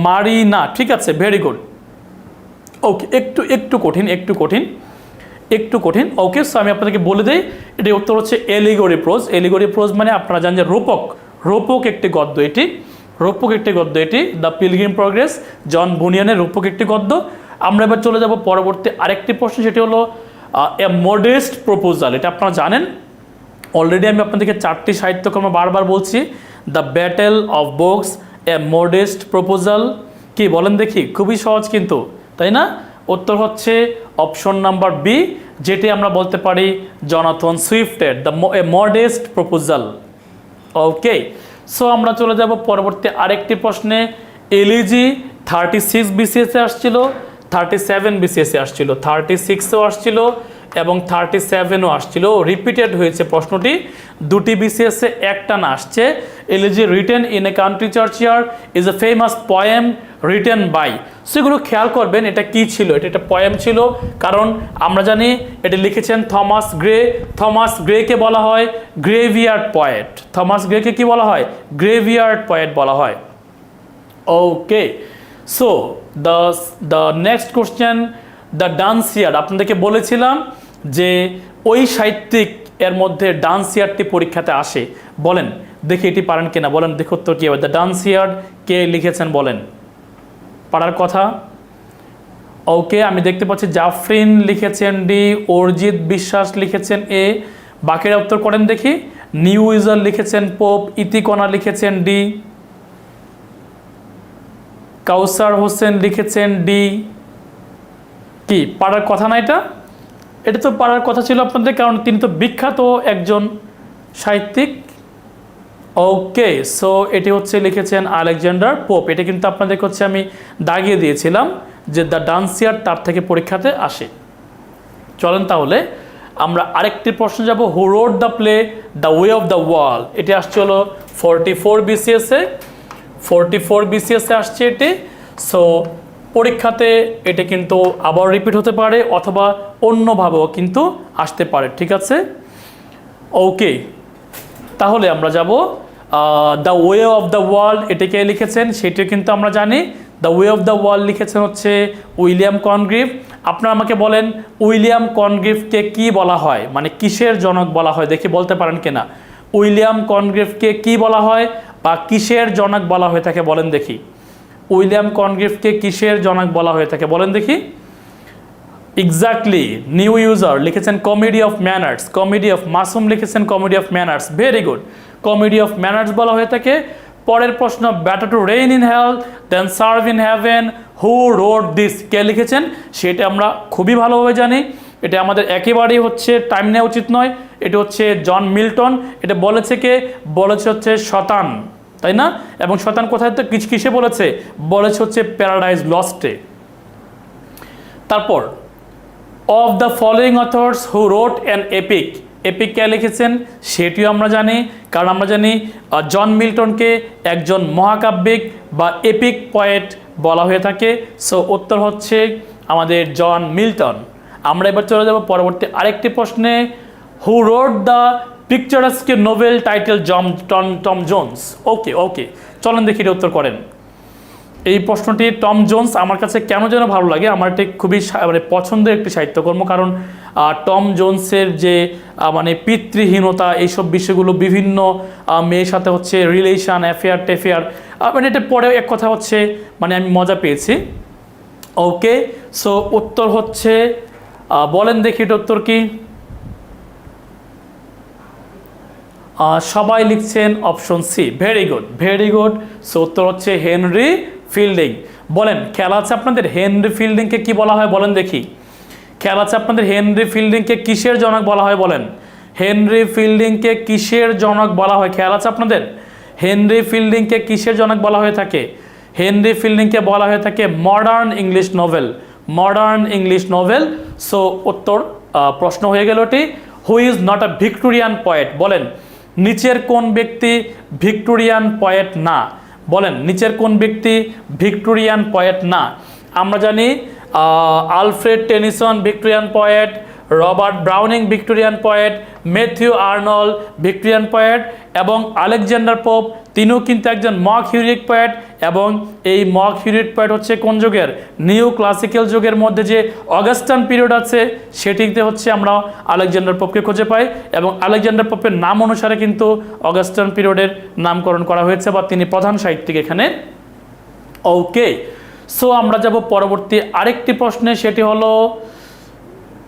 A: মারি না, ঠিক আছে, ভেরি গুড। ওকে, একটু কঠিন। ওকে, সো আমি আপনাদেরকে বলে দিই, এটি উত্তর হচ্ছে এলিগরি প্রোজ। এলিগরি প্রোজ মানে আপনারা জানেন যে রূপক একটি গদ্য, এটি দ্য পিলগ্রিম প্রগ্রেস জন বুনিয়ানের রূপক একটি গদ্য। আমরা এবার চলে যাব পরবর্তী আরেকটি প্রশ্ন, সেটি হলো এ মডেস্ট প্রপোজাল। এটা আপনারা জানেন অলরেডি, আমি আপনাদেরকে 4টি সাহিত্যকর্ম বারবার বলছি। The battle of books, a modest proposal. কি বলেন দেখি? খুবই সহজ কিন্তু, তাই না? উত্তর হচ্ছে অপশন নাম্বার বি, যেটি আমরা বলতে পারি জনাথন সুইফটের the a modest proposal. Okay, so আমরা চলে যাব পরবর্তী আরেকটি প্রশ্নে। এলিজি 36 বিসিএসে আসছিল, 37 বিসিএসে আসছিল, 36ও আসছিল এবং 37ও আসছিল, রিপিটেড হয়েছে প্রশ্নটি, দুটি বিসিএসে একটা না আসছে। Elegy written in a country churchyard is a famous poem written by. সেগুলো খেয়াল করবেন, এটা কি ছিল? এটা একটা পোয়েম ছিল, কারণ আমরা জানি এটি লিখেছেন থমাস গ্রে। থমাস গ্রেকে বলা হয় গ্রেভিয়ার্ড পয়েট। থমাস গ্রেকে কি বলা হয়? গ্রেভিয়ার্ড পয়েট বলা হয়। Okay, so the next question, the Dunciad. আপনাদেরকে বলেছিলাম যে ওই সাহিত্যিক এর মধ্যে ডান্সিয়ার্ডটি পরীক্ষাতে আসে। বলেন দেখি এটি পারেন কিনা, বলেন দেখো উত্তর কি হবে। দ্য ডান্সিয়ার্ড কে লিখেছেন বলেন, পারার কথা। ওকে, আমি দেখতে পাচ্ছি জাফরিন লিখেছেন ডি, অরিজিৎ বিশ্বাস লিখেছেন এ, বাকিরা উত্তর করেন দেখি। নিউ ইউজার লিখেছেন পোপ, ইতিকণা লিখেছেন ডি, কাউসার হোসেন লিখেছেন ডি। কি পারার কথা না এটা? এটা তো পারার কথা ছিল আপনাদের, কারণ তিনি তো বিখ্যাত একজন সাহিত্যিক। ওকে, সো এটি হচ্ছে লিখেছেন আলেকজান্ডার পোপ। এটা কিন্তু আপনাদেরকে হচ্ছে আমি দাগিয়ে দিয়েছিলাম যে দ্য ডান্সিয়ার তার থেকে পরীক্ষাতে আসে। চলেন তাহলে আমরা আরেকটি প্রশ্ন যাব। হু wrote the play the way of the world? এটি আসছে হলো 44 বিসিএসে, 44 বিসিএসে আসছে এটি। সো পরীক্ষাতে এটা কিন্তু আবার রিপিট হতে পারে অথবা অন্যভাবেও কিন্তু আসতে পারে, ঠিক আছে? ওকে, তাহলে আমরা যাব the way of the world. এটাকে লিখেছেন সেটিও কিন্তু আমরা জানি। The way of the world লিখেছেন হচ্ছে উইলিয়াম কনগ্রিভ। আপনারা আমাকে বলেন উইলিয়াম কনগ্রিভকে কি বলা হয়, মানে কিসের জনক বলা হয়, দেখি বলতে পারেন কিনা। উইলিয়াম কনগ্রিভকে কি বলা হয় বা কিসের জনক বলা হয়ে থাকে বলেন দেখি। উইলিয়াম কনগ্রিভকে কিসের জনক বলা হয়ে থাকে বলেন দেখি। এক্স্যাক্টলি, নিউ ইউজার লিখেছেন comedy of manners, comedy of, Masum লিখেছেন comedy of manners, very good, comedy of manners বলা হয়ে থাকে। পরের প্রশ্ন, better to reign in hell than serve in heaven, who wrote this? কে লিখেছেন সেটা আমরা খুবই ভালোভাবে জানি। এটা আমাদের একেবারেই হচ্ছে টাইম নেওয়া উচিত নয়। এটা হচ্ছে জন মিল্টন। এটা বলেছে কে? বলেছে হচ্ছে শতান, তাই না? এবং শতান কোথায় তো কিসে বলেছে? বলেছে হচ্ছে প্যারাডাইজ লস্টে। তারপর of the following authors who wrote an epic, epic কে লিখেছেন সেটিও আমরা জানি, কারণ আমরা জানি জন মিল্টনকে একজন মহাকাব্যিক বা এপিক পয়েট বলা হয়ে থাকে। সো উত্তর হচ্ছে আমাদের জন মিল্টন। আমরা এবার চলে যাব পরবর্তী আরেকটি প্রশ্নে। Who wrote the picaresque novel title Tom Jones? Okay okay, চলেন দেখি এটা উত্তর করেন। এই প্রশ্নটি টম জোন্স আমার কাছে কেন যেন ভালো লাগে, আমার এটি খুবই মানে পছন্দের একটি সাহিত্যকর্ম। কারণ টম জোন্সের যে মানে পিতৃহীনতা, এইসব বিষয়গুলো, বিভিন্ন মেয়ের সাথে হচ্ছে রিলেশন, অ্যাফেয়ার টেফেয়ার, মানে এটা পরে এক কথা হচ্ছে মানে আমি মজা পেয়েছি। ওকে, সো উত্তর হচ্ছে বলেন দেখি এটা উত্তর কি? সবাই লিখছেন option C, very good very good. So উত্তর হচ্ছে হেনরি ফিল্ডিং। বলেন, খেয়াল আছে আপনাদের হেনরি ফিল্ডিংকে কি বলা হয় বলেন দেখি। খেয়াল আছে আপনাদের হেনরি ফিল্ডিংকে কিসের জনক বলা হয় বলেন। হেনরি ফিল্ডিংকে কিসের জনক বলা হয় খেয়াল আছে আপনাদের? হেনরি ফিল্ডিংকে কিসের জনক বলা হয়ে থাকে? হেনরি ফিল্ডিংকে বলা হয়ে থাকে modern English novel, modern English novel. So উত্তর প্রশ্ন হয়ে গেল এটি। Who is not a Victorian poet? বলেন নিচের কোন ব্যক্তি ভিক্টোরিয়ান পয়েট না? বলেন নিচের কোন ব্যক্তি ভিক্টোরিয়ান পয়েট না? আমরা জানি Alfred Tennyson Victorian poet, Robert Browning Victorian poet, Matthew Arnold Victorian poet এবং আলেকজান্ডার পোপ, তিনিও কিন্তু একজন মক হিউরিক পয়েট। এবং এই মক হিউরিক পয়েট হচ্ছে কোন যুগের? নিউ ক্লাসিক্যাল যুগের মধ্যে যে অগাস্টান পিরিয়ড আছে সেটিতে হচ্ছে আমরা আলেকজান্ডার পোপকে খুঁজে পাই এবং আলেকজান্ডার পোপের নাম অনুসারে কিন্তু অগাস্টান পিরিয়ডের নামকরণ করা হয়েছে বা তিনি প্রধান সাহিত্যিক এখানে। ওকে, সো আমরা যাব পরবর্তী আরেকটি প্রশ্নে, সেটি হলো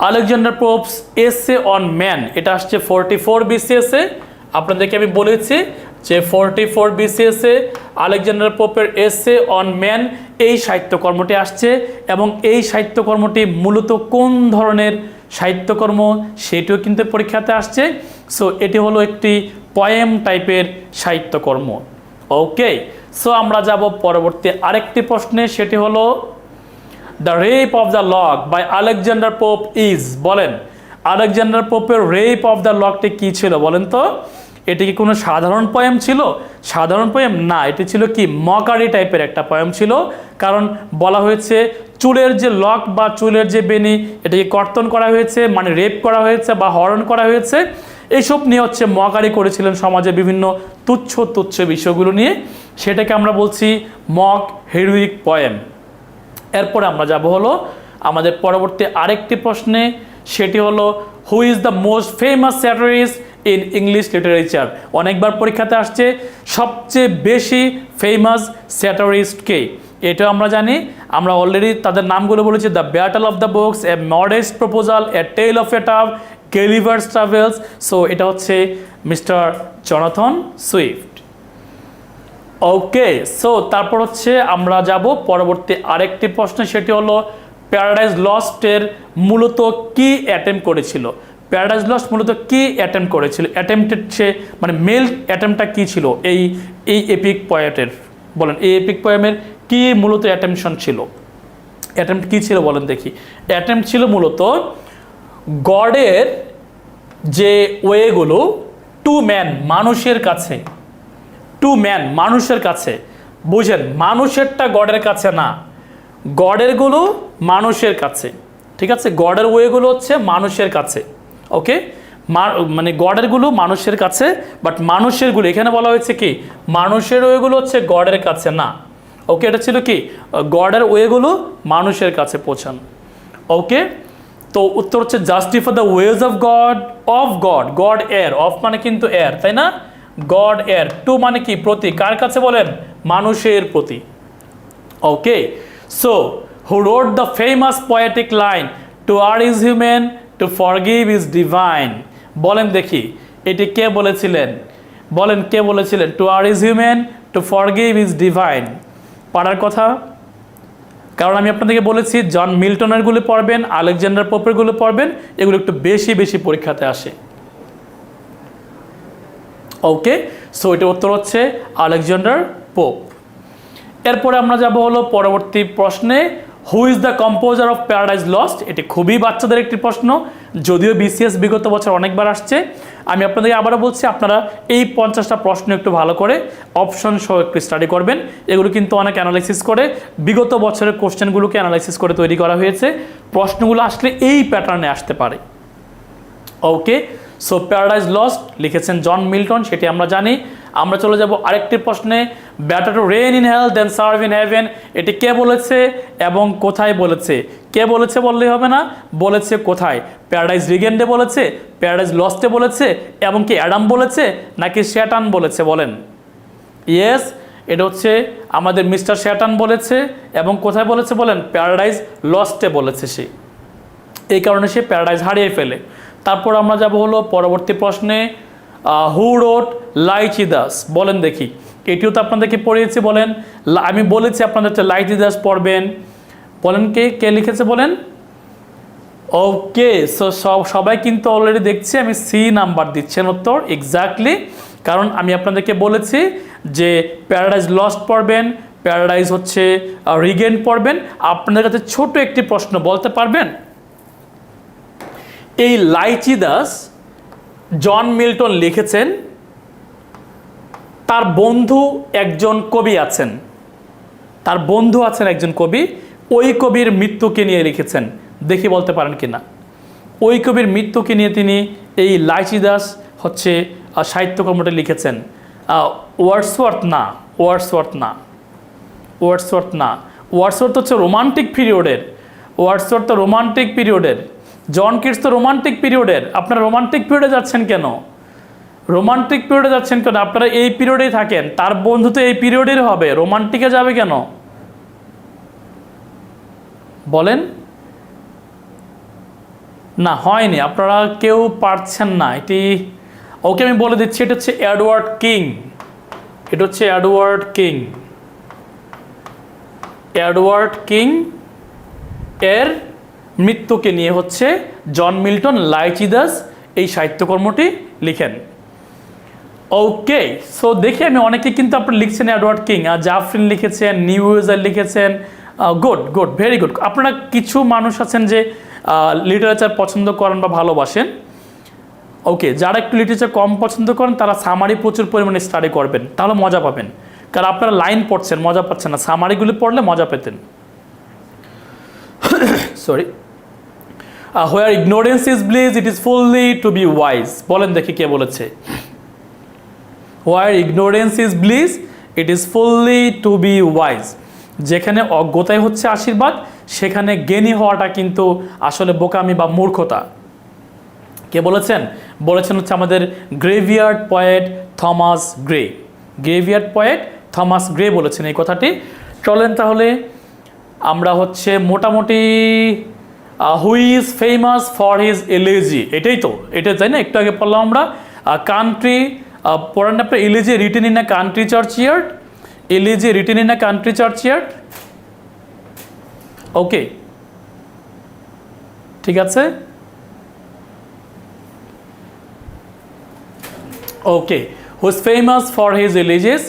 A: Alexander popes essay on man. এটা আসছে 44 বিসিএসে। আপনাদেরকে আমি বলেছি যে 44 বিসিএসে আলেকজান্ডার পোপের এসে অন ম্যান এই সাহিত্যকর্মটি আসছে এবং এই সাহিত্যকর্মটি মূলত কোন ধরনের সাহিত্যকর্ম সেটিও কিন্তু পরীক্ষাতে আসছে। সো এটি হলো একটি পয়েম টাইপের সাহিত্যকর্ম। ওকে, সো আমরা যাব পরবর্তী আরেকটি প্রশ্নে, সেটি হলো the rape of the lock by Alexander Pope is. বলেন আলেকজান্ডার পোপের রেপ অফ দ্য লকটি কী ছিল বলেন তো? এটি কি কোনো সাধারণ পোয়েম ছিল? সাধারণ পোয়েম না, এটি ছিল কি মকারি টাইপের একটা পোয়েম ছিল। কারণ বলা হয়েছে চুলের যে লক বা চুলের যে বেনি এটাকে কর্তন করা হয়েছে, মানে রেপ করা হয়েছে বা হরণ করা হয়েছে। এইসব নিয়ে হচ্ছে মকারি করেছিলেন সমাজে বিভিন্ন তুচ্ছ তুচ্ছ বিষয়গুলো নিয়ে, সেটাকে আমরা বলছি মক হিরোইক পোয়েম। এরপরে আমরা যাব হলো আমাদের পরবর্তী আরেকটি প্রশ্নে, সেটি হলো who is the most famous satirist in English literature? অনেকবার পরীক্ষাতে আসছে সবচেয়ে বেশি ফেমাস স্যাটারিস্ট কে? এটাও আমরা জানি, আমরা অলরেডি তাদের নামগুলো বলেছি, the battle of the books, a modest proposal, a tale of a tub, Gulliver's travels. So এটা হচ্ছে mister Jonathan Swift. Okay, so তারপর হচ্ছে আমরা যাব পরবর্তী আরেকটি প্রশ্ন, সেটি হলো প্যারাডাইজ লস্টের মূলত কি অ্যাটেম্প করেছিল? প্যারাডাইজ লস্ট মূলত কি অ্যাটেম্প করেছিল? অ্যাটেম্পটেড সে মানে মেল অ্যাটেম্পটা কি ছিল এই এই এপিক পয়েটের? বলেন এই এপিক পোয়েমের কি মূলত অ্যাটেম্পশন ছিল? অ্যাটেম্প্ট কি ছিল বলেন দেখি। অ্যাটেম্প্ট ছিল মূলত গডের যে ওয়েগুলো টু ম্যান, মানুষের কাছে, টু ম্যান মানুষের কাছে, বুঝেন, মানুষেরটা গডের কাছে না, গডেরগুলো মানুষের কাছে, ঠিক আছে? গডের ওয়েগুলো হচ্ছে মানুষের কাছে, ওকে? মানে গডেরগুলো মানুষের কাছে, বাট মানুষেরগুলো এখানে বলা হয়েছে কি মানুষের ওয়েগুলো হচ্ছে গডের কাছে না, ওকে? এটা ছিল কি গডের ওয়েগুলো মানুষের কাছে পৌঁছান, ওকে? তো উত্তর হচ্ছে justify the ways of god, of god, god এর, অফ মানে কিন্তু এর, তাই না? গড এর, টু মানে কি প্রতি, কার কাছে বলেন? মানুষের প্রতি, okay? So who wrote the famous poetic line to err is human to forgive is divine? বলেন দেখি এটি কে বলেছিলেন? বলেন কে বলেছিলেন? To err is human to forgive is divine. পারার কথা, কারণ আমি আপনাদেরকে বলেছি জন মিল্টনেরগুলো পড়বেন, আলেকজান্ডার পোপেরগুলো পড়বেন, এগুলো একটু বেশি বেশি পরীক্ষাতে আসে, ওকে? সো এটা উত্তর হচ্ছে আলেকজান্ডার পোপ। এরপরে আমরা যাব হলো পরবর্তী প্রশ্নে, who is the composer of paradise lost? এটি খুবই বাচ্চাদের একটি প্রশ্ন, যদিও বিসিএস বিগত বছর অনেকবার আসছে। আমি আপনাদেরকে আবারও বলছি, আপনারা এই 50টা প্রশ্ন একটু ভালো করে অপশন সহ একটু স্টাডি করবেন। এগুলো কিন্তু অনেক অ্যানালাইসিস করে, বিগত বছরের কোশ্চেনগুলোকে অ্যানালাইসিস করে তৈরি করা হয়েছে। প্রশ্নগুলো আসলে এই প্যাটার্নে আসতে পারে, ওকে? সো প্যারাডাইজ লস্ট লিখেছেন জন মিল্টন, সেটি আমরা জানি। আমরা চলে যাব আরেকটি প্রশ্নে, better to reign in hell than serve in heaven. এটি কে বলেছে এবং কোথায় বলেছে? কে বলেছে বললেই হবে না, বলেছে কোথায়? প্যারাডাইজ রিগেন্ডে বলেছে, প্যারাডাইজ লস্টে বলেছে, এবং কি অ্যাডাম বলেছে নাকি শ্যাটান বলেছে? বলেন। ইয়েস, এটা হচ্ছে আমাদের মিস্টার শ্যাটান বলেছে, এবং কোথায় বলেছে বলেন? প্যারাডাইজ লস্টে বলেছে সে, এই কারণে সে প্যারাডাইজ হারিয়ে ফেলে। তারপর আমরা যাব হলো পরবর্তী প্রশ্নে, হু রোট লাইচিদাস? বলেন দেখি, এটিও তো আপনাদেরকে পড়িয়েছি, বলেন। আমি বলেছি আপনাদের লাইচিদাস পড়বেন, বলেন কে কে লিখেছে বলেন। ওকে, সো সবাই কিন্তু অলরেডি দেখছি আমি সি নাম্বার দিচ্ছেন উত্তর, এক্স্যাক্টলি, কারণ আমি আপনাদেরকে বলেছি যে প্যারাডাইজ লস্ট পড়বেন, প্যারাডাইজ হচ্ছে রিগেন্ড পড়বেন। আপনাদের কাছে ছোট একটি প্রশ্ন, বলতে পারবেন এই লাইচিদাস জন মিল্টন লিখেছেন, তার বন্ধু একজন কবি আছেন, তার বন্ধু আছেন একজন কবি, ওই কবির মৃত্যুকে নিয়ে লিখেছেন, দেখি বলতে পারেন কিনা। ওই কবির মৃত্যুকে নিয়ে তিনি এই লাইচিদাস হচ্ছে সাহিত্যকর্মটা লিখেছেন। ওয়ার্ডসওয়ার্থ না, ওয়ার্ডসওয়ার্থ না, ওয়ার্ডসওয়ার্থ না, ওয়ার্ডসওয়ার্থ হচ্ছে রোমান্টিক পিরিয়ডের, ওয়ার্ডসওয়ার্থ তো রোমান্টিক পিরিয়ডের, জন কিটস তো রোমান্টিক পিরিয়ডের। আপনারা রোমান্টিক পিরিয়ডে যাচ্ছেন কেন? রোমান্টিক পিরিয়ডে যাচ্ছেন কেন? আপনারা এই পিরিয়ডেই থাকেন, তার বন্ধু তো এই পিরিয়ডের হবে, রোমান্টিকে যাবে কেন বলেন? না, হয়নি, আপনারা কেউ পারছেন না এটি। ওকে, আমি বলে দিচ্ছি, এটা হচ্ছে এডওয়ার্ড কিং, এটা হচ্ছে এডওয়ার্ড কিং। এডওয়ার্ড কিং এর মৃত্যুকে নিয়ে হচ্ছে জন মিল্টন লাইচিদাস এই সাহিত্যকর্মটি লিখেন, ওকে? সো দেখি আমি অনেকে কিন্তু আপনারা লিখছেন এডওয়ার্ড কিং, জাফরিন লিখেছেন, নিউজের লিখেছেন, গুড গুড, ভেরি গুড। আপনারা কিছু মানুষ আছেন যে লিটারেচার পছন্দ করেন বা ভালোবাসেন, ওকে? যারা একটু লিটারেচার কম পছন্দ করেন তারা সামারি প্রচুর পরিমাণে স্টাডি করবেন, তাহলে মজা পাবেন, কারণ আপনারা লাইন পড়ছেন মজা পাচ্ছেন না, সামারিগুলি পড়লে মজা পেতেন। Sorry, where ignorance is bliss it is folly to be wise. বলেন দেখি কে বলেছে। Where ignorance is bliss it is folly to be wise. যেখানে অজ্ঞতাই হচ্ছে আশীর্বাদ, সেখানে জ্ঞানী হওয়াটা কিন্তু আসলে বোকামি বা মূর্খতা। কে বলেছেন? বলেছেন হচ্ছে আমাদের graveyard poet Thomas Gray. Graveyard poet Thomas Gray বলেছেন এই কথাটি। চলেন তাহলে আমরা হচ্ছে মোটামুটি হু is famous for his elegy, এটাই তো, এটা তাই না, একটু আগে পড়লাম আমরা। কান্ট্রি, পড়েন আপনার elegy written in a country churchyard, elegy written in a country churchyard. Okay, ঠিক আছে। Okay, who is famous for his elegies,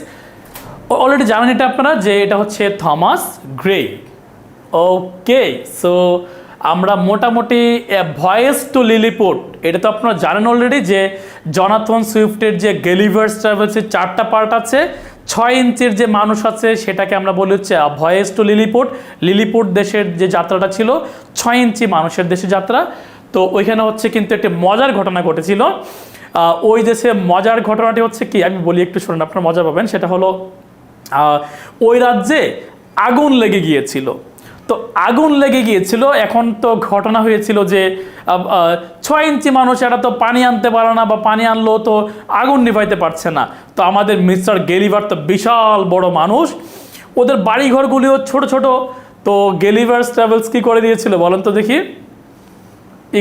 A: already জানেন এটা আপনারা যে এটা হচ্ছে থমাস গ্রে। ওকে, সো আমরা মোটামুটি ভয়েস টু লিলিপুট, এটা তো আপনারা জানেন অলরেডি যে জনাথন সুইফটের যে গেলিভার্স ট্রাভেলসের 4টা পার্ট আছে। 6 ইঞ্চির যে মানুষ আছে সেটাকে আমরা বলি হচ্ছে ভয়েস টু লিলিপুট। লিলিপুট দেশের যে যাত্রাটা ছিল 6 ইঞ্চি মানুষের দেশে যাত্রা। তো ওইখানে হচ্ছে কিন্তু একটা মজার ঘটনা ঘটেছিল। ওই দেশে মজার ঘটনাটি হচ্ছে কি, আমি বলি একটু শুনুন, আপনারা মজা পাবেন। সেটা হলো ওই রাজ্যে আগুন লেগে গিয়েছিল। তো আগুন লেগে গিয়েছিল, এখন তো ঘটনা হয়েছিল যে 6 ইঞ্চি মানুষ, এরা তো পানি আনতে পারে না, বা পানি আনলেও তো আগুন নিভাইতে পারছে না। তো আমাদের মিস্টার গেলিভার তো বিশাল বড় মানুষ, ওদের বাড়িঘরগুলিও ছোট ছোট। তো গেলিভার্স ট্রাভেলস কি করে দিয়েছিল বলেন তো দেখি?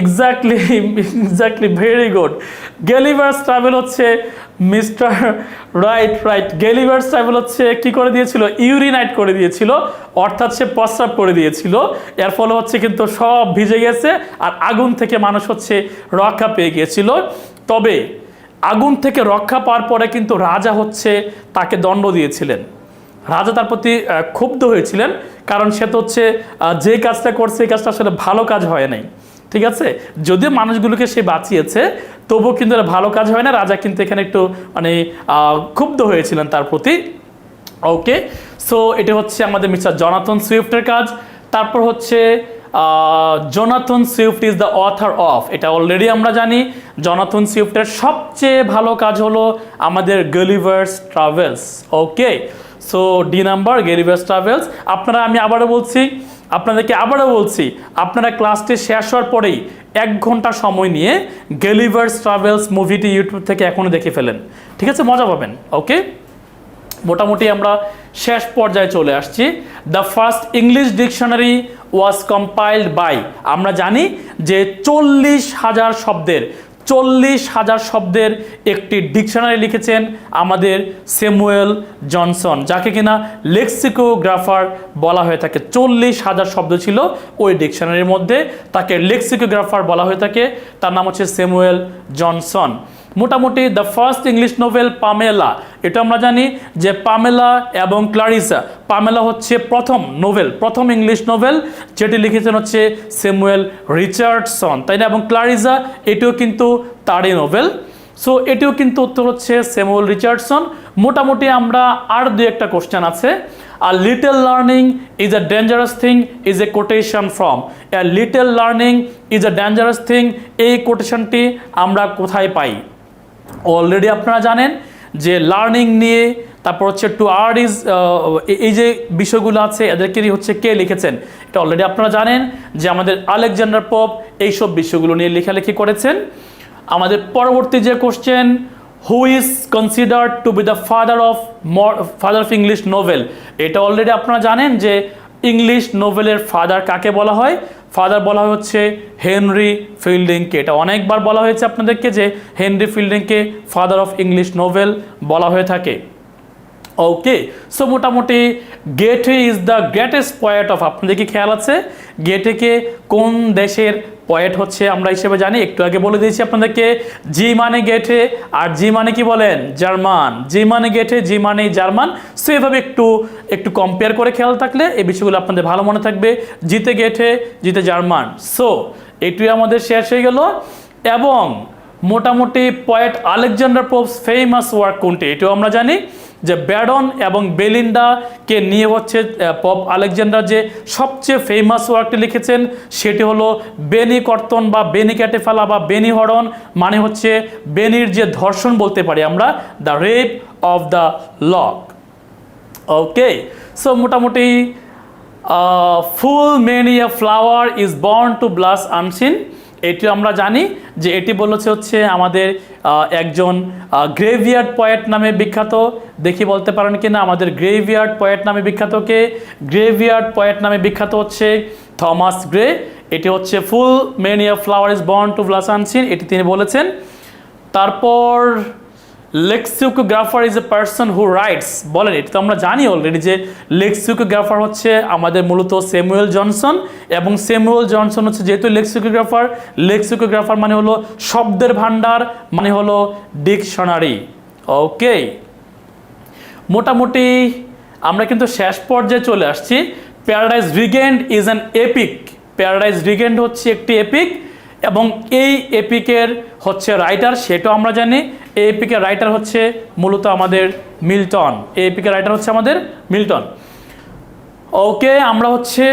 A: Exactly, very good. Gulliver's travel হচ্ছে মিস্টার রাইট, গেলিভার্স ট্রাভেল হচ্ছে কি করে দিয়েছিল? ইউরিনাইট করে দিয়েছিল, অর্থাৎ সে প্রস্রাব করে দিয়েছিল। এর ফলে হচ্ছে কিন্তু সব ভিজে গেছে, আর আগুন থেকে মানুষ হচ্ছে রক্ষা পেয়ে গিয়েছিল। তবে আগুন থেকে রক্ষা পাওয়ার পরে কিন্তু রাজা হচ্ছে তাকে দণ্ড দিয়েছিলেন। রাজা তার প্রতি ক্ষুব্ধ হয়েছিলেন, কারণ সে তো হচ্ছে যে কাজটা করছে এই কাজটা আসলে ভালো কাজ হয় নাই। ঠিক আছে, যদিও মানুষগুলোকে সে বাঁচিয়েছে, তবুও কিন্তু ভালো কাজ হয় না। রাজা কিন্তু এখানে একটু মানে ক্ষুব্ধ হয়েছিলেন তার প্রতি। ওকে, সো এটা হচ্ছে আমাদের মিস্টার জনাথন সুইফটের কাজ। তারপর হচ্ছে Jonathan Swift is the author of, এটা অলরেডি আমরা জানি। জনাথন সুইফটের সবচেয়ে ভালো কাজ হলো আমাদের গেলিভার্স ট্রাভেলস। ওকে, সো ডি নাম্বার গেলিভার্স ট্রাভেলস। আমি আপনাদেরকে আবারও বলছি, আপনারা ক্লাসটি শেষ হওয়ার পরেই 1 ঘন্টা সময় নিয়ে গেলিভার্স ট্রাভেলস মুভিটি ইউটিউব থেকে এখনই দেখে ফেলেন। ঠিক আছে, মজা পাবেন। ওকে, মোটামুটি আমরা শেষ পর্যায়ে চলে আসছি। The first English dictionary was compiled by, আমরা জানি যে 40,000 শব্দের একটি ডিকশনারি লিখেছেন আমাদের স্যামুয়েল জনসন, যাকে কিনা লেক্সিকোগ্রাফার বলা হয়ে থাকে। 40,000 শব্দ ছিল ওই ডিকশনারির মধ্যে, তাকে লেক্সিকোগ্রাফার বলা হয়ে থাকে। তার নাম হচ্ছে স্যামুয়েল জনসন। মোটামুটি the first English novel Pamela, এটা আমরা জানি যে পামেলা এবং ক্লারিসা, পামেলা হচ্ছে প্রথম ইংলিশ নোভেল, যেটি লিখেছেন হচ্ছে স্যামুয়েল রিচার্ডসন, তাই না? এবং ক্লারিসা এটিও কিন্তু তারই নোভেল। সো এটিও কিন্তু উত্তর হচ্ছে স্যামুয়েল রিচার্ডসন। মোটামুটি আমরা আর 2-একটা কোশ্চেন আছে। A little learning is a dangerous thing is a quotation from. A little learning is a dangerous thing, এই কোটেশনটি আমরা কোথায় পাই? অলরেডি আপনারা জানেন যে লার্নিং নিয়ে, তারপর হচ্ছে টু আর্ট ইজ, এই যে বিষয়গুলো আছে এদেরকে হচ্ছে কে লিখেছেন এটা অলরেডি আপনারা জানেন যে আমাদের আলেকজান্ডার পোপ এইসব বিষয়গুলো নিয়ে লেখালেখি করেছেন। আমাদের পরবর্তী যে question, who is considered two B the father of English novel, এটা অলরেডি আপনারা জানেন যে ইংলিশ নোভেলের ফাদার কাকে বলা হয়? ফাদার বলা হচ্ছে হেনরি ফিল্ডিংকে। এটা অনেকবার বলা হয়েছে আপনাদেরকে যে হেনরি ফিল্ডিংকে ফাদার অফ ইংলিশ নোভেল বলা হয়ে থাকে। ওকে, সো মোটামুটি Goethe is the greatest poet of, আপনাদের কি খেয়াল আছে গেটেকে কোন দেশের পয়েট হচ্ছে আমরা হিসেবে জানি? একটু আগে বলে দিয়েছি আপনাদেরকে, জি মানে গেটে, আর জি মানে কি বলেন? জার্মান। জি মানে গেটে, জি মানে জার্মান। সো এভাবে একটু কম্পেয়ার করে খেয়াল থাকলে এই বিষয়গুলো আপনাদের ভালো মনে থাকবে। জিতে গেটে, জিতে জার্মান। সো এটুই আমাদের শেষ হয়ে গেল। এবং মোটামুটি poet Alexander popes famous work কোনটি? এটাও আমরা জানি যে ব্যাডন এবং বেলিন্ডাকে নিয়ে হচ্ছে পপ আলেকজান্ডার যে সবচেয়ে ফেমাস ওয়ার্কটি লিখেছেন সেটি হলো বেনি কর্তন বা বেনি কেটে ফেলা বা বেনি হরণ, মানে হচ্ছে বেনির যে ধর্ষণ বলতে পারি আমরা, the rape of the Lock. Okay, so মোটামুটি full many a flower is born to blush unseen, এটি আমরা জানি যে এটি বলেছে হচ্ছে আমাদের একজন গ্রেভিয়ার্ড পয়েট নামে বিখ্যাত। দেখি বলতে পারেন কিনা আমাদের গ্রেভিয়ার্ড পয়েট নামে বিখ্যাতকে? গ্রেভিয়ার্ড পয়েট নামে বিখ্যাত হচ্ছে থমাস গ্রে। এটি হচ্ছে full many of flower is born to blossom seen, এটি তিনি বলেছেন। তারপর lexicographer is a person who writes, বলেন এটা তো আমরা জানি অলরেডি যে লেক্সিকোগ্রাফার হচ্ছে আমাদের মূলত স্যামুয়েল জনসন, এবং স্যামুয়েল জনসন হচ্ছে যেহেতু লেক্সিকোগ্রাফার, লেক্সিকোগ্রাফার মানে হলো শব্দের ভান্ডার, মানে হলো ডিকশনারি। ওকে, মোটামুটি আমরা কিন্তু শেষ পর্যায়ে চলে আসছি। Paradise Regained is an epic, Paradise Regained হচ্ছে একটি এপিক, এবং এই এপিকের হচ্ছে রাইটার সেটাও আমরা জানি। এই এপিকের রাইটার হচ্ছে মূলত আমাদের মিল্টন, এই এপিকের রাইটার হচ্ছে আমাদের মিল্টন। ওকে, আমরা হচ্ছে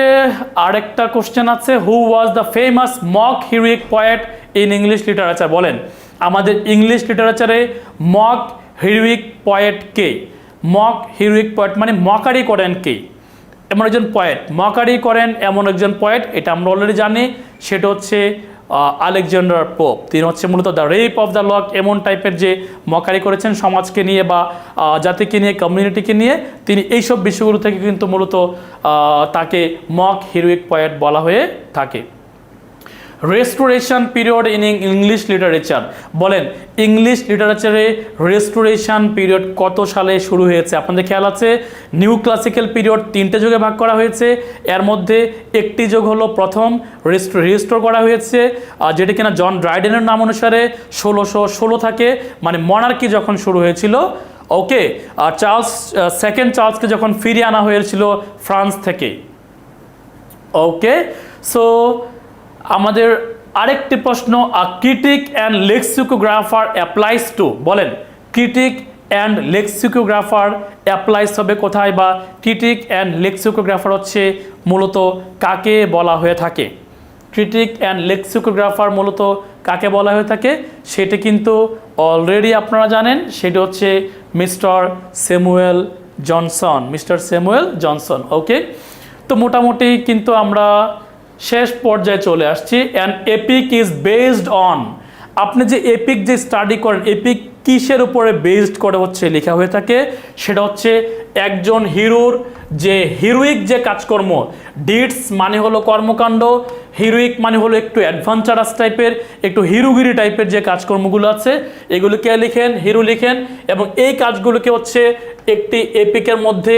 A: আরেকটা কোশ্চেন আছে, who was the famous mock heroic poet in English literature? বলেন আমাদের ইংলিশ লিটারেচারে মক হিরোইক পয়েট কে? মক হিরোইক পয়েট মানে মকারি করেন কে? এমন একজন পয়েট, মকারি করেন এমন একজন পয়েট, এটা আমরা অলরেডি জানি, সেটা হচ্ছে আলেকজান্ডার পোপ। তিনি হচ্ছে মূলত the rape of the lock এমন টাইপের যে মকারি করেছেন সমাজকে নিয়ে বা জাতিকে নিয়ে, কমিউনিটিকে নিয়ে, তিনি এইসব বিষয়গুলো থেকে কিন্তু মূলত তাকে মক হিরোইক পয়েট বলা হয়ে থাকে। Restoration period in English literature, বলেন ইংলিশ লিটারেচারে রেস্টোরেশন পিরিয়ড কত সালে শুরু হয়েছে? আপনাদের খেয়াল আছে নিউ ক্লাসিক্যাল পিরিয়ড 3টে যুগে ভাগ করা হয়েছে, এর মধ্যে একটি যুগ হলো প্রথম রিস্টোর করা হয়েছে, যেটা কিনা জন ড্রাইডেনের নাম অনুসারে 1616 থাকে, মানে মনার্কি যখন শুরু হয়েছিল। ওকে, আর সেকেন্ড চার্লসকে যখন ফিরিয়ে আনা হয়েছিল ফ্রান্স থেকে। ওকে, সো আমাদের আরেকটি প্রশ্ন, ক্রিটিক অ্যান্ড লেক্সিকোগ্রাফার অ্যাপ্লাইজ টু, বলেন ক্রিটিক অ্যান্ড লেক্সিকোগ্রাফার অ্যাপ্লাইজ হবে কোথায়, বা ক্রিটিক অ্যান্ড লেক্সিকোগ্রাফার হচ্ছে মূলত কাকে বলা হয়ে থাকে? ক্রিটিক অ্যান্ড লেক্সিকোগ্রাফার মূলত কাকে বলা হয়ে থাকে সেটা কিন্তু অলরেডি আপনারা জানেন, সেটা হচ্ছে mister Samuel Johnson, mister Samuel Johnson. Okay, তো মোটামুটি কিন্তু আমরা শেষ পর্যায়ে চলে আসছি। An epic is based on, আপনি যে এপিক যে স্টাডি করেন, এপিক কিসের উপরে বেসড করে হচ্ছে লেখা হয়ে থাকে? সেটা হচ্ছে একজন হিরোর যে হিরোইক যে কাজকর্ম, ডিডস মানে হলো কর্মকাণ্ড, হিরোইক মানে হলো একটু অ্যাডভেঞ্চারাস টাইপের, একটু হিরোগিরি টাইপের যে কাজকর্মগুলো আছে এগুলোকে লিখেন, হিরো লিখেন, এবং এই কাজগুলোকে হচ্ছে একটি এপিকের মধ্যে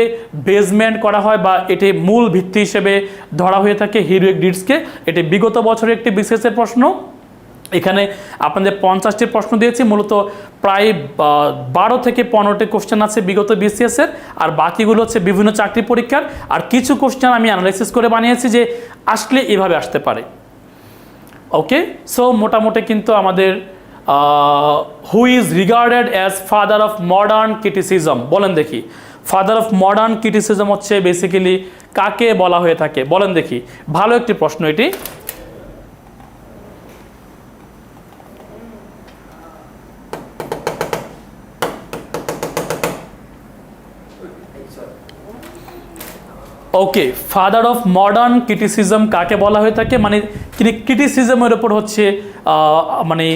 A: বেসমেন্ট করা হয় বা এটি মূল ভিত্তি হিসেবে ধরা হয়ে থাকে হিরোইক ডিডসকে। এটি বিগত বছরের একটি বিশেষের প্রশ্ন। এখানে আপনাদের 50টি প্রশ্ন দিয়েছি, মূলত প্রায় 12 থেকে 15টি কোশ্চেন আছে বিগত বিসিএসের, আর বাকিগুলো হচ্ছে বিভিন্ন চাকরি পরীক্ষার, আর কিছু কোশ্চেন আমি অ্যানালাইসিস করে বানিয়েছি যে আসলে এভাবে আসতে পারে। ওকে, সো মোটামুটি কিন্তু আমাদের who is regarded as father of modern criticism, বলেন দেখি ফাদার অফ মডার্ন ক্রিটিসিজম হচ্ছে বেসিক্যালি কাকে বলা হয়ে থাকে? বলেন দেখি, ভালো একটি প্রশ্ন এটি। ওকে, ফাদার অফ মডার্ন ক্রিটিসিজম কাকে বলা হয়ে থাকে? মানে তিনি ক্রিটিসিজমের উপর হচ্ছে মানে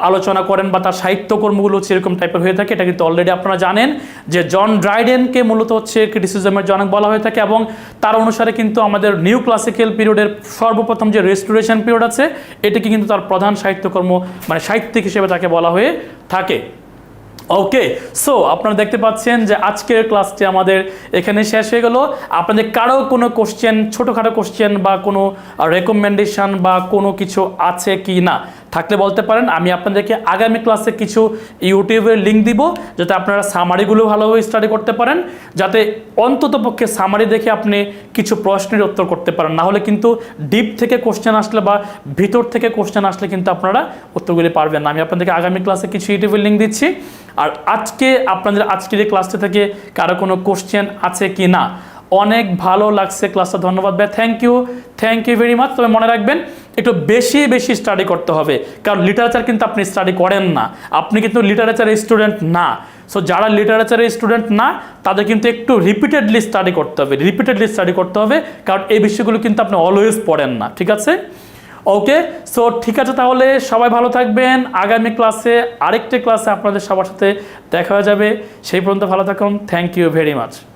A: আলোচনা করেন বা তার সাহিত্যকর্মগুলো হচ্ছে এরকম টাইপের হয়ে থাকে। এটা কিন্তু অলরেডি আপনারা জানেন যে জন ড্রাইডেনকে মূলত হচ্ছে ক্রিটিসিজমের জনক বলা হয়ে থাকে, এবং তার অনুসারে কিন্তু আমাদের নিউ ক্লাসিক্যাল পিরিয়ডের সর্বপ্রথম যে রেস্টোরেশন পিরিয়ড আছে এটাকে কিন্তু তার প্রধান সাহিত্যকর্ম মানে সাহিত্যিক হিসেবে তাকে বলা হয়ে থাকে। ওকে, সো আপনারা দেখতে পাচ্ছেন যে আজকের ক্লাসটি আমাদের এখানে শেষ হয়ে গেল। আপনাদের কারো কোনো কোশ্চেন, ছোটোখাটো কোশ্চেন বা কোনো রেকমেন্ডেশন বা কোনো কিছু আছে কি না থাকলে বলতে পারেন। আমি আপনাদেরকে আগামী ক্লাসে কিছু ইউটিউবের লিঙ্ক দিব যাতে আপনারা সামারিগুলো ভালোভাবে স্টাডি করতে পারেন, যাতে অন্তত পক্ষে সামারি দেখে আপনি কিছু প্রশ্নের উত্তর করতে পারেন। না হলে কিন্তু ডিপ থেকে কোশ্চেন আসলে বা ভিতর থেকে কোশ্চেন আসলে কিন্তু আপনারা উত্তরগুলি পারবেন না। আমি আপনাদেরকে আগামী ক্লাসে কিছু ইউটিউবের লিঙ্ক দিচ্ছি। আর আপনাদের আজকের এই ক্লাসটা থেকে কারো কোনো কোশ্চেন আছে কি না? অনেক ভালো লাগছে ক্লাসটা, ধন্যবাদ ভাই, থ্যাংক ইউ ভেরি মাচ। তবে মনে রাখবেন একটু বেশি স্টাডি করতে হবে, কারণ লিটারেচার কিন্তু আপনি স্টাডি করেন না, আপনি কিন্তু লিটারেচারের স্টুডেন্ট না। সো যারা লিটারেচারের স্টুডেন্ট না তাদের কিন্তু একটু রিপিটেডলি স্টাডি করতে হবে, কারণ এই বিষয়গুলো কিন্তু আপনি অলওয়েজ পড়েন না, ঠিক আছে? ওকে, সো ঠিক আছে, তাহলে সবাই ভালো থাকবেন। আগামী ক্লাসে আরেকটি ক্লাসে আপনাদের সবার সাথে দেখা হয়ে যাবে। সেই পর্যন্ত ভালো থাকুন। Thank you very much.